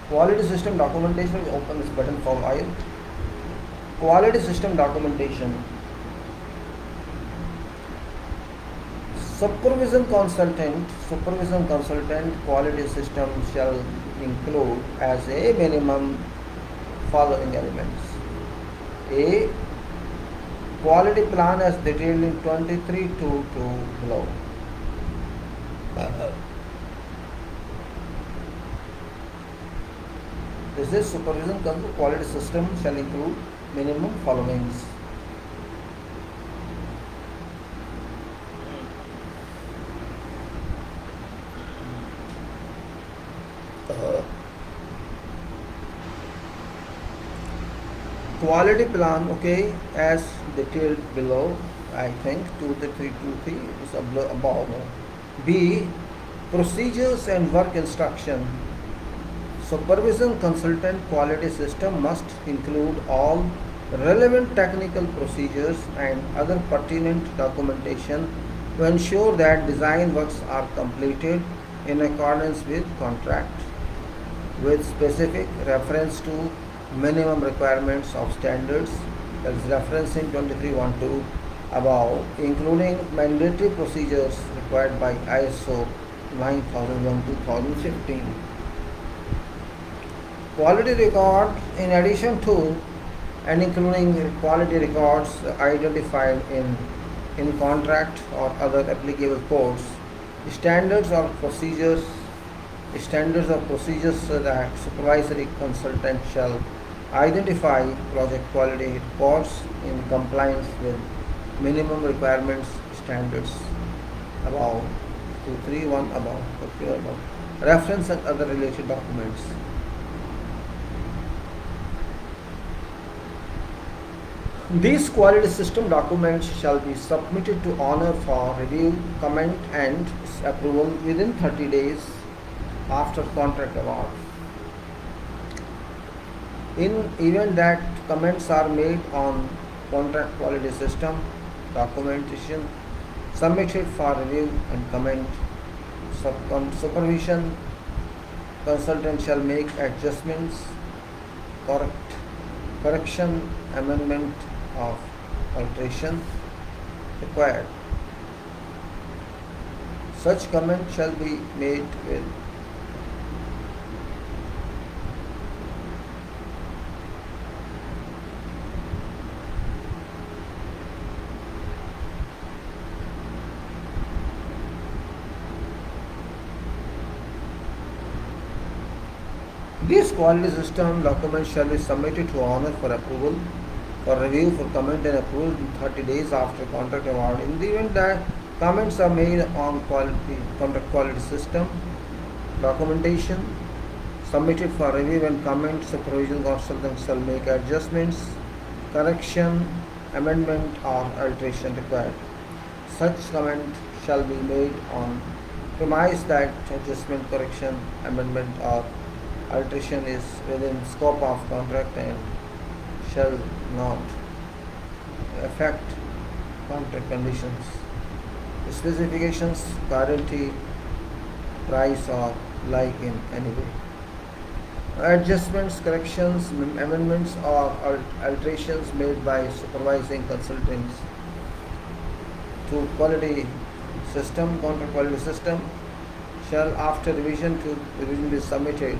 quality system documentation. Open this button for a while. Quality system documentation. Supervision consultant quality system shall include as a minimum following elements: a quality plan as detailed in 23.2.2 below. This is supervision control quality system shall include minimum followings: quality plan, okay, as detailed below. I think 2.3.2.3 is above. B, procedures and work instruction. Supervision consultant quality system must include all relevant technical procedures and other pertinent documentation to ensure that design works are completed in accordance with contract, with specific reference to minimum requirements of standards, that is reference in 23.1.2 above, including mandatory procedures required by ISO 9001:2015. Quality record, in addition to and including quality records identified in contract or other applicable codes, standards of procedures that supervisory consultant shall identify project quality reports in compliance with minimum requirements standards above, 2.3.1 above. reference and other related documents. These quality system documents shall be submitted to honor for review, comment and approval within 30 days after contract award. In event that comments are made on contract quality system documentation submitted for review and comment, supervision consultant shall make adjustments, correction, amendment of alteration required. Such comment shall be made with these quality system documents shall be submitted to honor for approval, for review, for comment and approval in 30 days after contract award. In the event that comments are made on contract quality system documentation submitted for review and comment, supervision consultant shall make adjustments, correction, amendment or alteration required. Such comment shall be made on premise that adjustment, correction, amendment or alteration is within scope of contract and shall not affect contract conditions, specifications, guarantee, price or like in any way. Adjustments, corrections, amendments or alterations made by supervising consultants to quality system, contract quality system shall after revision be submitted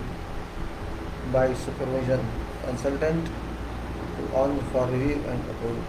by supervision consultant to honor for review and approval.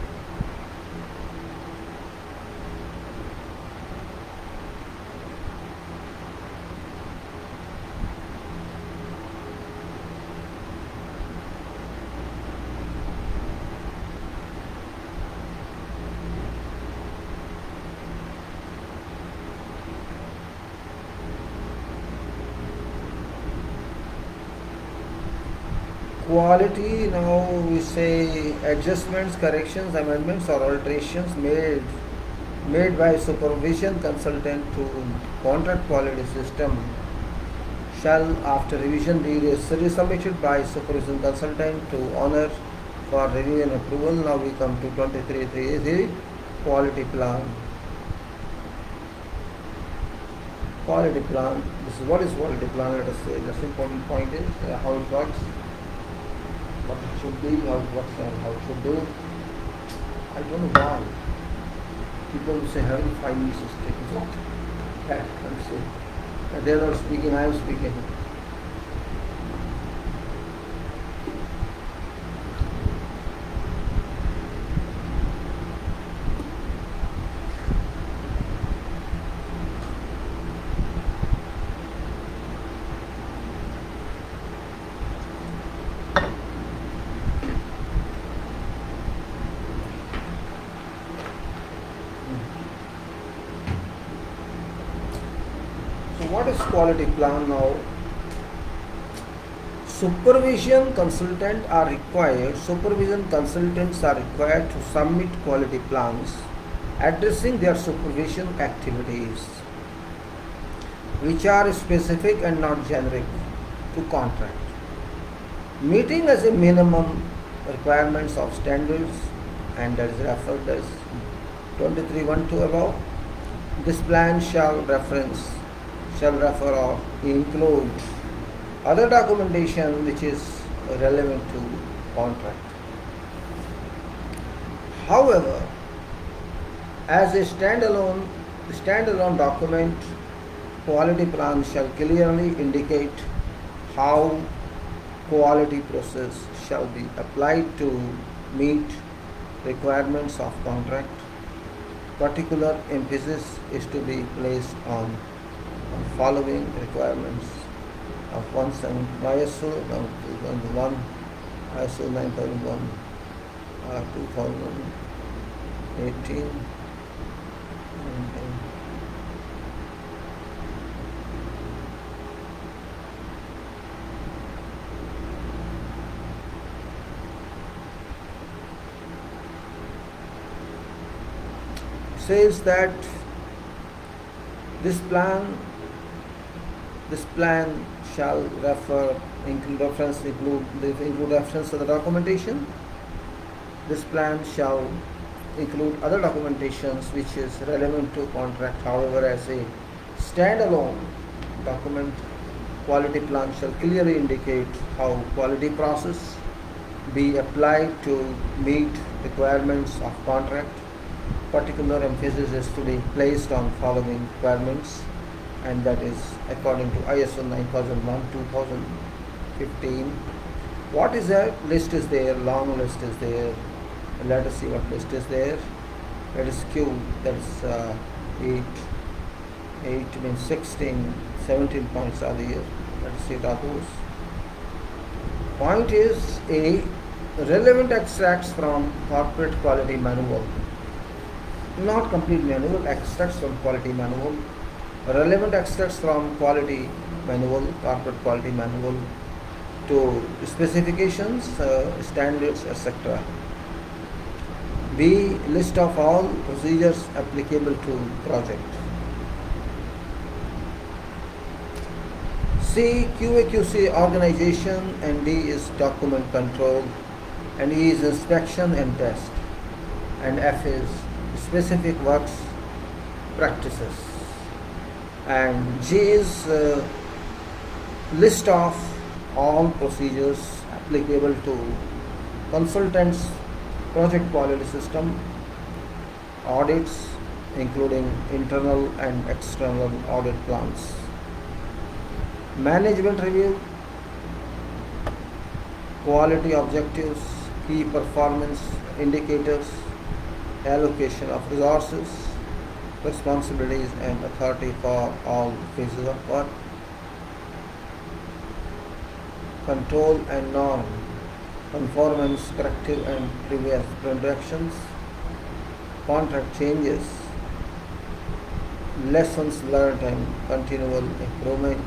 Quality, now we say adjustments, corrections, amendments or alterations made by supervision consultant to contract quality system shall after revision be resubmitted by supervision consultant to honor for review and approval. Now we come to 23.3, the quality plan. Quality plan, this is what is quality plan, let us say. The important point is how it works, what it should be, how it works and how it should do. I don't know why people will say having 5 minutes is taking long. I'm saying they are not speaking, I am speaking. What is quality plan now? Supervision consultants are required to submit quality plans addressing their supervision activities, which are specific and not generic to contract, meeting as a minimum requirements of standards, and that is referred as 23.1.2 above. This plan shall refer or include other documentation which is relevant to contract. However, as a standalone document, quality plan shall clearly indicate how quality process shall be applied to meet requirements of contract. Particular emphasis is to be placed on following requirements of ISO 9001, ISO 9001, 2018, says that this plan shall include reference to the documentation. This plan shall include other documentations which is relevant to contract. However, as a standalone document, quality plan shall clearly indicate how quality process be applied to meet requirements of contract. Particular emphasis is to be placed on following requirements, and that is according to ISO 9001:2015. What is that? List is there, long list is there. Let us see what list is there. That is Q, that is 8 means 16, 17 points are there. Let us see those. Point is A, relevant extracts from corporate quality manual. Not complete manual, extracts from quality manual. Relevant extracts from quality manual, corporate quality manual, to specifications, standards, etc. B, list of all procedures applicable to project. C, QA/QC organization, and D is document control, and E is inspection and test, and F is specific works practices, and G is list of all procedures applicable to consultants, project quality system, audits including internal and external audit plans, management review, quality objectives, key performance indicators, allocation of resources, responsibilities and authority for all phases of work, control and non-conformance, corrective and preventive actions, contract changes, lessons learned and continual improvement.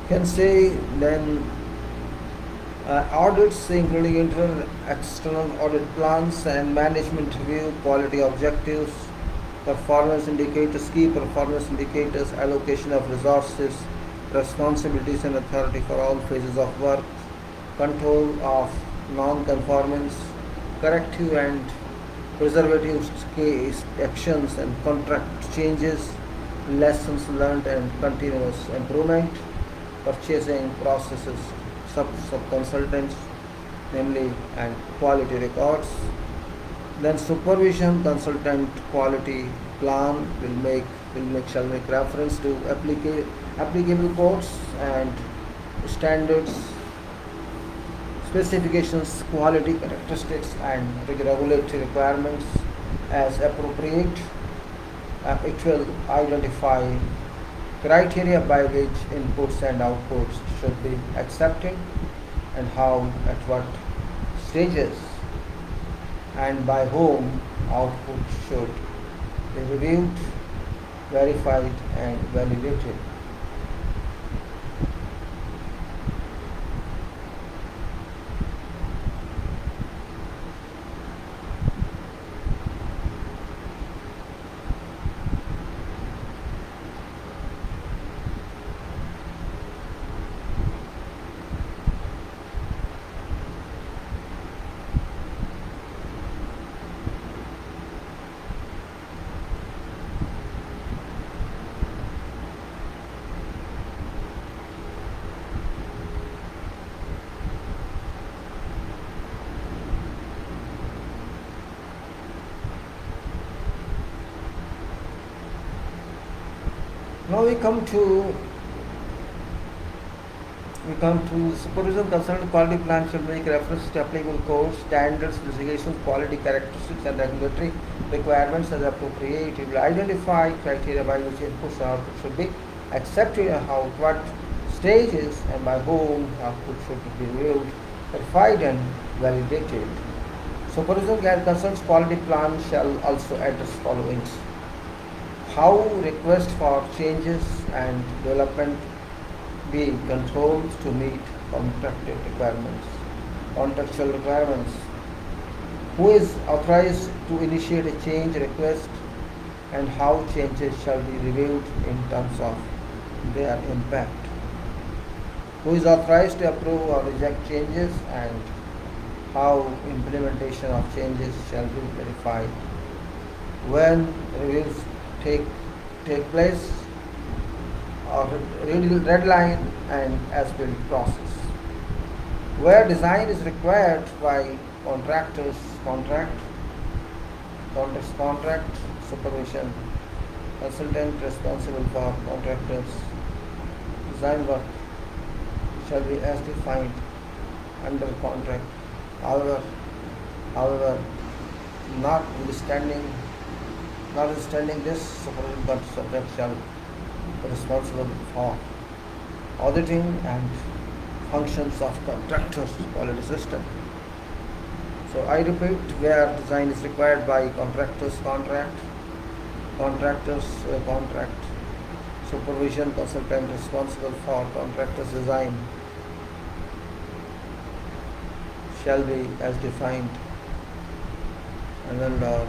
Can say then audits including internal external audit plans and management review, quality objectives, performance indicators, key performance indicators, allocation of resources, responsibilities and authority for all phases of work, control of non-conformance, corrective and preservative actions and contract changes, lessons learned and continuous improvement, purchasing processes, sub-consultants, namely, and quality records. Then supervision, consultant quality plan shall make reference to applicable codes and standards, specifications, quality characteristics and regulatory requirements as appropriate. It will identify criteria by which inputs and outputs should be accepted, and how, at what stages, and by whom output should be reviewed, verified and validated. Now we come to supervision, consultant quality plan should make reference to applicable codes, standards, specifications, quality characteristics and regulatory requirements as appropriate. It will identify criteria by which inputs or output should be accepted, and how, what stages and by whom output should be reviewed, verified and validated. Supervision and concerns quality plan shall also address following: how requests for changes and development be controlled to meet contractual requirements. Contractual requirements. Who is authorized to initiate a change request and how changes shall be reviewed in terms of their impact. Who is authorized to approve or reject changes and how implementation of changes shall be verified. When reviews take place, or red line and as-built process. Where design is required by contractors, contract, supervision, consultant responsible for contractors, design work shall be as defined under contract. However, notwithstanding this, supervision consultant shall be responsible for auditing and functions of contractors' quality system. So I repeat, where design is required by contractors, contract, supervision consultant responsible for contractors' design shall be as defined under law.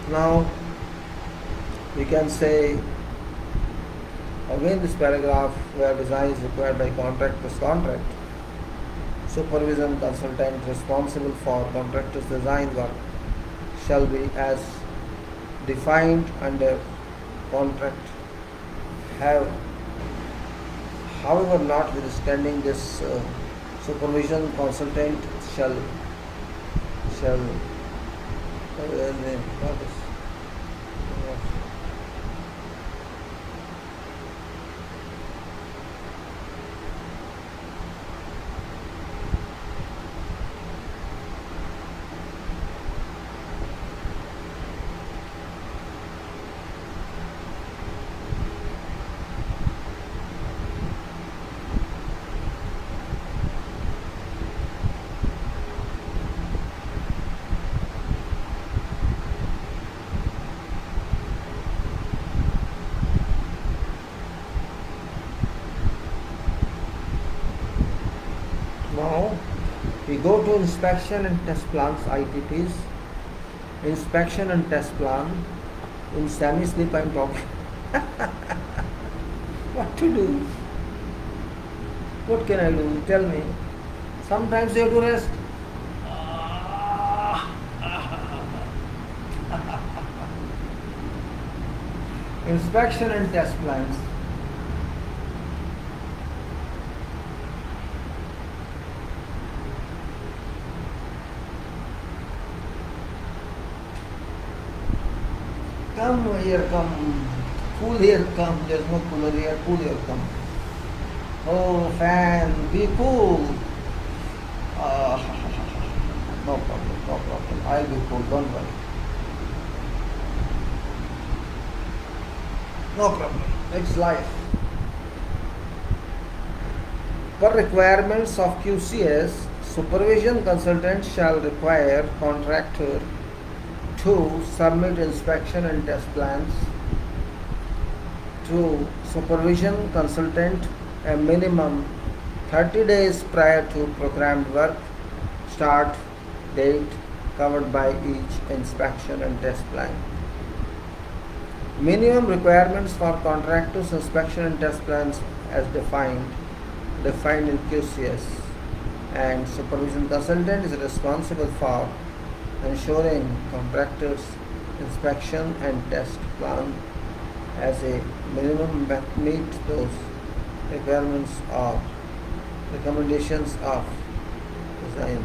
Now we can say again this paragraph, where design is required by contractor's contract, supervision consultant responsible for contractor's design work shall be as defined under contract. However, notwithstanding this, supervision consultant shall Now we go to inspection and test plans, ITPs. Inspection and test plan. In semi-sleep I am talking. What to do? What can I do? Tell me. Sometimes you have to rest. Inspection and test plans. Come here, come. Cool here, come. There's no cooler here. Cool here, come. Oh, fan, be cool. No problem. I'll be cool, don't worry. No problem. It's life. Per requirements of QCS, supervision consultant shall require contractor to submit inspection and test plans to supervision consultant a minimum 30 days prior to programmed work start date covered by each inspection and test plan. Minimum requirements for contractors' inspection and test plans as defined in QCS, and supervision consultant is responsible for ensuring contractors' inspection and test plan as a minimum meet those requirements or recommendations of design.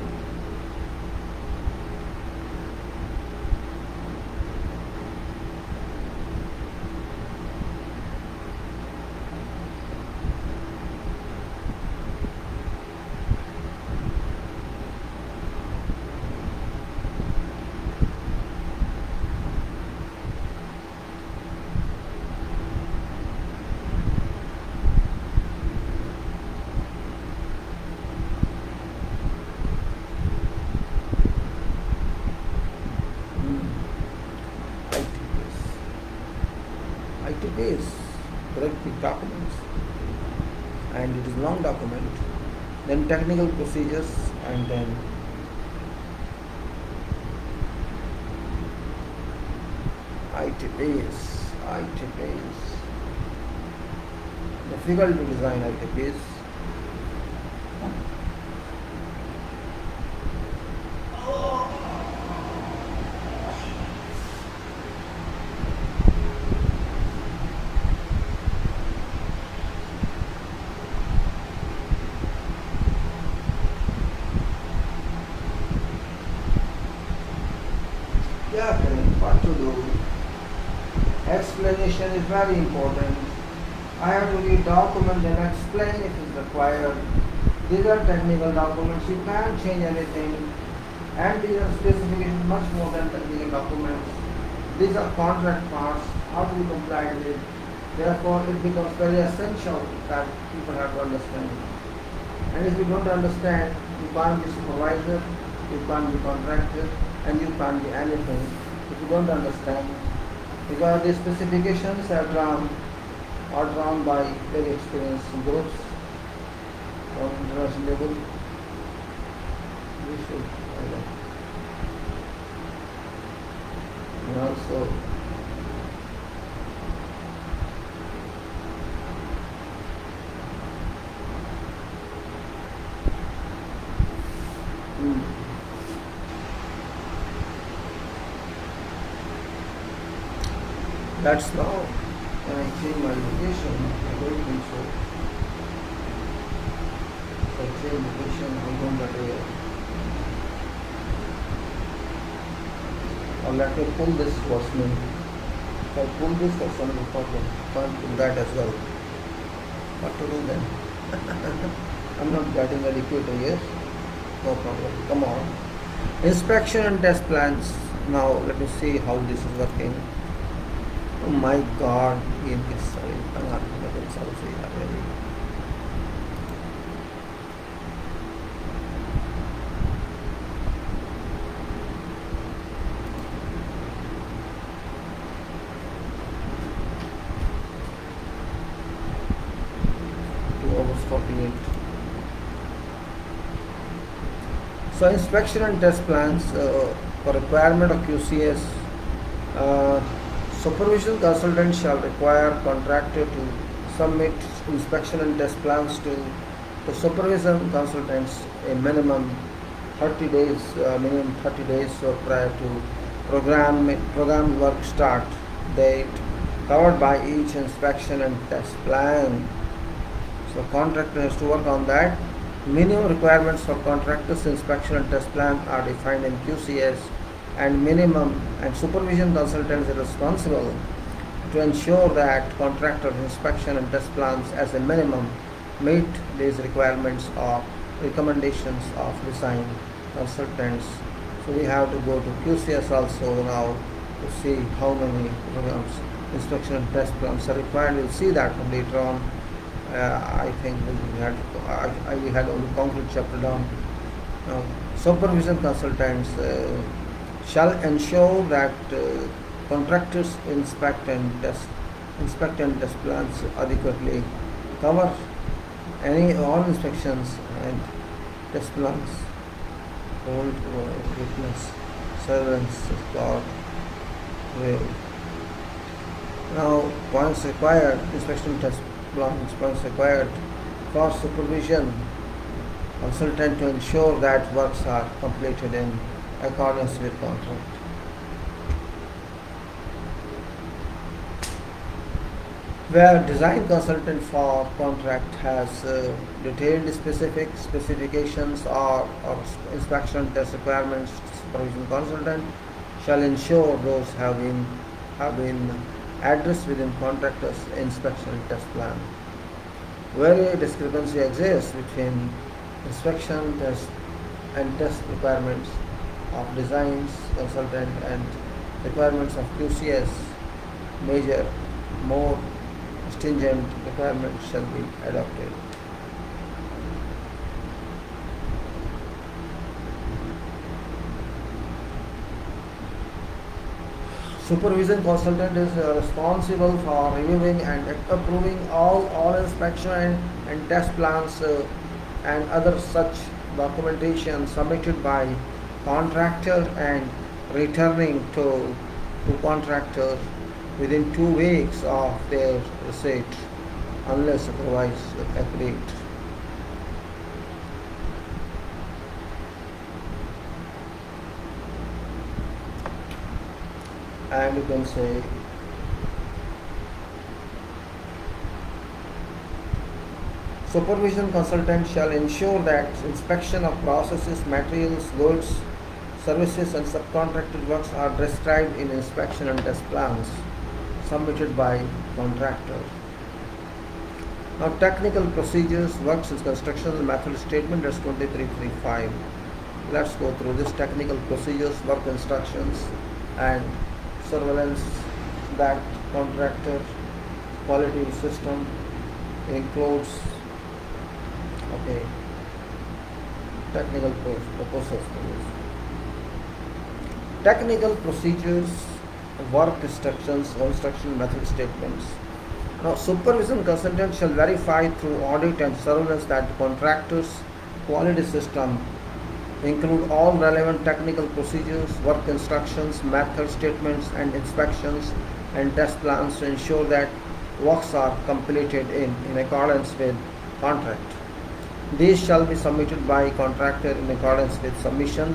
ITPs, great big documents, and it is long document. Then technical procedures, and then ITPs, difficult to design ITPs. Yeah, what to do? Explanation is very important. I have to read document and explain if it's required. These are technical documents. You can't change anything. And these are specifications much more than technical documents. These are contract parts. How do you comply with it? Therefore, it becomes very essential that people have to understand. And if you don't understand, you can't be supervisor, you can't be contractor, and you can't be anything if you don't understand. Because the specifications are drawn by very experienced groups from international level. We should and also that's now when I change my location. I don't think so. If I change location, I don't get here. Or let me pull this first name. If I pull this, that's another problem. Can't pull that as well. What to do then? I'm not getting adequate here. No problem. Come on. Inspection and test plans. Now let me see how this is working. Oh my God, ये किस सारे बंगाल साल से आ रहे हैं. So inspection and test plans for requirement of QCS. Supervision consultant shall require contractor to submit inspection and test plans to the supervision consultants a minimum 30 days, prior to program work start date covered by each inspection and test plan. So contractor has to work on that. Minimum requirements for contractors' inspection and test plan are defined in QCS, and minimum and supervision consultants are responsible to ensure that contractor inspection and test plans as a minimum meet these requirements or recommendations of design consultants. So we have to go to QCS also now to see how many programs inspection and test plans are required. We'll see that later on. I think we had only concrete chapter down. Supervision consultants shall ensure that contractors inspect and test plans adequately, cover all inspections and test plans, hold witness, surveillance, or rail. Now, points required, inspection test plans, points required for supervision consultant to ensure that works are completed in accordance with contract. Where design consultant for contract has detailed specifications or inspection test requirements, supervision consultant shall ensure those have been addressed within contractor's inspection test plan. Where a discrepancy exists between inspection test and test requirements of designs consultant and requirements of QCS, major, more stringent requirements shall be adopted. Supervision consultant is responsible for reviewing and approving all inspection and test plans and other such documentation submitted by contractor and returning to contractor within 2 weeks of their receipt unless otherwise agreed. And you can say supervision consultant shall ensure that inspection of processes, materials, goods, services and subcontracted works are described in inspection and test plans submitted by contractor. Now technical procedures, works and construction method statement, that's 2335. Let's go through this technical procedures, work instructions and surveillance that contractor quality system includes. Okay, technical process. Technical procedures, work instructions, construction method statements. Now, supervision consultant shall verify through audit and surveillance that the contractor's quality system include all relevant technical procedures, work instructions, method statements and inspections and test plans to ensure that works are completed in accordance with contract. These shall be submitted by contractor in accordance with submission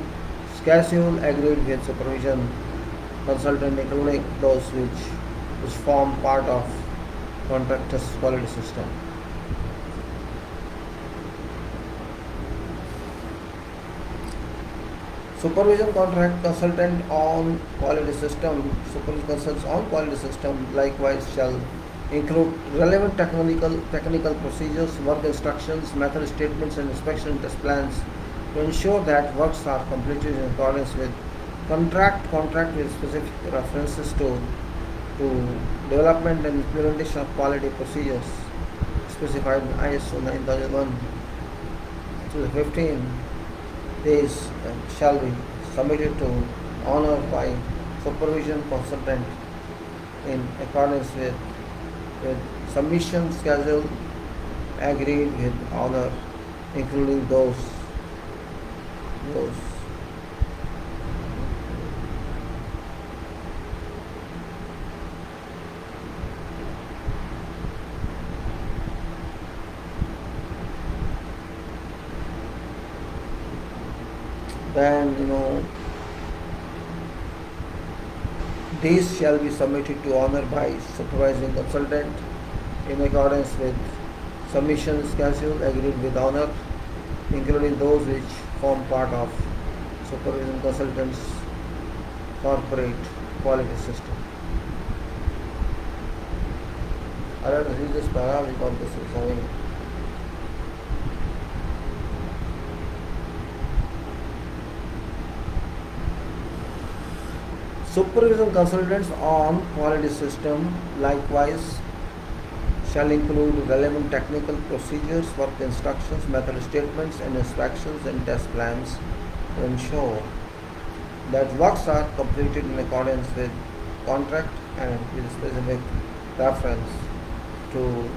schedule agreed with supervision consultant, including those which form part of contractor's quality system. Supervision contract consultant on quality system, supervision consultants on quality system likewise shall include relevant technical procedures, work instructions, method statements and inspection test plans to ensure that works are completed in accordance with contract with specific references to development and implementation of quality procedures specified in ISO 9001-15. These shall be submitted to honor by supervision consultant in accordance with submission schedule agreed with honor, including those then these shall be submitted to honor by supervising consultant in accordance with submission schedule agreed with honor, including those which form part of supervision consultant's corporate quality system. I will read this paragraph because this is having supervision consultants on quality system likewise shall include relevant technical procedures, work instructions, method statements and inspections and test plans to ensure that works are completed in accordance with contract and with specific reference to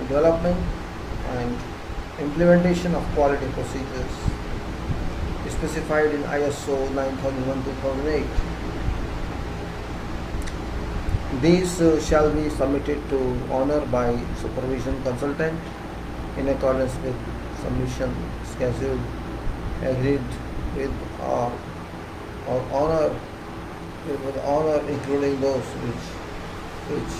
development and implementation of quality procedures specified in ISO 9001-2008. These shall be submitted to honor by supervision consultant in accordance with submission schedule agreed with or honor including those which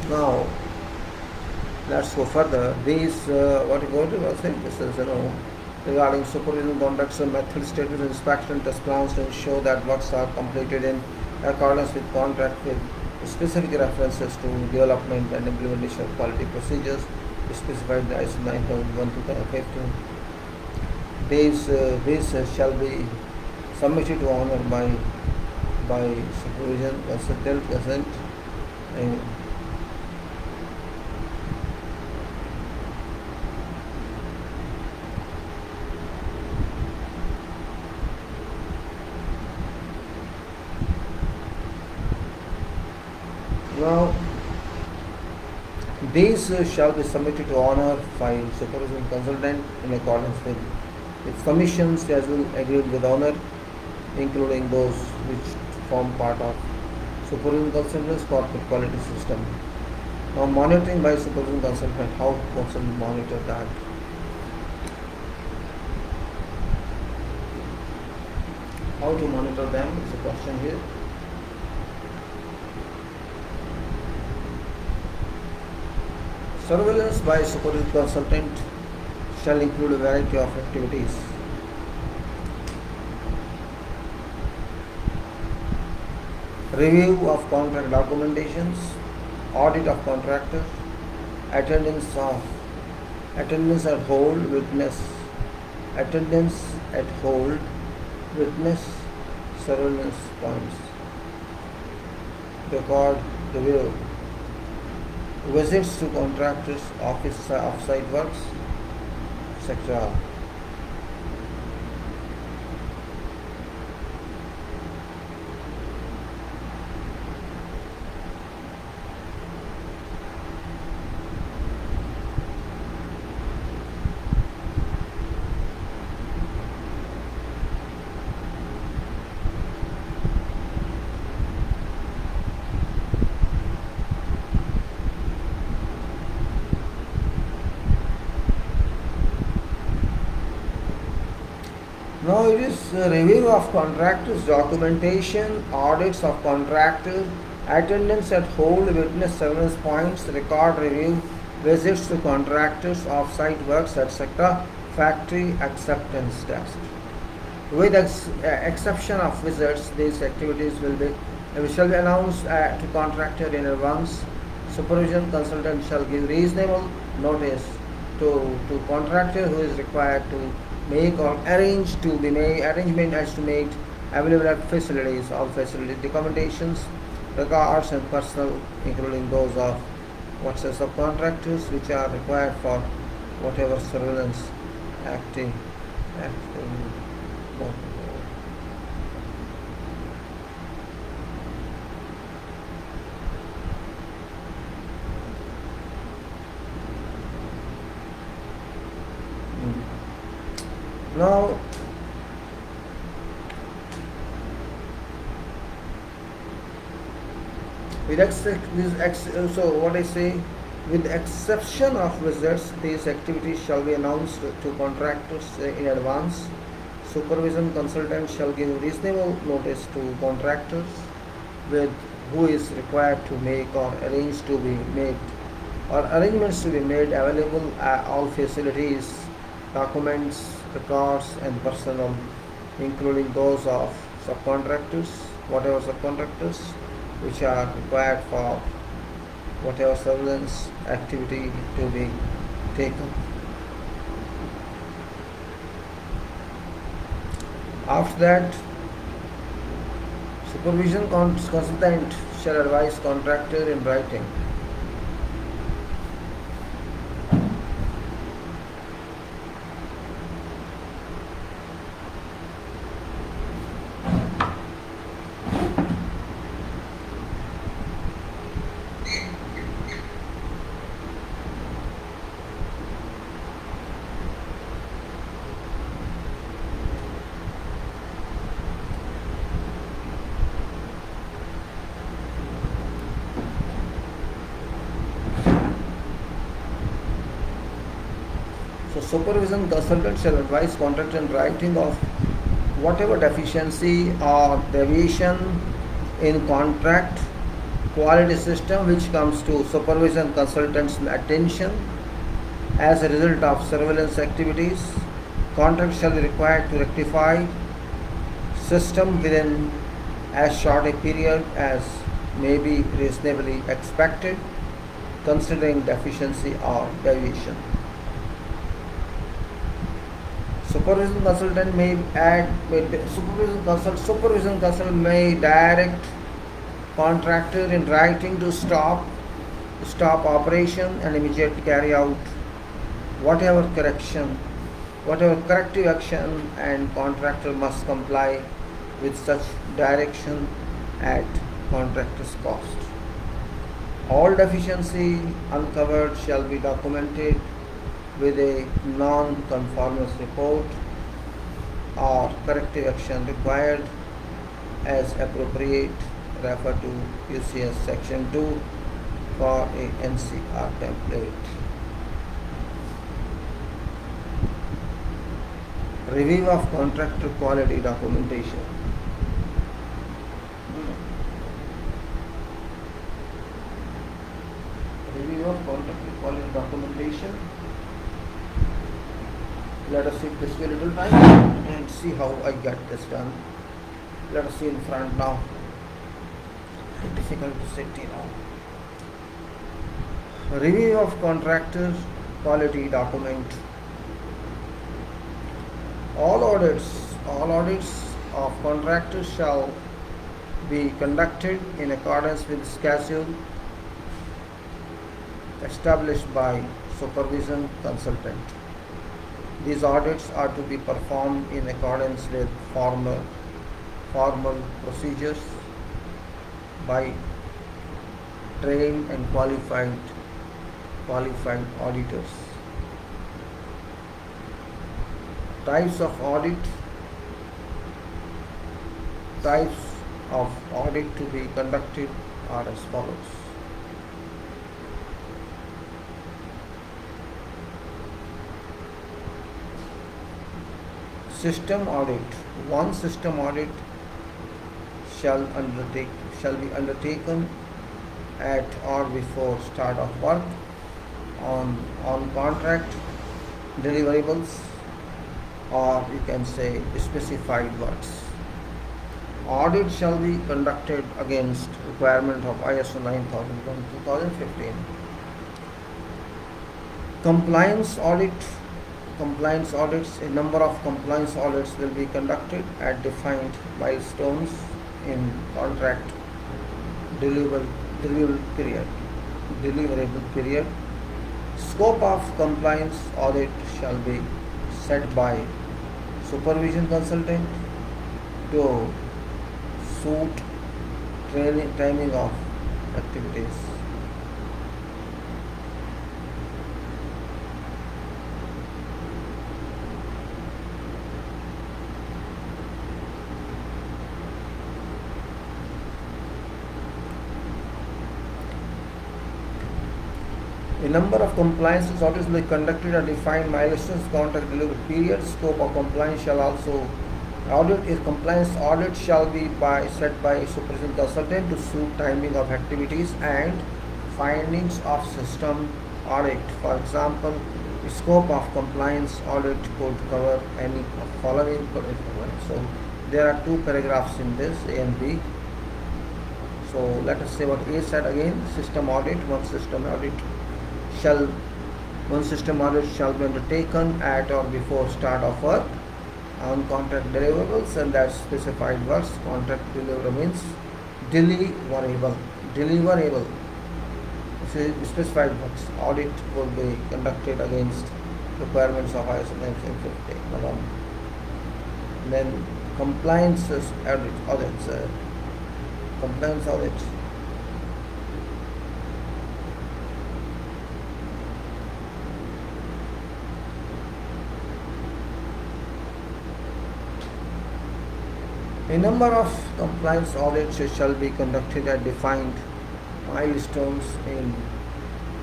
Now, let's go further. These, what you going to say? This is, regarding supervision conducts and method statements, inspection test plans to ensure that works are completed in accordance with contract with specific references to development and implementation of quality procedures specified in ISO 9001-2015. These shall be submitted to honor by supervision consultant consent. And now these shall be submitted to honor by supervision consultant in accordance with its commissions as well agreed with honor, including those which form part of supervision consultant's corporate quality system. Now monitoring by supervision consultant, how consultant monitor that? How to monitor them is a question here. Surveillance by supervision consultant shall include a variety of activities. Review of contract documentations, audit of contractor, attendance at hold witness, surveillance points, record review, visits to contractors, off-site works, etc. Now it is review of contractors, documentation, audits of contractor, attendance at hold, witness surveillance points, record review, visits to contractors, off-site works, etc., factory acceptance test. With exception of visits, these activities shall be announced to contractor in advance. Supervision consultant shall give reasonable notice to contractor who is required to make or arrangement as to make available at facilities, all facility documentations, records and personnel, including those of what's subcontractors which are required for whatever surveillance acting. Now, so what I say, with the exception of visits, these activities shall be announced to contractors in advance. Supervision consultant shall give reasonable notice to contractors with who is required to make or arrange to be made or arrangements to be made available at all facilities, documents, records and personnel, including those of subcontractors, whatever subcontractors which are required for whatever surveillance activity to be taken. After that, supervision consultant shall advise contractor in writing. So supervision consultant shall advise contractor in writing of whatever deficiency or deviation in contract quality system which comes to supervision consultant's attention as a result of surveillance activities. Contract shall be required to rectify system within as short a period as may be reasonably expected, considering deficiency or deviation. Supervision consultant may supervision consultant may direct contractor in writing to stop operation and immediately carry out whatever corrective action, and contractor must comply with such direction at contractor's cost. All deficiency uncovered shall be documented with a non-conformance report or corrective action required as appropriate. Refer to UCS section 2 for a NCR template. Review of contractor quality documentation. Review of contractor quality documentation. Let us take this a little time and see how I get this done. Let us see in front now. Difficult to sit Review of contractor quality document. All audits of contractors shall be conducted in accordance with schedule established by supervision consultant. These audits are to be performed in accordance with formal procedures by trained and qualified auditors. Types of audit to be conducted are as follows. System audit. One system audit shall be undertaken at or before start of work on contract deliverables, or you can say specified works. Audit shall be conducted against requirement of ISO 9001:2015. Compliance audits. A number of compliance audits will be conducted at defined milestones in contract deliverable period. Scope of compliance audit shall be set by supervision consultant to suit timing of activities. A number of compliance audits will be conducted at defined milestones, contract delivery period. Scope of compliance shall also compliance audit shall be set by supervision consultant to suit timing of activities and findings of system audit. For example, the scope of compliance audit could cover any of following. So there are two paragraphs in this, A and B. So let us say what A said again. System audit. One system audit shall be undertaken at or before start of work on contract deliverables, and that's specified works. Contract deliverable means deliverable. Specified works. Audit will be conducted against requirements of ISO 9001. Then compliance audits. Compliance audits. A number of compliance audits shall be conducted at defined milestones in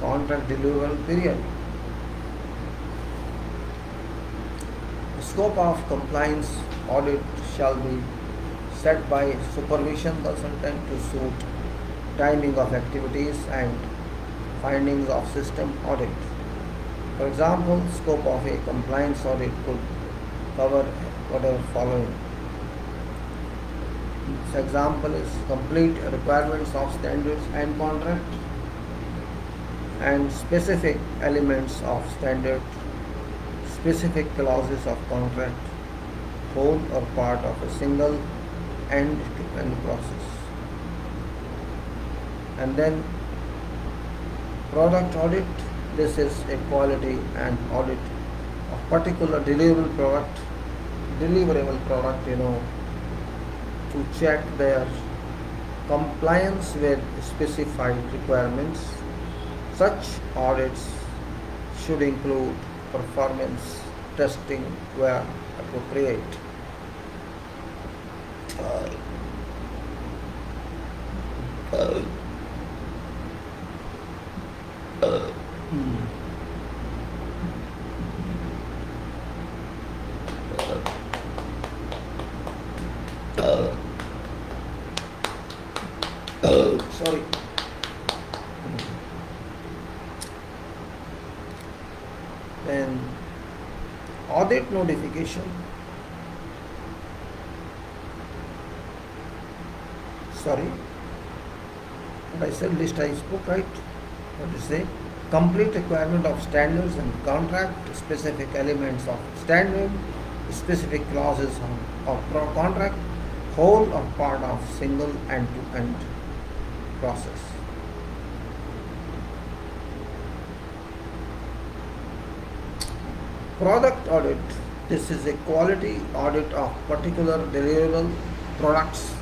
contract deliverable period. The scope of compliance audit shall be set by supervision consultant to suit timing of activities and findings of system audit. For example, scope of a compliance audit could cover whatever following. This example is complete requirements of standards and contract and specific elements of standard specific clauses of contract, whole or part of a single end-to-end process. And then product audit. This is a quality and audit of particular deliverable product, to check their compliance with specified requirements. Such audits should include performance testing where appropriate. Sorry. Then audit notification. Sorry, what I said, list I spoke right. What to say? Complete requirement of standards and contract, specific elements of standard, specific clauses of contract, whole or part of single end-to-end process. Product audit. This is a quality audit of particular deliverable products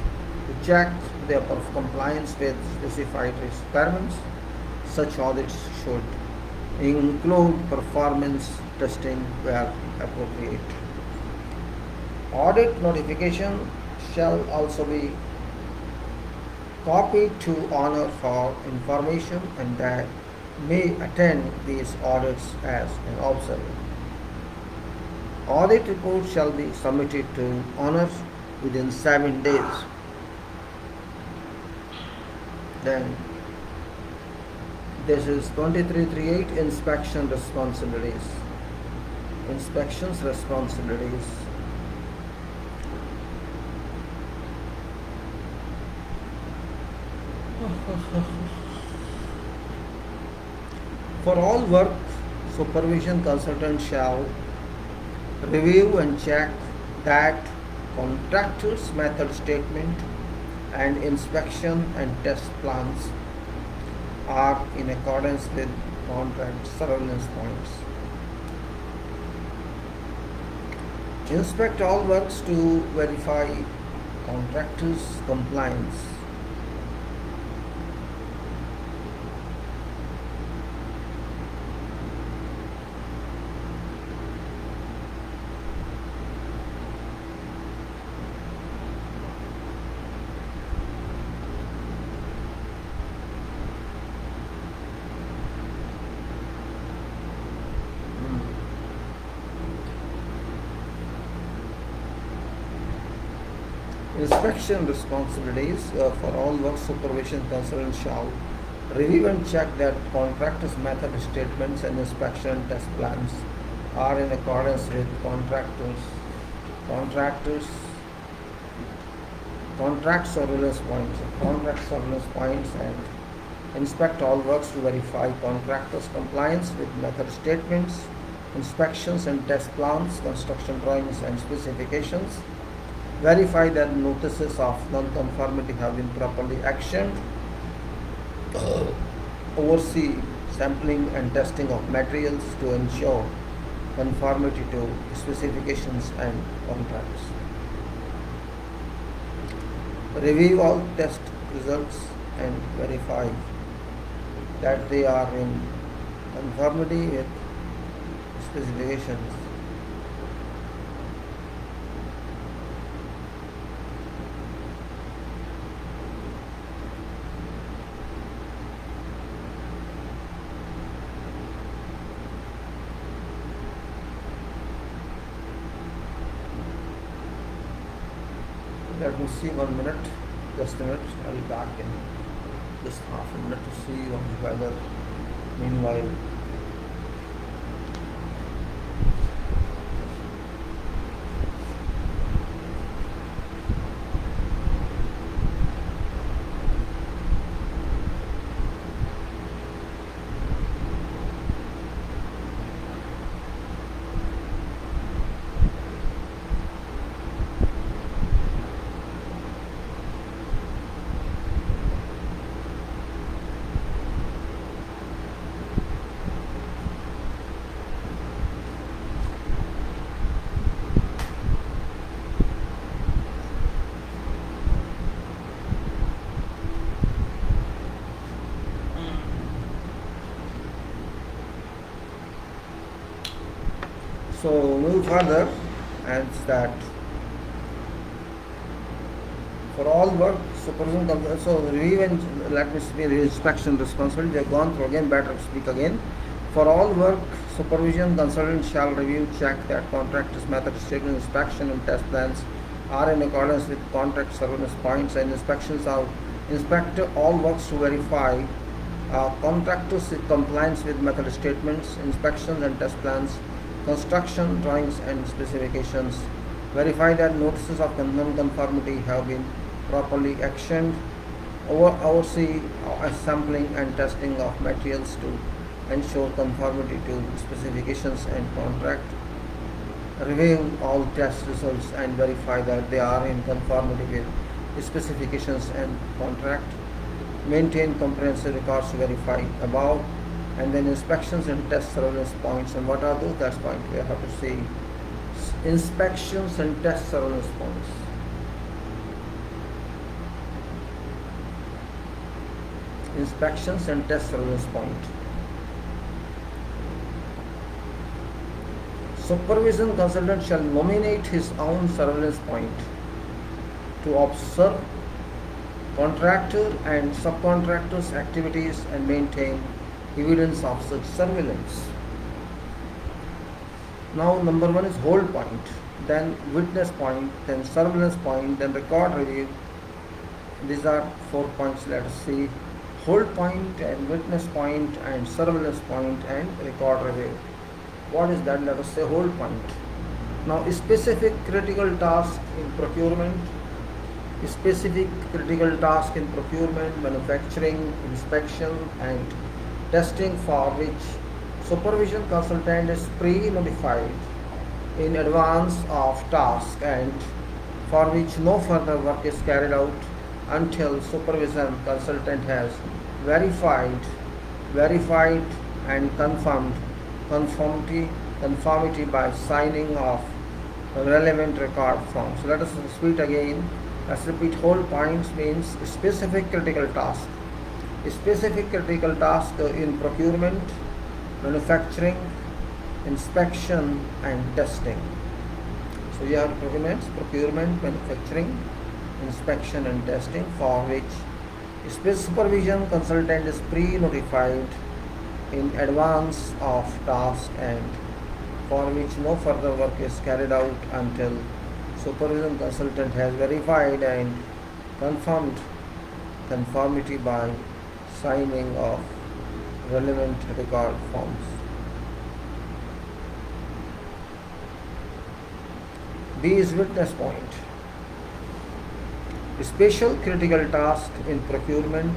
to check their compliance with specified requirements. Such audits should include performance testing where appropriate. Audit notification shall also be copied to honor for information and that may attend these audits as an observer. Audit report shall be submitted to honor within 7 days. Then this is 2338 inspection responsibilities. Inspections responsibilities. For all work, supervision consultant shall review and check that contractor's method statement and inspection and test plans are in accordance with contract surveillance points. Inspect all works to verify contractor's compliance. Inspection responsibilities. For all work, supervision consultant shall review and check that contractor's method statements and inspection test plans are in accordance with contract surveillance points and inspect all works to verify contractor's compliance with method statements, inspections and test plans, construction drawings and specifications. Verify that notices of non-conformity have been properly actioned. Oversee sampling and testing of materials to ensure conformity to specifications and contracts. Review all test results and verify that they are in conformity with specifications. Let me see 1 minute, just a minute, I'll be back in just half a minute to see on the weather. Meanwhile, So move further, and that for all work supervision so review and let me speak inspection responsibility. They have gone through again, better speak again. For all work supervision, consultant shall review, check that contractor's method, statement, inspection and test plans are in accordance with contract surveillance points, and inspections are inspect all works to verify contractors' compliance with method statements, inspections and test plans, construction drawings and specifications, verify that notices of non-conformity have been properly actioned, oversee sampling and testing of materials to ensure conformity to specifications and contract, review all test results and verify that they are in conformity with specifications and contract, maintain comprehensive records to verify above, and then inspections and test surveillance points. And what are those? That's point we have to see. Inspections and test surveillance points. Inspections and test surveillance point. Supervision consultant shall nominate his own surveillance point to observe contractor and subcontractors' activities and maintain evidence of such surveillance. Now number one is hold point, then witness point, then surveillance point, then record review. These are 4 points. Let us see. Hold point and witness point and surveillance point and record review. What is that? Let us say hold point. Now specific critical task in procurement, manufacturing, inspection and testing for which supervision consultant is pre-notified in advance of task and for which no further work is carried out until supervision consultant has verified and confirmed conformity by signing of relevant record forms. So let us repeat again. Let's repeat. Hold points means specific critical task. Specific critical task in procurement, manufacturing, inspection and testing. So you have procurement, manufacturing, inspection and testing for which supervision consultant is pre-notified in advance of task and for which no further work is carried out until supervision consultant has verified and confirmed conformity by signing of relevant record forms. B is witness point. Special critical task in procurement,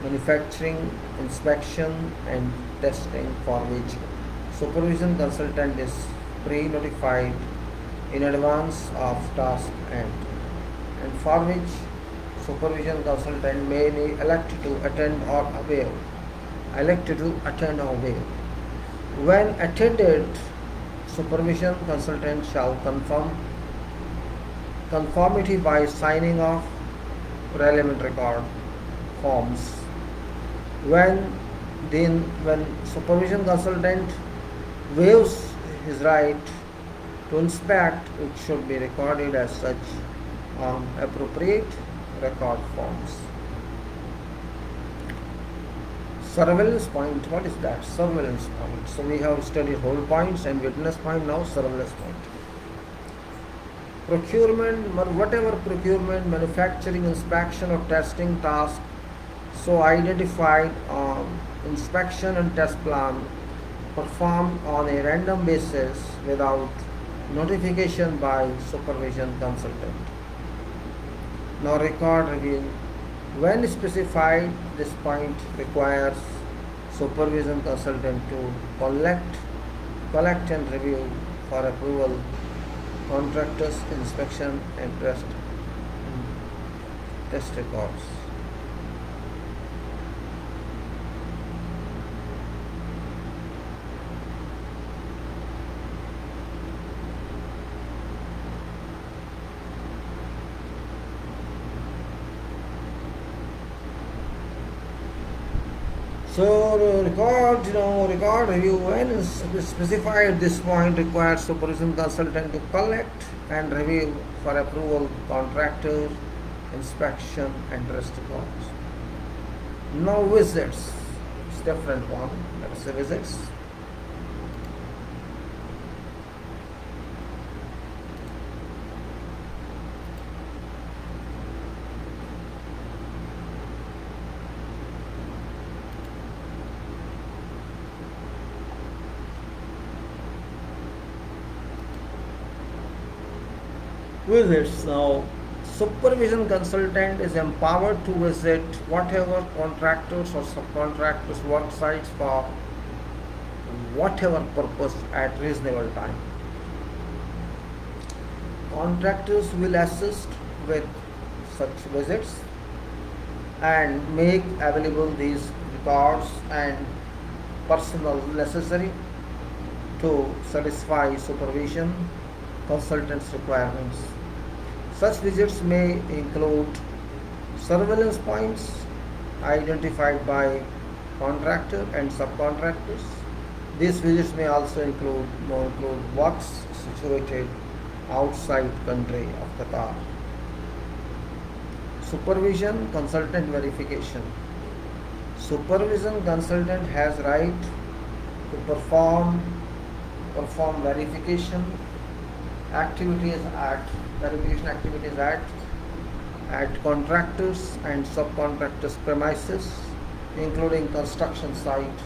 manufacturing, inspection and testing for which supervision consultant is pre-notified in advance of task and for which supervision consultant may elect to attend or waive. When attended, supervision consultant shall confirm conformity by signing of relevant record forms. When supervision consultant waives his right to inspect, it should be recorded as such on appropriate record forms. Surveillance point. What is that? Surveillance point. So we have studied hold points and witness point. Now surveillance point. Procurement, whatever procurement, manufacturing, inspection or testing task so identified inspection and test plan performed on a random basis without notification by supervision consultant. Now record review. When specified, this point requires supervision consultant to collect and review for approval contractors' inspection and test records. So record review when is specified at this point requires supervision consultant to collect and review for approval contractor, inspection and rest records. Now visits, it's different one. Let us say visits. Visits. Now, supervision consultant is empowered to visit whatever contractors or subcontractors work sites for whatever purpose at reasonable time. Contractors will assist with such visits and make available these records and personnel necessary to satisfy supervision consultants' requirements. Such visits may include surveillance points identified by contractor and subcontractors. These visits may also include works situated outside country of Qatar. Supervision consultant verification. Supervision consultant has right to perform verification activities at contractors and subcontractors premises, including construction site,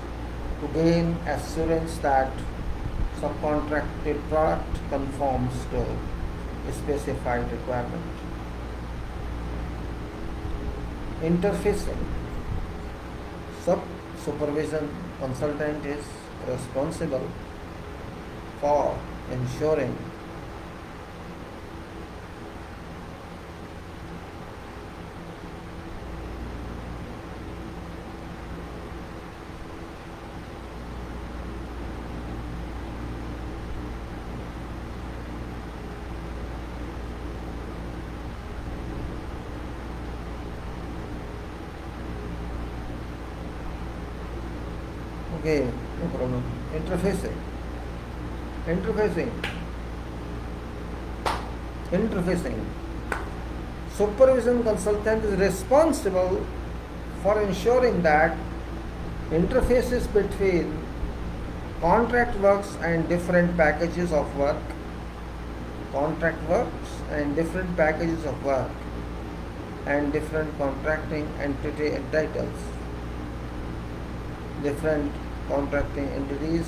to gain assurance that subcontracted product conforms to a specified requirement. Interfacing. Supervision consultant is responsible for ensuring okay, no problem. Interfacing. Supervision consultant is responsible for ensuring that interfaces between contract works and different packages of work, and different contracting entity entitles, different contracting entities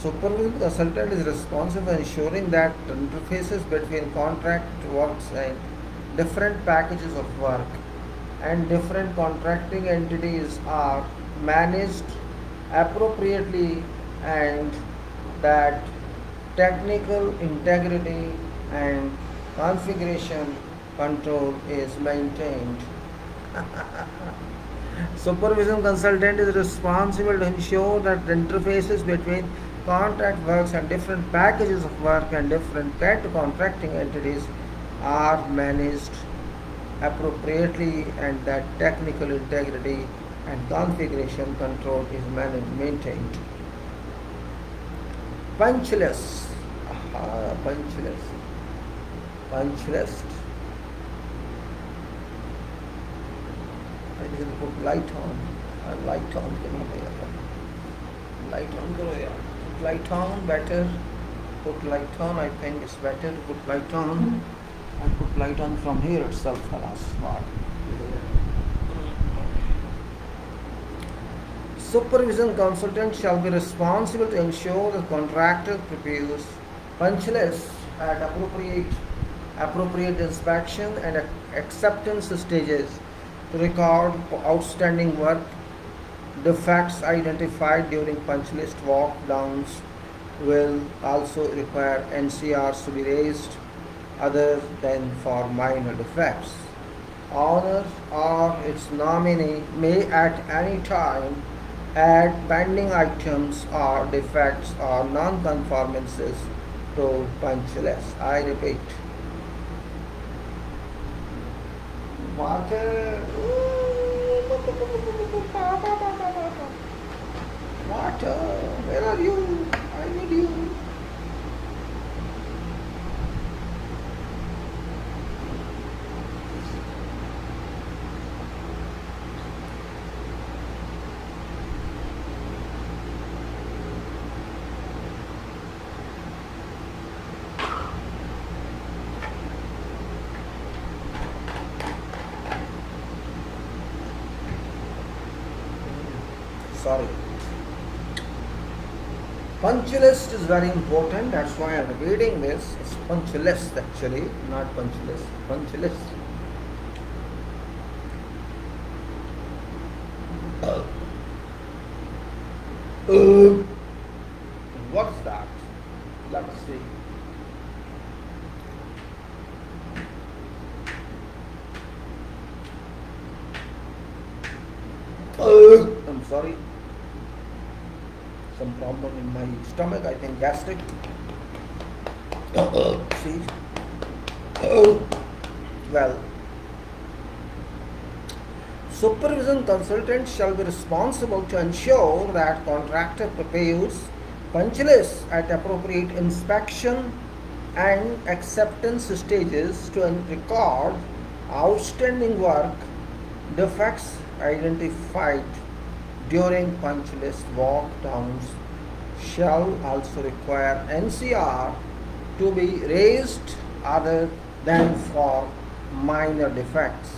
Supervision consultant is responsible for ensuring that interfaces between contract works and different packages of work and different contracting entities are managed appropriately and that technical integrity and configuration control is maintained. Supervision consultant is responsible to ensure that the interfaces between contract works and different packages of work and different contracting entities are managed appropriately and that technical integrity and configuration control is maintained. Punch list. Punch list. I didn't put light on. Light on. Light on. Put light on. Better. Put light on. I think it's better to put light on. I put light on from here itself. Supervision consultant shall be responsible to ensure the contractor prepares punch lists at appropriate inspection and acceptance stages to record outstanding work, defects identified during punch list walk downs will also require NCRs to be raised other than for minor defects. owner or its nominee may at any time add pending items or defects or non-conformances to punch list. I repeat, water, water, where are you? I need you. Sorry. Punch list is very important. That's why I'm reading this. It's punch list actually, not punch list. Punch list. What's that? Let's see. I'm sorry. Some problem in my stomach, I think gastric. See? Well, supervision consultant shall be responsible to ensure that contractor prepares punch lists at appropriate inspection and acceptance stages to record outstanding work, defects identified during punch list walk downs shall also require NCR to be raised other than for minor defects.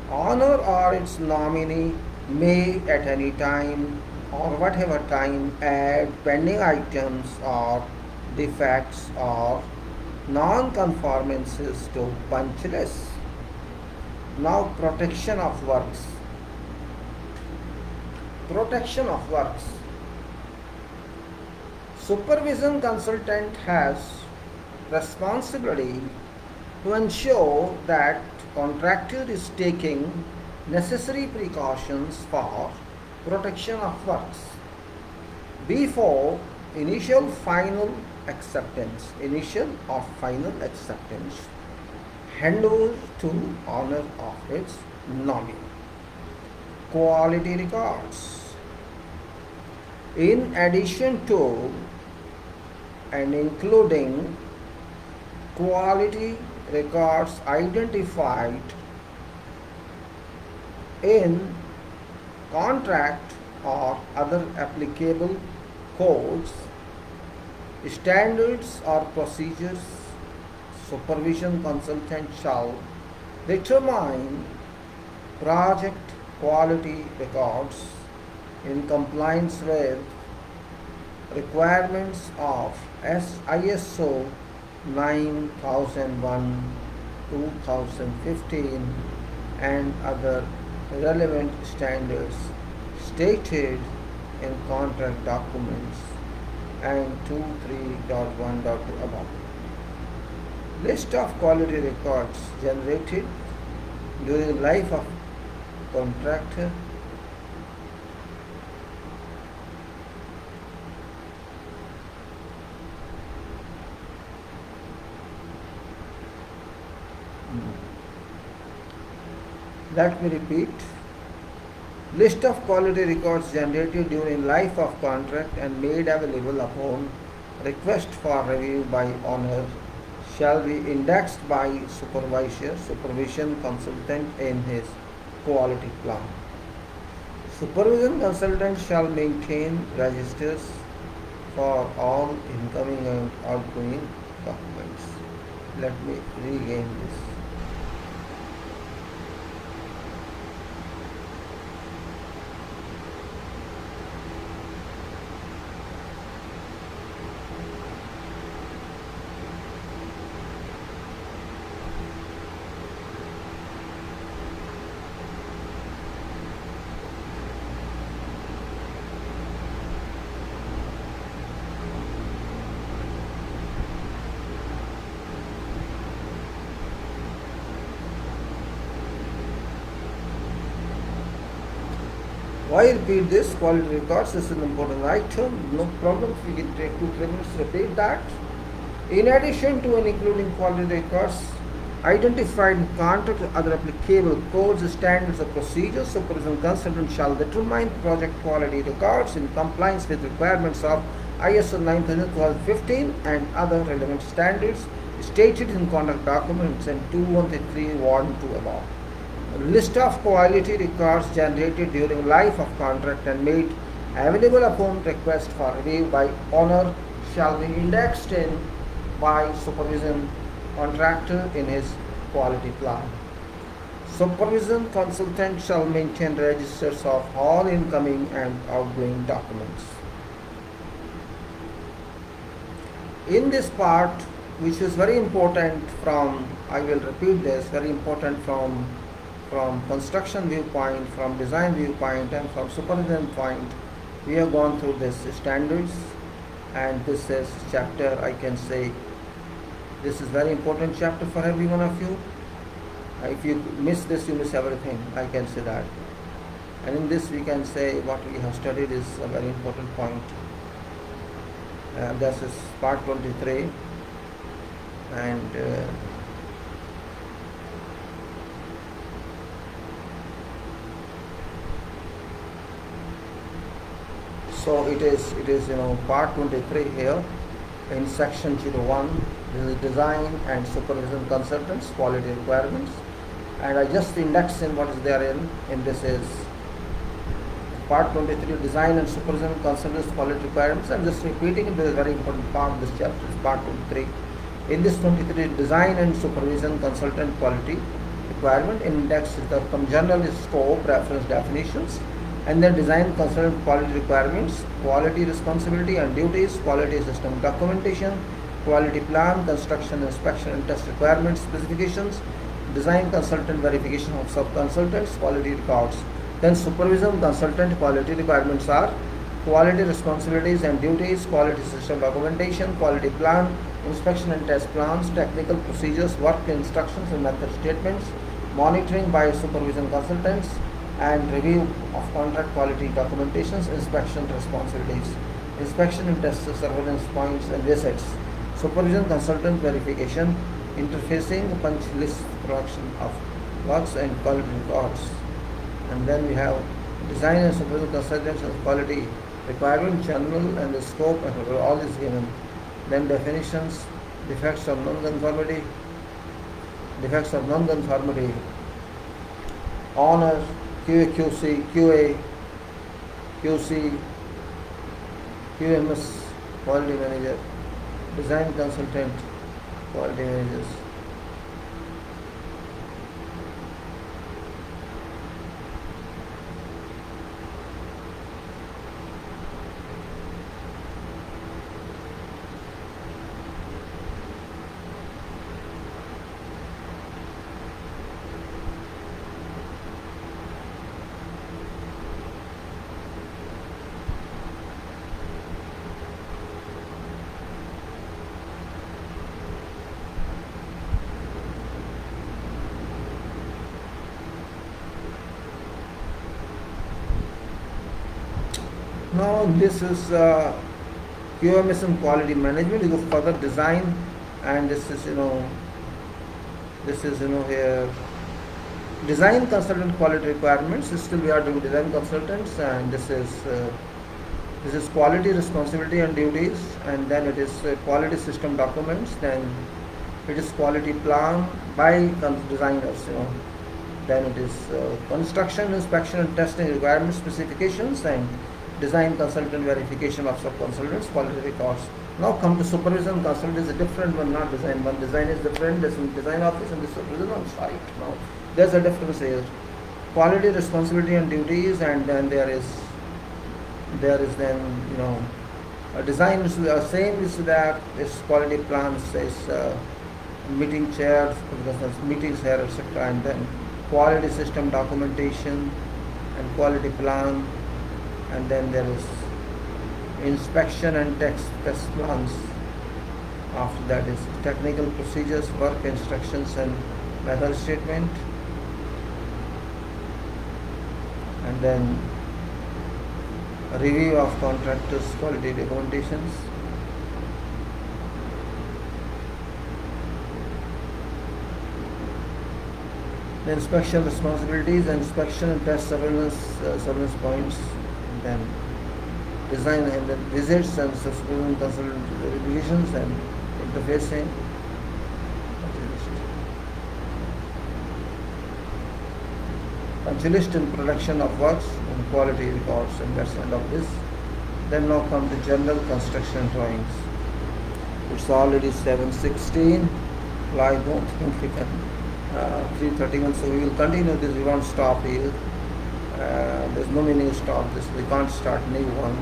Owner or its nominee may at any time or whatever time add pending items or defects or non-conformances to punch list. Now, protection of works. Protection of works. Supervision consultant has responsibility to ensure that contractor is taking necessary precautions for protection of works before initial final acceptance handover to owner of its nominee. Quality records. In addition to and including quality records identified in contract or other applicable codes, standards or procedures, supervision consultant shall determine project quality records in compliance with requirements of ISO 9001 2015 and other relevant standards stated in contract documents and 2.3.1.2 above. List of quality records generated during life of contractor. Let me repeat. List of quality records generated during life of contract and made available upon request for review by owner shall be indexed by supervision consultant in his quality plan. Supervision consultant shall maintain registers for all incoming and outgoing documents. Let me regain this. Why repeat this? Quality records is an important item. No problem. We can take 2-3 minutes to repeat that. In addition to and including quality records, identified in contract or other applicable codes, standards, or procedures, supervision consultant shall determine project quality records in compliance with requirements of ISO 9000:2015 and other relevant standards stated in contract documents and 2133 above. A list of quality records generated during life of contract and made available upon request for review by owner shall be indexed in by supervision contractor in his quality plan. Supervision consultant shall maintain registers of all incoming and outgoing documents. In this part, which is very important I will repeat this, very important from construction viewpoint, from design viewpoint, and from supervision point, we have gone through this standards, and this is chapter, I can say, this is very important chapter for every one of you. If you miss this, you miss everything, I can say that. And in this we can say what we have studied is a very important point. This is part 23, and so it is part 23 here in section 01. This is design and supervision consultants quality requirements, and I just indexed in what is there in this is part 23, design and supervision consultants quality requirements. I'm just repeating it. This is a very important part of this chapter, is part 23. In this 23, design and supervision consultant quality requirement, index is the general scope, reference definitions, and then design consultant quality requirements, quality responsibility and duties, quality system documentation, quality plan, construction, inspection and test requirements, specifications, design consultant verification of sub-consultants, quality records. Then supervision consultant quality requirements are quality responsibilities and duties, quality system documentation, quality plan, inspection and test plans, technical procedures, work instructions and method statements, monitoring by supervision consultants, and review of contract quality documentations, inspection responsibilities, inspection and test surveillance points and visits, supervision consultant verification, interfacing, punch list production of works and quality records. And then we have design and supervision consultants and quality requirement, general and the scope, and all is given. Then definitions, defects of non-conformity, honor, QA, QC, QA, QC, QMS, quality manager, design consultant, quality managers. Now this is QMS and quality management. You go further design, and this is here design consultant quality requirements. Still we are doing design consultants, and this is quality responsibility and duties, and then it is quality system documents, then it is quality plan by designers, then it is construction, inspection and testing requirements, specifications, and design consultant verification of sub-consultants, quality records. Now come to supervision consultant is a different one, not design. One design is different, this is design office and this supervision on site. Now there's a difference here. Quality responsibility and duties, and then there is then a design is same is that is quality plans, is meeting chairs, meetings here, etc. And then quality system documentation and quality plan, and then there is inspection and test plans. After that is technical procedures, work instructions and method statement, and then review of contractors' quality documentations, the inspection responsibilities, inspection and test surveillance points, and then design and then visits and subsequent consultant revisions and interfacing. Punch list and production of works and quality records, and that's the end of this. Then now come the general construction drawings. It's already 7:16. I don't think we can 3:31, so we will continue this. We won't stop here. There's no meaning to stop this. We can't start new one.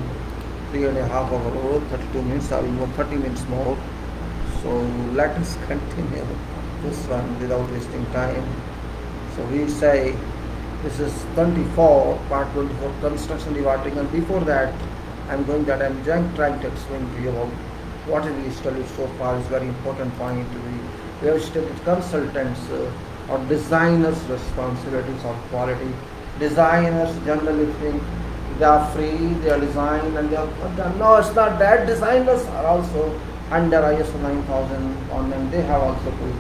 3.5 hour road, 32 minutes, or even 30 minutes more. So let us continue this one without wasting time. So we say this is 24, part 24, construction dewatering, and before that I'm trying to explain to you about what we studied so far. Is very important point. We have studied consultants or designers' responsibilities of quality. Designers generally think they are free, they are design, and they are, no, it's not that. Designers are also under ISO 9000 on them. They have also to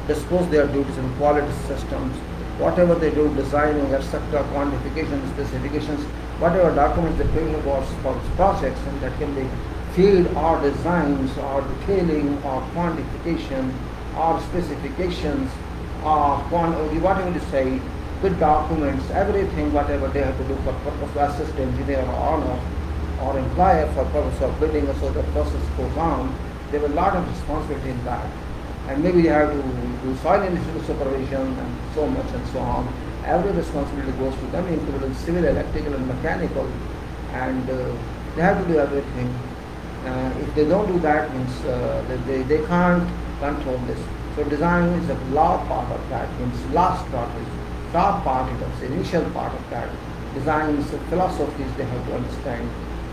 disclose their duties in quality systems. Whatever they do, designing, etc., quantification, specifications, whatever documents they bring about for projects, and that can be field or designs or detailing or quantification or specifications or whatever you say, with documents, everything, whatever they have to do for purpose to assist engineer or owner or employer for purpose of building, so the process goes on. They have a lot of responsibility in that. And maybe they have to do soil industry supervision and so much and so on. Every responsibility goes to them, including civil, electrical and mechanical, and they have to do everything. If they don't do that, means they can't control this. So design is a law part of that, means last part is top part, the initial part of that. Design is philosophies they have to understand.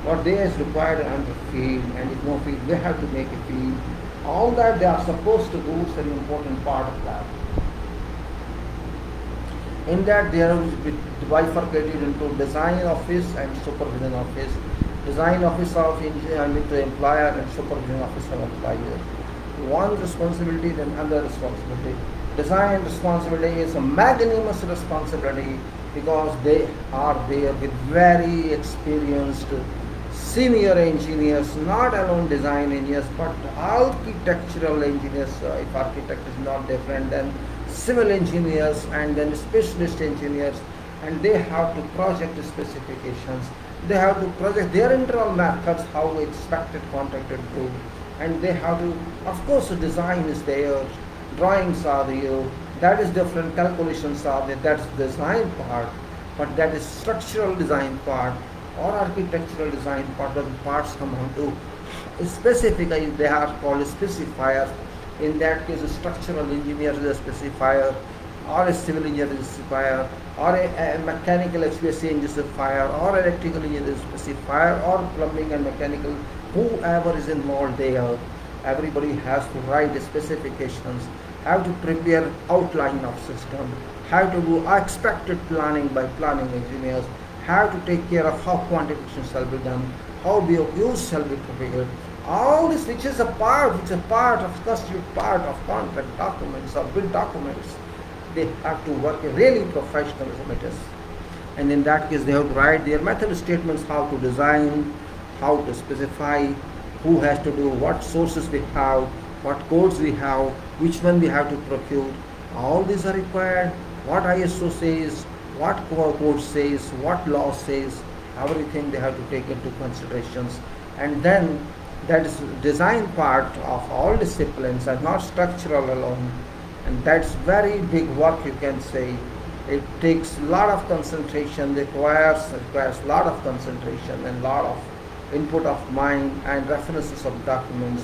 What they is required under field, and if no field, they have to make a field. All that they are supposed to do is an important part of that. In that they are bifurcated into design office and supervision office. Design office of the employer and supervision office of employer. One responsibility, then another responsibility. Design responsibility is a magnanimous responsibility because they are there with very experienced senior engineers, not alone design engineers, but architectural engineers. If architect is not different, then civil engineers and then specialist engineers, and they have to project specifications. They have to project their internal methods, how expected contracted do, and they have to, of course, design is there, drawings are there, that is different, calculations are there, that's design part, but that is structural design part or architectural design part. The parts come on to specifically, they are called specifiers. In that case, a structural engineer is a specifier, or a civil engineer is a specifier, or a mechanical HVAC engineer is a specifier, or electrical engineer is a specifier, or plumbing and mechanical, whoever is involved there. Everybody has to write the specifications, have to prepare outline of system, have to do expected planning by planning engineers, have to take care of how quantification shall be done, how BOQs shall be prepared. All this, which is a part, constitute part of contract documents or bill documents, they have to work really professional as it is. And in that case, they have to write their method statements, how to design, how to specify, who has to do, what sources we have, what codes we have, which one we have to procure. All these are required. What ISO says, what code says, what law says, everything they have to take into considerations. And then that is design part of all disciplines and not structural alone. And that's very big work, you can say. It takes a lot of concentration, requires a lot of concentration and lot of input of mind and references of documents,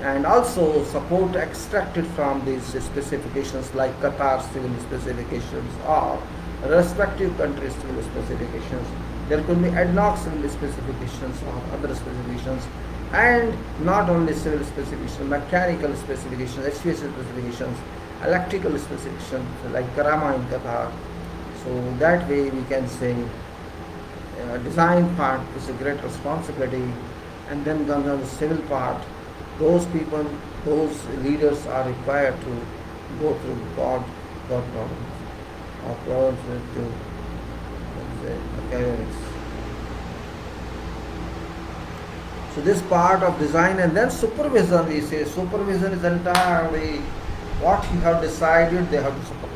and also support extracted from these specifications like Qatar civil specifications or respective countries civil specifications. There could be ad hoc civil specifications or other specifications, and not only civil specifications, mechanical specifications, HVAC specifications, electrical specifications like Karama in Qatar. So that way we can say design part is a great responsibility, and then comes on the civil part. Those people, those leaders are required to go through God problems, or problems with the academics. So this part of design, and then supervision, we say supervision is entirely what you have decided they have to supervise.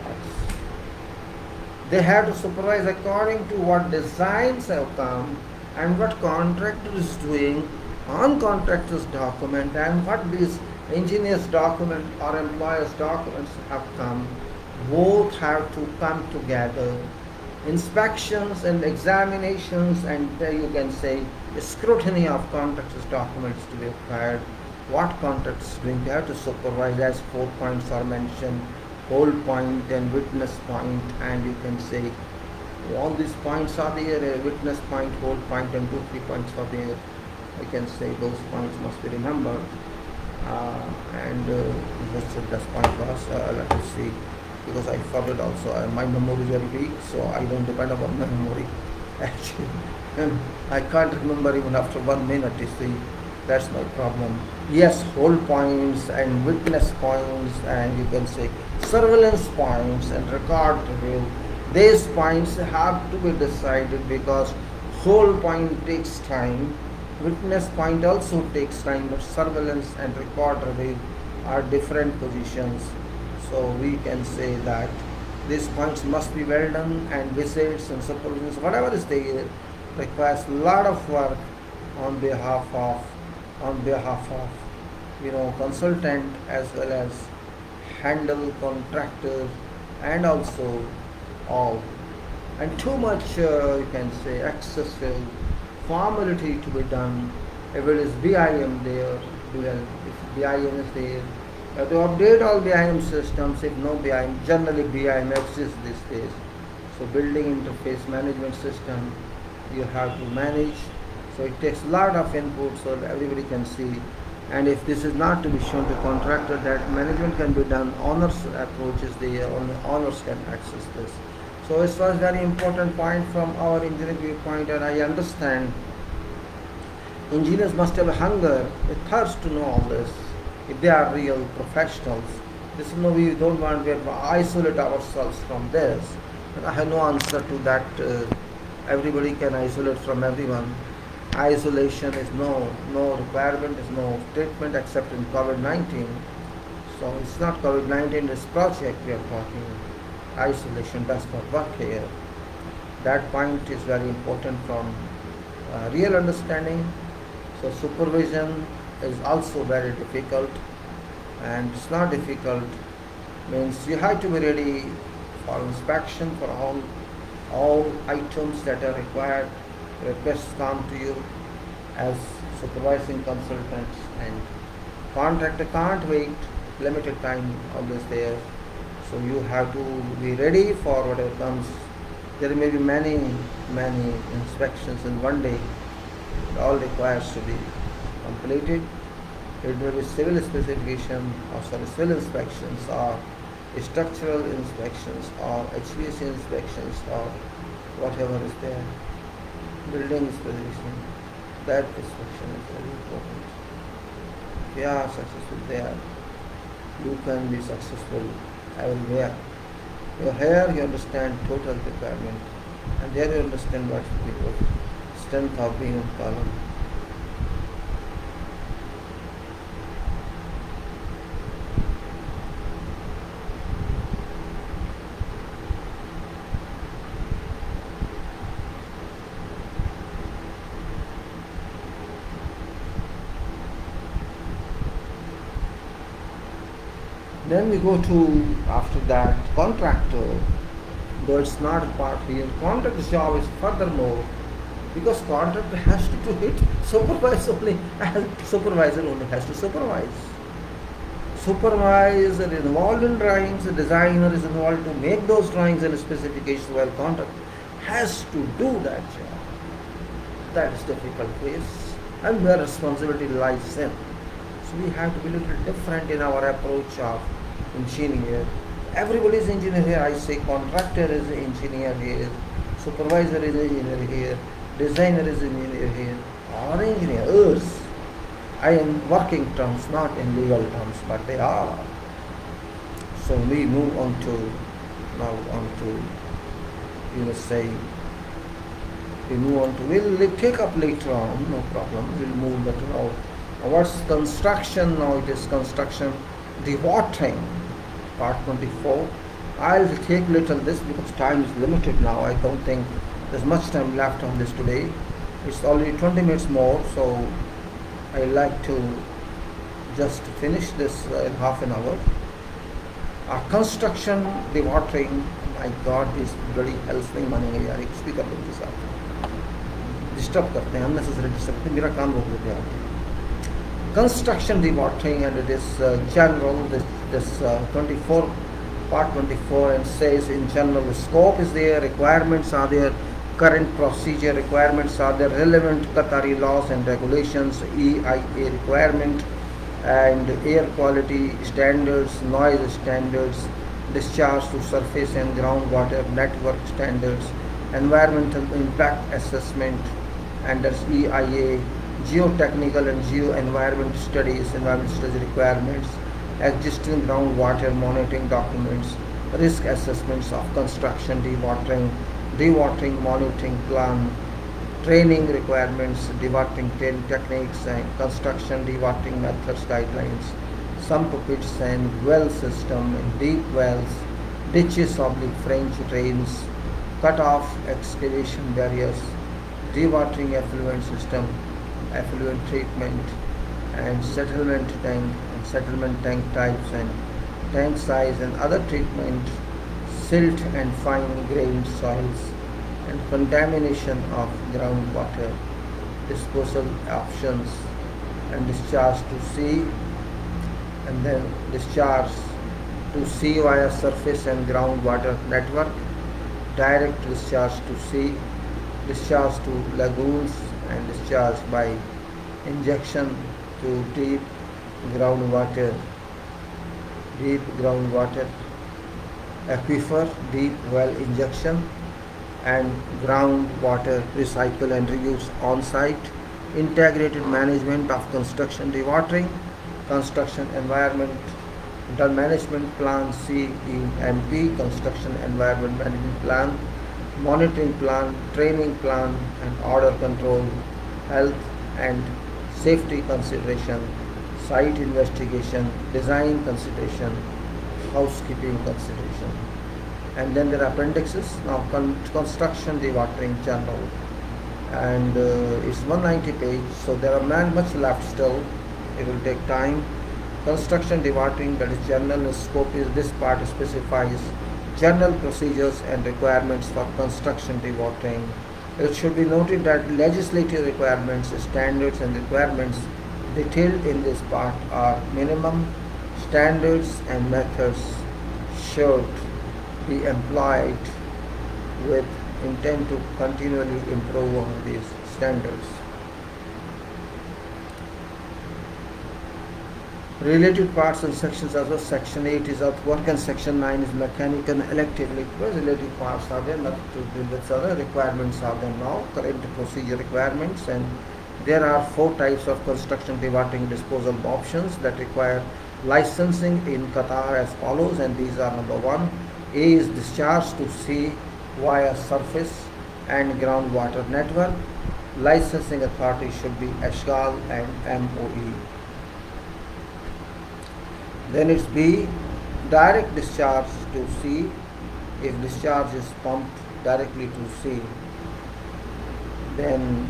They have to supervise according to what designs have come and what contractor is doing on contractor's document, and what these engineers document or employers documents have come. Both have to come together. Inspections and examinations, and you can say scrutiny of contractors' documents to be required. What contractors is doing, they have to supervise, as 4 points are mentioned: hold point and witness point, and you can say all these points are there: witness point, hold point, and 2-3 points are there. I can say those points must be remembered. Let's check this point was. Let us see, because I forgot also. My memory is very weak, so I don't depend upon my memory. Actually, I can't remember even after 1 minute. You see, that's my problem. Yes, hold points and witness points, and you can say surveillance points and record review. These points have to be decided, because hold point takes time. Witness point also takes time, but surveillance and record review are different positions. So we can say that these points must be well done, and visits and supervisions, whatever is there, requires a lot of work on behalf of consultant, as well as handle contractor, and also all, and too much you can say excessive formality to be done. If it is BIM there, if BIM is there, you have to update all BIM systems. If no BIM, generally BIM exists these days. So building interface management system you have to manage. So it takes a lot of input so that everybody can see. And if this is not to be shown to contractor, that management can be done. Owners approach is there, owners can access this. So it was very important point from our engineering viewpoint, and I understand engineers must have a hunger, a thirst to know all this, if they are real professionals. This is no, we don't want to isolate ourselves from this. But I have no answer to that. Everybody can isolate from everyone. Isolation is no requirement, is no statement except in COVID-19. So it's not COVID-19, it's project we are talking. Isolation does not work here. That point is very important from real understanding. So supervision is also very difficult, and it's not difficult, means you have to be ready for inspection for all items that are required. Requests come to you as supervising consultants, and contractor can't wait, limited time always there. So you have to be ready for whatever comes. There may be many inspections in one day. It all requires to be completed. It may be civil specification, or civil inspections, or structural inspections, or HVAC inspections, or whatever is there. Building specification. That inspection is very important. If you are successful there, you can be successful everywhere. Here you understand total requirement, and there you understand what the strength of being a column. Then we go to, after that, contractor. Though it's not a part here, contractor's job is furthermore, because contractor has to do it, supervisor only has to supervise. Supervisor is involved in drawings, the designer is involved to make those drawings and specifications, while contractor has to do that job. That is difficult phase, and where responsibility lies in. So we have to be a little different in our approach of engineer. Everybody is engineer here. I say contractor is engineer here, supervisor is engineer here, designer is engineer here, or engineers. I am working terms, not in legal terms, but they are. So we move on to now on to say we move on to we'll take up later on, no problem. We'll move that now. What's construction? Now it is construction dewatering, part 24. I'll take little this because time is limited now. I don't think there's much time left on this today. It's already 20 minutes more, so I like to just finish this in half an hour. Construction dewatering. My God, this bloody hell's नहीं मानेंगे यार. एक speaker लोग के साथ disturb करते हैं, unnecessary disturb करते हैं, मेरा काम रोक देते हैं. Construction dewatering, and it is general. This 24 part 24 and says in general the scope is there, requirements are there, current procedure requirements are there, relevant Qatari laws and regulations, EIA requirement, and air quality standards, noise standards, discharge to surface and groundwater network standards, environmental impact assessment, and there's EIA, geotechnical and geo-environment studies, requirements, existing groundwater monitoring documents, risk assessments of construction dewatering monitoring plan, training requirements, dewatering techniques and construction dewatering methods guidelines, sump pits and well system, deep wells, ditches / French drains, cut-off excavation barriers, dewatering effluent system, effluent treatment, and settlement tank types and tank size and other treatment, silt and fine-grained soils, and contamination of groundwater, disposal options, and discharge to sea, and then discharge to sea via surface and groundwater network, direct discharge to sea, discharge to lagoons, and discharge by injection to deep groundwater aquifer, deep well injection, and groundwater recycle and reuse on-site, integrated management of construction dewatering, construction environmental management plan CEMP, construction environment management plan, monitoring plan, training plan, and order control, health and safety consideration, site investigation, design consideration, housekeeping consideration. And then there are appendixes. Now construction dewatering general, and it's 190 page, so there are much left still. It will take time. Construction dewatering, that is general scope, is this part specifies general procedures and requirements for construction dewatering. It should be noted that legislative requirements, standards and requirements detailed in this part are minimum standards and methods should be employed with intent to continually improve on these standards. Related parts and sections as well. Section 8 is earthwork and Section 9 is mechanical and electrical. Related parts are there, nothing to do with other requirements are there now, current procedure requirements, and there are 4 types of construction dewatering disposal options that require licensing in Qatar as follows, and these are: number 1, A is discharge to sea via surface and groundwater network. Licensing authority should be Ashghal and MOE. Then it's B, direct discharge to sea. If discharge is pumped directly to sea, then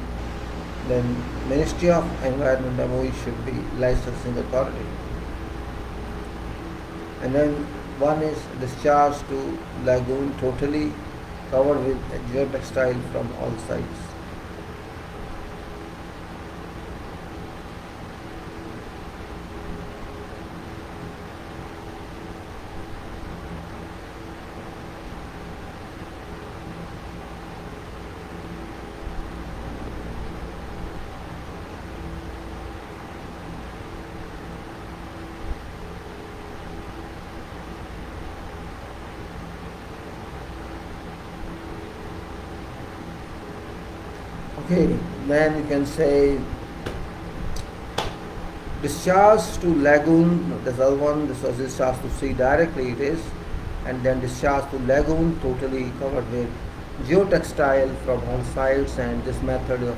Ministry of Environment MOE should be licensing authority. And then one is discharge to lagoon totally covered with geotextile from all sides. Okay, then you can say discharge to lagoon, that's the other one. This was discharge to sea directly it is, and then discharge to lagoon totally covered with geotextile from all sides, and this method of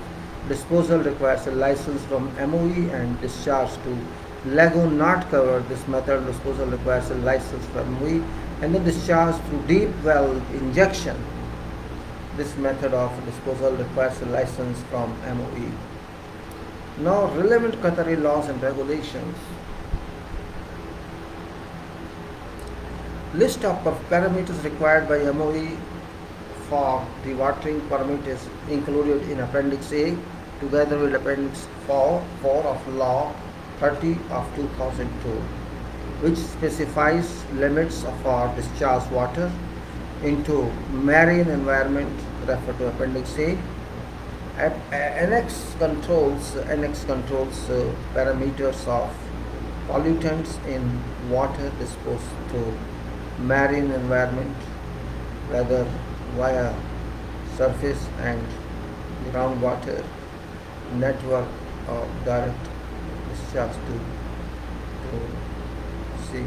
disposal requires a license from MOE, and discharge to lagoon not covered, this method of disposal requires a license from MOE, and then discharge through deep well injection, this method of disposal requires a license from MOE. Now, relevant Qatari laws and regulations. List of parameters required by MOE for dewatering permit is included in Appendix A together with Appendix 4 of Law 30 of 2002, which specifies limits of our discharge water into marine environment, refer to Appendix A. Annex controls parameters of pollutants in water disposed to marine environment, whether via surface and groundwater network or direct discharge to sea.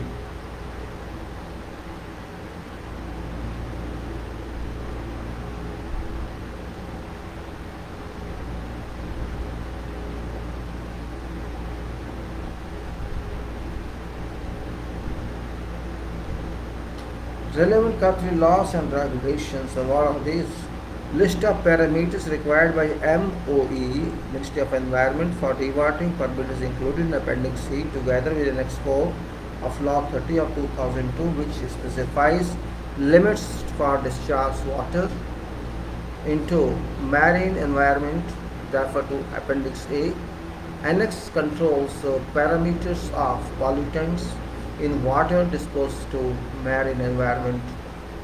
Relevant country laws and regulations. So what are these? List of parameters required by MOE, Ministry of Environment, for dewatering permit is included in Appendix C together with Annex 4 of Law 30 of 2002, which specifies limits for discharge water into marine environment, refer to Appendix A. Annex controls parameters of pollutants in water disposed to marine environment,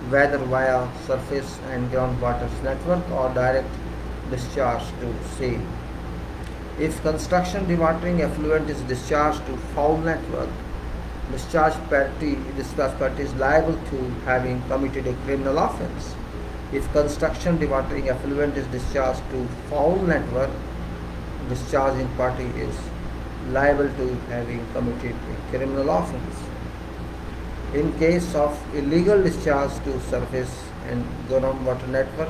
whether via surface and groundwater network or direct discharge to sea. If construction dewatering effluent is discharged to foul network, discharge party is liable to having committed a criminal offence. If construction dewatering effluent is discharged to foul network, discharging party is liable to having committed a criminal offence. In case of illegal discharge to surface and groundwater network,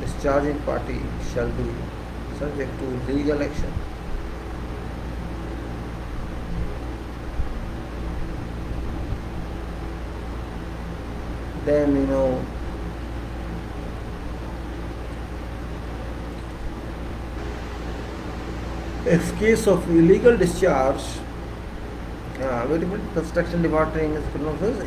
discharging party shall be subject to legal action. Then if case of illegal discharge, construction dewatering is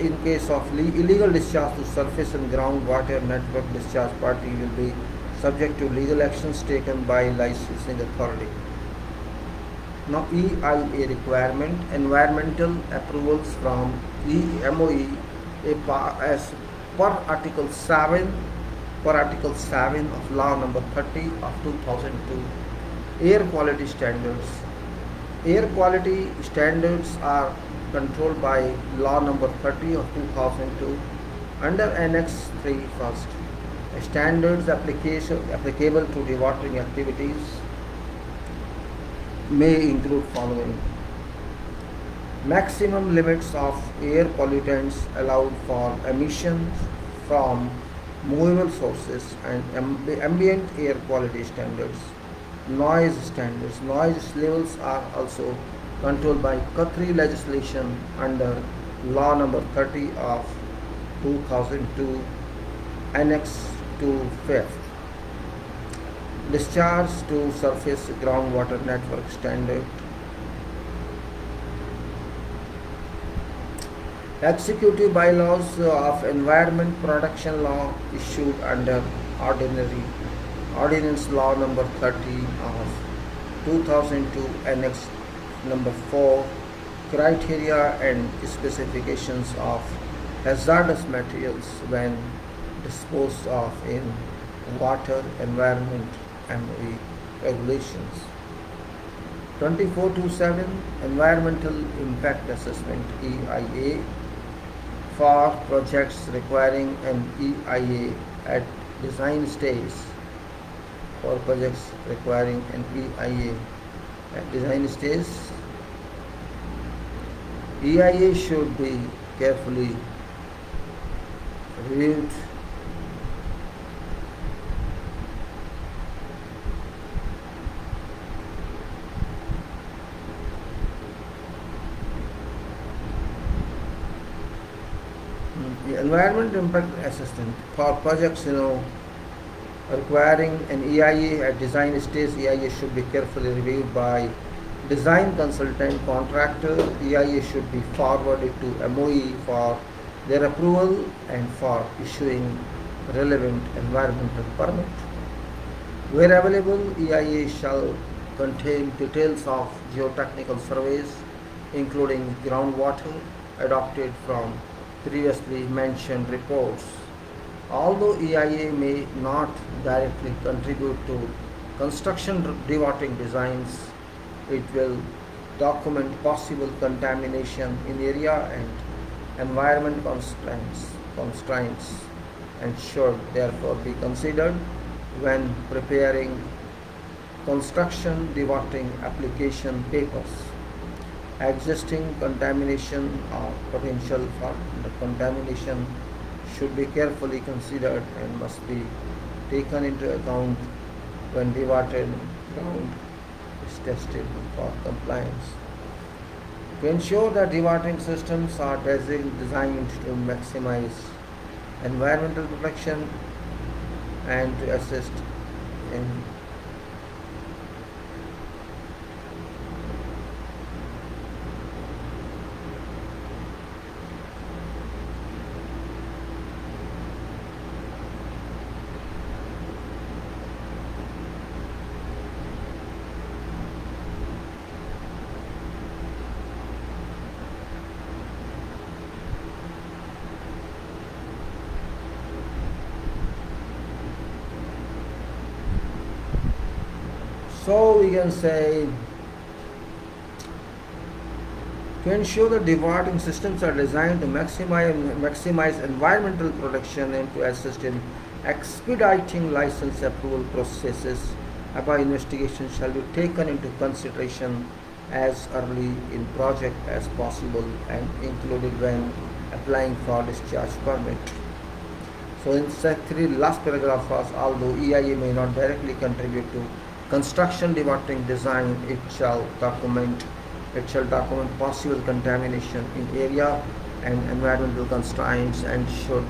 in case of illegal discharge to surface and groundwater network, discharge party will be subject to legal actions taken by licensing authority. Now, EIA requirement, environmental approvals from MOE as per Article 7 of Law number 30 of 2002. Air quality standards. Air quality standards are controlled by Law number 30 of 2002 under Annex 3 first. Standards applicable to dewatering activities may include following: maximum limits of air pollutants allowed for emissions from movable sources and ambient air quality standards. Noise standards. Noise levels are also controlled by Qatari legislation under Law number 30 of 2002, Annex 2 fifth. Discharge to surface groundwater network standard. Executive bylaws of Environment Protection Law issued under Ordinance Law number 30 of 2002, Annex number 4, criteria and specifications of hazardous materials when disposed of in water, environment, MOE regulations. 2427 Environmental Impact Assessment EIA for projects requiring an EIA at design stage for projects requiring an EIA. At design stage, EIA should be carefully reviewed the environment impact assessment for projects requiring an EIA at design stage. EIA should be carefully reviewed by design consultant contractor. EIA should be forwarded to MOE for their approval and for issuing relevant environmental permit. Where available, EIA shall contain details of geotechnical surveys, including groundwater, adopted from previously mentioned reports. Although EIA may not directly contribute to construction dewatering designs, it will document possible contamination in area and environment constraints and should therefore be considered when preparing construction dewatering application papers. Existing contamination or potential for contamination should be carefully considered and must be taken into account when dewatering ground is tested for compliance. To ensure that dewatering systems are designed to maximize environmental protection and to assist in so we can say to ensure that dewatering systems are designed to maximize environmental protection and to assist in expediting license approval processes, above investigation shall be taken into consideration as early in project as possible and included when applying for discharge permit. So in Sec 3, last paragraph was, although EIA may not directly contribute to construction dewatering design, it shall document possible contamination in area and environmental constraints and should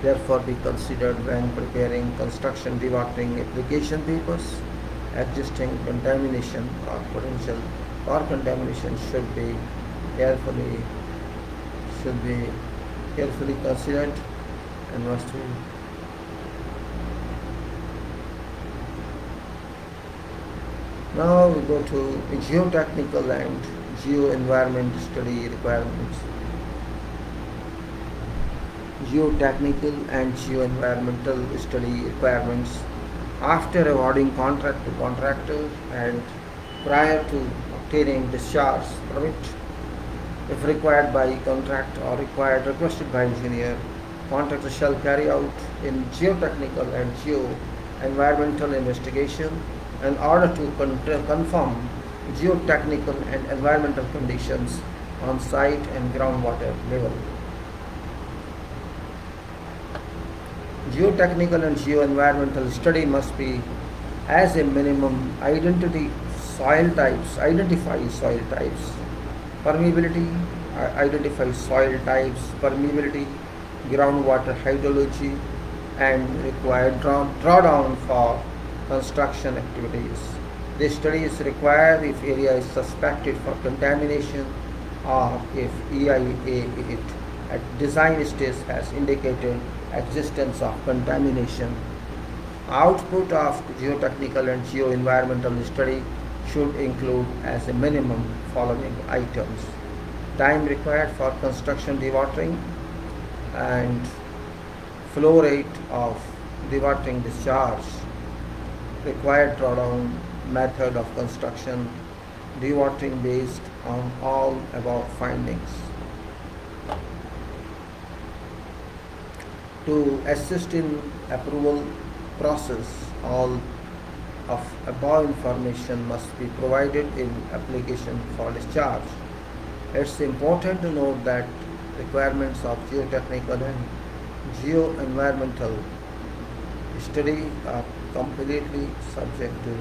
therefore be considered when preparing construction dewatering application papers. Existing contamination or potential for contamination should be carefully considered and must be Now we go to geotechnical and geo-environment study requirements. Geotechnical and geo-environmental study requirements. After awarding contract to contractor and prior to obtaining discharge permit, if required by contract or requested by engineer, contractor shall carry out in geotechnical and geo-environmental investigation in order to confirm geotechnical and environmental conditions on site and groundwater level. Geotechnical and geo-environmental study must be, as a minimum, identify soil types, permeability, groundwater hydrology, and required drawdown for construction activities. This study is required if area is suspected for contamination or if EIA at design stage has indicated existence of contamination. Output of geotechnical and geo-environmental study should include as a minimum following items: time required for construction dewatering and flow rate of dewatering discharge, required drawdown, method of construction, dewatering based on all above findings. To assist in approval process, all of above information must be provided in application for discharge. It's important to note that requirements of geotechnical and geo-environmental study are completely subject to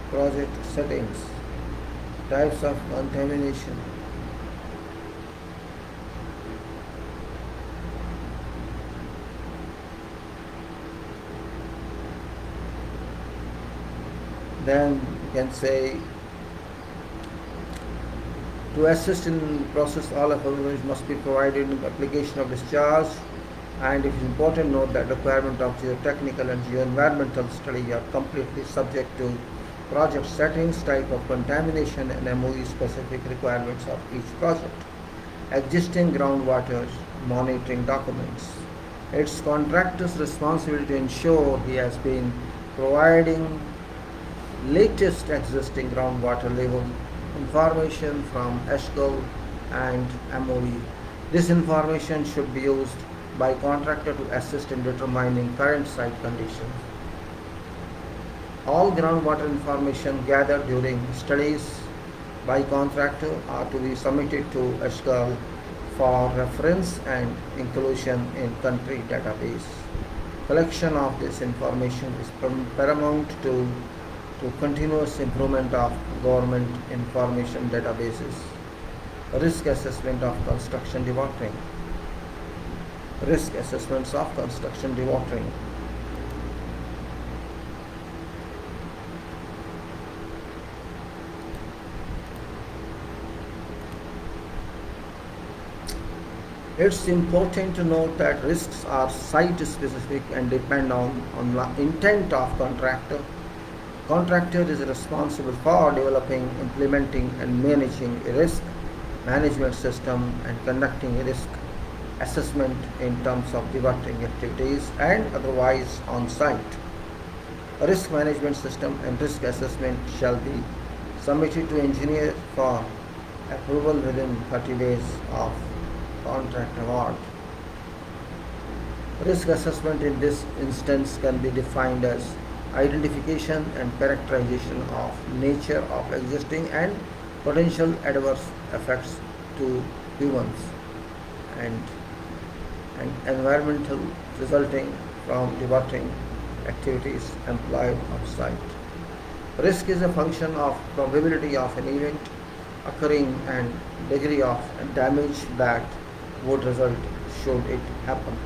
project settings, types of contamination, then you can say to assist in process all of information must be provided in application of discharge, and it is important to note that requirement of geotechnical and geo-environmental study are completely subject to project settings, type of contamination and MOE specific requirements of each project. Existing groundwater monitoring documents. It's contractor's responsibility to ensure he has been providing latest existing groundwater level information from ESCO and MOE. This information should be used by contractor to assist in determining current site conditions. All groundwater information gathered during studies by contractor are to be submitted to ESCO for reference and inclusion in country database. Collection of this information is paramount to continuous improvement of government information databases. Risk assessment of construction dewatering. Risk assessments of construction dewatering. It's important to note that risks are site specific and depend on the intent of contractor. Contractor is responsible for developing, implementing and managing a risk management system and conducting a risk assessment in terms of dewatering activities and otherwise on site. A risk management system and risk assessment shall be submitted to engineer for approval within 30 days of contract award. Risk assessment in this instance can be defined as identification and characterization of nature of existing and potential adverse effects to humans and environmental resulting from dewatering activities employed on site. Risk is a function of probability of an event occurring and degree of damage that would result should it happen.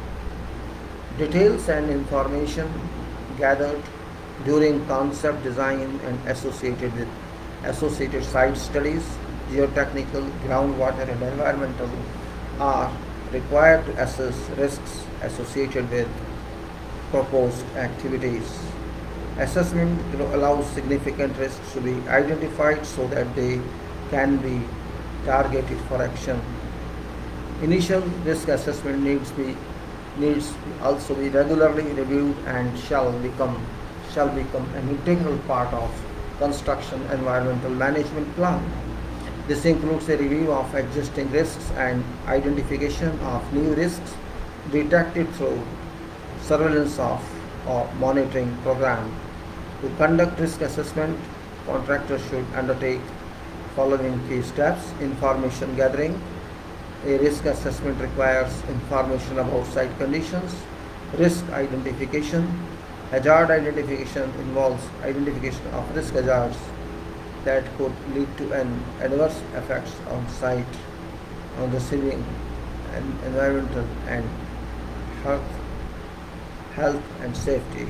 Details and information gathered during concept design and associated site studies, geotechnical, groundwater and environmental are required to assess risks associated with proposed activities. Assessment allows significant risks to be identified so that they can be targeted for action. Initial risk assessment needs also be regularly reviewed and shall become an integral part of construction environmental management plan. This includes a review of existing risks and identification of new risks detected through surveillance of or monitoring program. To conduct risk assessment, contractors should undertake following key steps: information gathering. A risk assessment requires information about site conditions. Risk identification. Hazard identification involves identification of risk hazards that could lead to an adverse effects on site, on the civil and environmental and health and safety.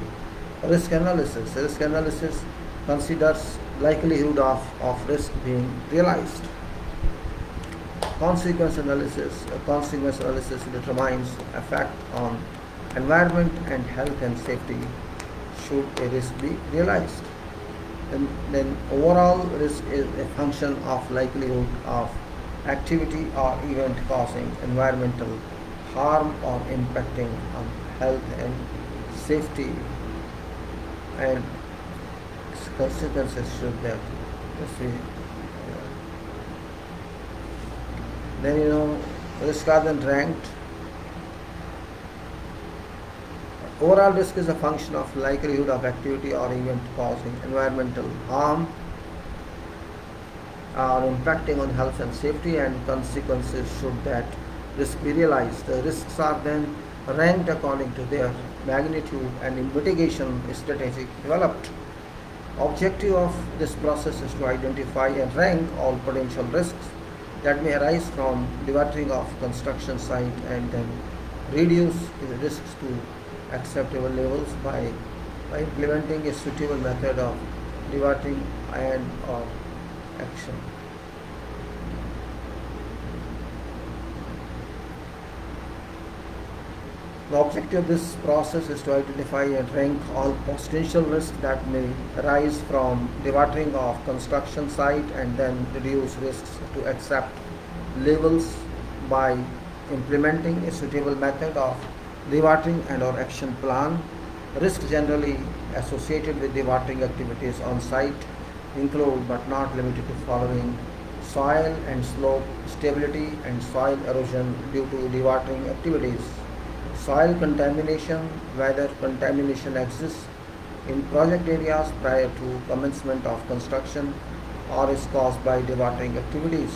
Risk analysis. Risk analysis considers likelihood of risk being realized. Consequence analysis. Consequence analysis determines effect on environment and health and safety should a risk be realized. And then overall risk is a function of likelihood of activity or event causing environmental harm or impacting on health and safety, and consequences should that. Then risk are then ranked Overall risk is a function of likelihood of activity or event causing environmental harm or impacting on health and safety, and consequences should that risk be realized. The risks are then ranked according to their magnitude and mitigation strategy developed. Objective of this process is to identify and rank all potential risks that may arise from dewatering of construction site and then reduce the risks to acceptable levels by implementing a suitable method of dewatering and or action. The objective of this process is to identify and rank all potential risks that may arise from dewatering of construction site and then reduce risks to accept levels by implementing a suitable method of dewatering and or action plan. Risks generally associated with dewatering activities on site include but not limited to following: soil and slope stability and soil erosion due to dewatering activities, soil contamination, whether contamination exists in project areas prior to commencement of construction or is caused by dewatering activities,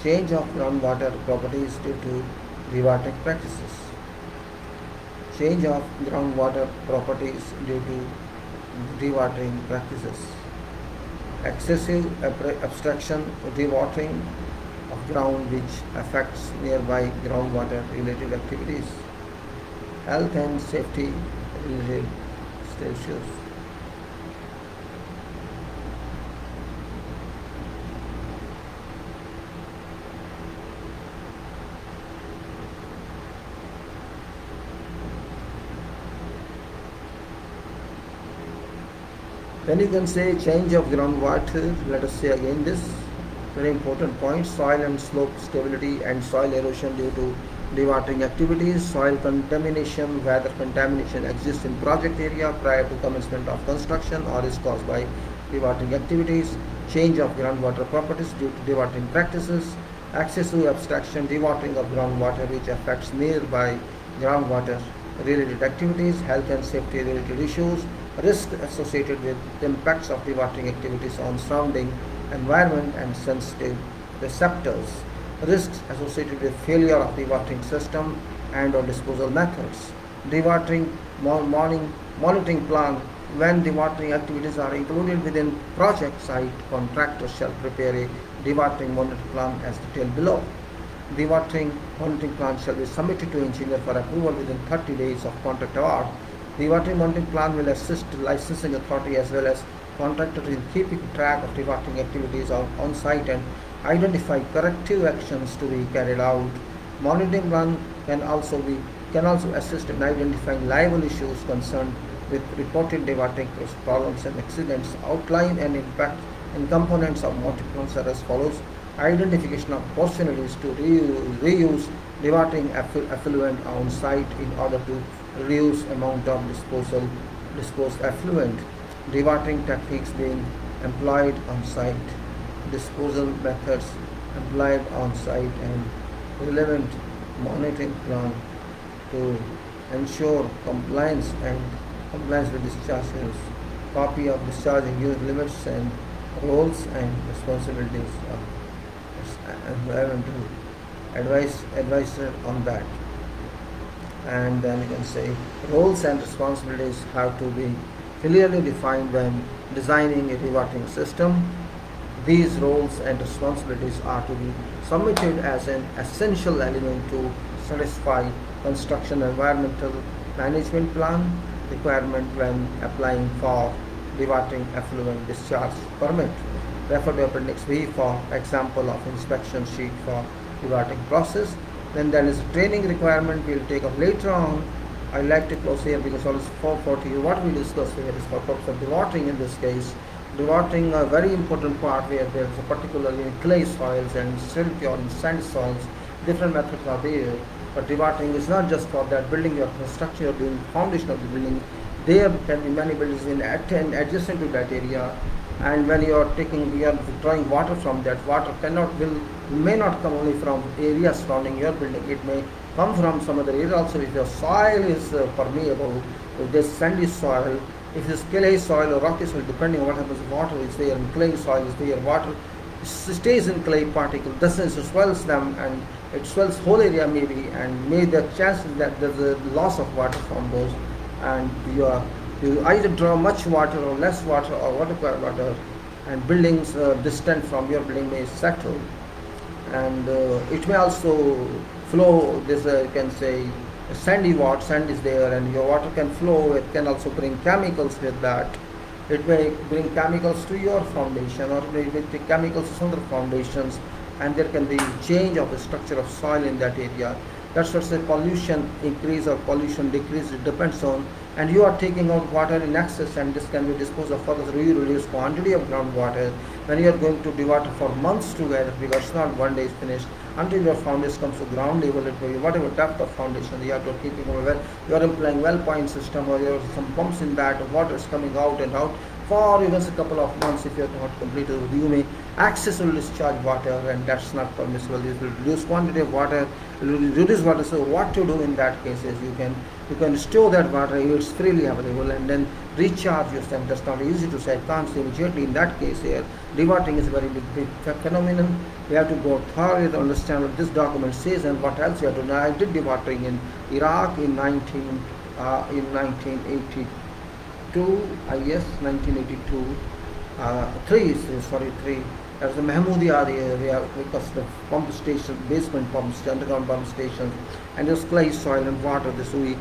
change of groundwater properties due to dewatering practices, change of groundwater properties due to dewatering practices, excessive abstraction dewatering of ground which affects nearby groundwater related activities, health and safety related issues. Then you can say change of groundwater. Let us say again this very important point: soil and slope stability and soil erosion due to dewatering activities, soil contamination, whether contamination exists in project area prior to commencement of construction or is caused by dewatering activities, change of groundwater properties due to dewatering practices, excessive abstraction dewatering of groundwater which affects nearby groundwater related activities, health and safety related issues, risk associated with the impacts of dewatering activities on surrounding environment and sensitive receptors, risks associated with failure of dewatering system and or disposal methods, dewatering monitoring plan. When dewatering activities are included within project site, contractors shall prepare a dewatering monitoring plan as detailed below. Dewatering monitoring plan shall be submitted to engineer for approval within 30 days of contract award. Dewatering monitoring plan will assist licensing authority as well as contractor in keeping track of dewatering activities on site and identify corrective actions to be carried out. Monitoring plan can also assist in identifying liable issues concerned with reported dewatering problems and accidents. Outline and impact and components of monitoring plans are as follows: identification of opportunities to reuse dewatering effluent on site in order to reduce amount of disposed effluent, dewatering techniques being employed on site, disposal methods employed on site, and relevant monitoring plan to ensure compliance with discharges, copy of discharging unit limits and roles and responsibilities of environmental advisor on that. And then you can say roles and responsibilities have to be clearly defined when designing a dewatering system. These roles and responsibilities are to be submitted as an essential element to satisfy construction environmental management plan requirement when applying for dewatering effluent discharge permit. Refer to Appendix B for example of inspection sheet for dewatering process. Then there is a training requirement we will take up later on. I like to close here because all is 440. What we discuss here is for purpose of dewatering. In this case, dewatering a very important part where there is a particularly in clay soils and silt or in sand soils. Different methods are there, but dewatering is not just for that building your construction, you're doing foundation of the building. There can be many buildings in adjacent to that area, and when you are drawing water from that, water may not come only from areas surrounding your building. It may come from some other area also. If your soil is permeable, if there's sandy soil, if it's clay soil or rocky soil, depending on what happens, water is there and clay soil is there, water stays in clay particle, thus it swells them and it swells whole area maybe, and may the chances that there's a loss of water from those, and you either draw much water or less water or water, and buildings distant from your building may settle, and it may also flow. This you can say sandy water, sand is there and your water can flow. It can also bring chemicals with that. It may bring chemicals to your foundation or may bring chemicals to some other foundations, and there can be change of the structure of soil in that area. That's what say pollution increase or pollution decrease, it depends on, and you are taking out water in excess, and this can be disposed of further. You reduce quantity of groundwater when you are going to dewater for months together, because it's not one day is finished. Until your foundation comes to ground level, it will be whatever depth of foundation you have to keep it well. You are employing well point system, or there are some pumps in that, water is coming out and out for even a couple of months. If you have not completed, you may accessible discharge water, and that's not permissible. You will reduce quantity of water, reduce water. So what to do in that case is you can store that water, it's freely available, and then recharge your system. That's not easy to say, I can't say immediately. In that case here, dewatering is a very big phenomenon. We have to go thoroughly to understand what this document says and what else we have to know. I did dewatering in Iraq in 1982. I guess 1982, three. That's the Mahmoodiya area, because the pump station, basement pumps, underground pump stations, and there's clay soil and water. This we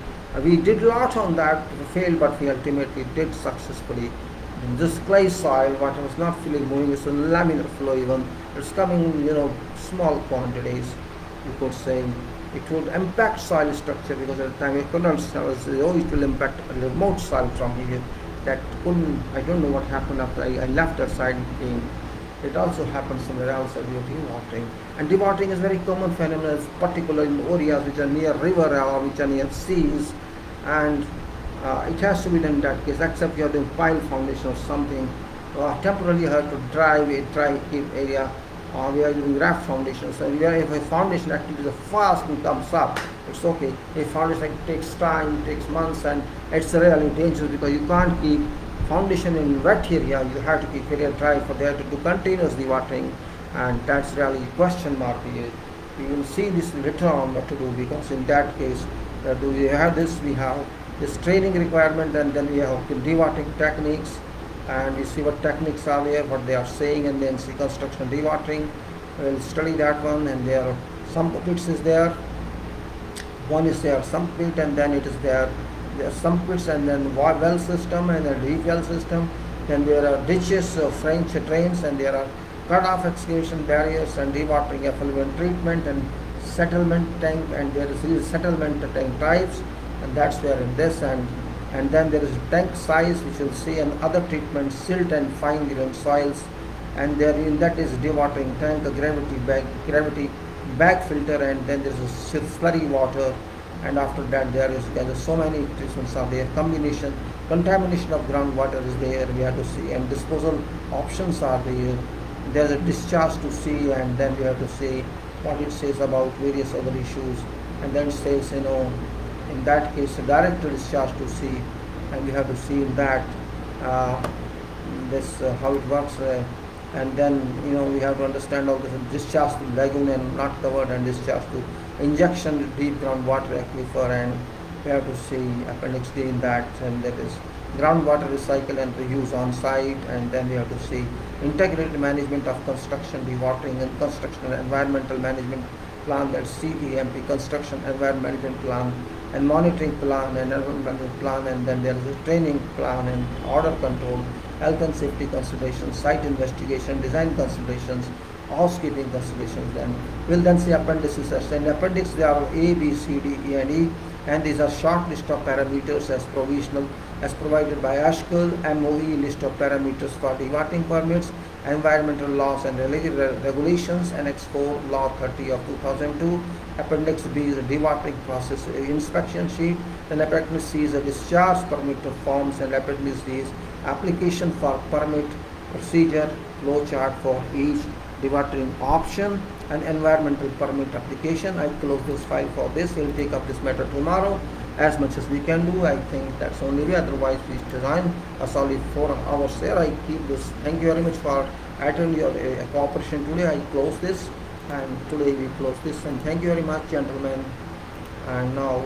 did a lot on that, failed, but we ultimately did successfully. And this clay soil, water was not fully moving, it's a laminar flow even. It's coming, small quantities, you could say. It would impact soil structure, because at the time we couldn't understand, it will impact a remote soil from here. That couldn't, I don't know what happened after I left that side. It also happens somewhere else as you're dewatering. And dewatering is very common phenomenon, particularly in areas which are near river or which are near seas. And it has to be done in that case, except you are doing pile foundation or something. Temporarily you have to dry area. We are doing raft foundation. So if a foundation activity is fast and comes up, it's okay. If foundation takes time, takes months, and it's really dangerous, because you can't keep foundation in wet area. You have to keep area dry for there to do continuous dewatering, and that's really question mark here. You will see this later on what to do, because in that case, do we have this? We have this training requirement, and then we have dewatering techniques. And you see what techniques are there, what they are saying, and then see construction dewatering. We'll study that one, and there are some pits is there. One is there some pit, and then it is there are some pits, and then well system and a deep well system. Then there are ditches, French drains, and there are cut-off excavation barriers and dewatering effluent treatment and settlement tank, and there is settlement tank types, and that's there in this. And then there is tank size, which you'll see, and other treatments, silt and fine grained soils, and there in that is dewatering tank, a gravity bag filter, and then there is a slurry water, and after that there is so many treatments are there. Contamination of groundwater is there, we have to see, and disposal options are there. There's a discharge to see, and then we have to see what it says about various other issues, and then it says, in that case, a direct discharge to sea, and we have to see in that how it works, and then we have to understand all this discharge to lagoon and not covered, and discharge to injection to deep groundwater aquifer, and we have to see Appendix D in that, and that is groundwater recycle and reuse on site, and then we have to see integrated management of construction dewatering and construction environmental management plan, that's CEMP, construction environment management plan, and monitoring plan and environmental plan, and then there is a training plan and order control, health and safety considerations, site investigation, design considerations, housekeeping considerations. Then we'll then see appendices. And appendix, there are A, B, C, D, E, and E, and these are short list of parameters as provisional, as provided by ASHCL, MOE list of parameters for dewatering permits, environmental laws and related regulations, Annex 4, Law 30 of 2002. Appendix B is a dewatering process inspection sheet. Then Appendix C is a discharge permit forms, and Appendix D is application for permit procedure flow chart for each dewatering option and environmental permit application. I close this file for this. We'll take up this matter tomorrow as much as we can do. I think that's only way, otherwise we design a solid 4 hours there. I keep this. Thank you very much for attending your cooperation today. I close this, and today we close this, and thank you very much, gentlemen. And now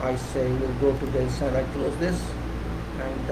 I say we'll go to this, and I close this, and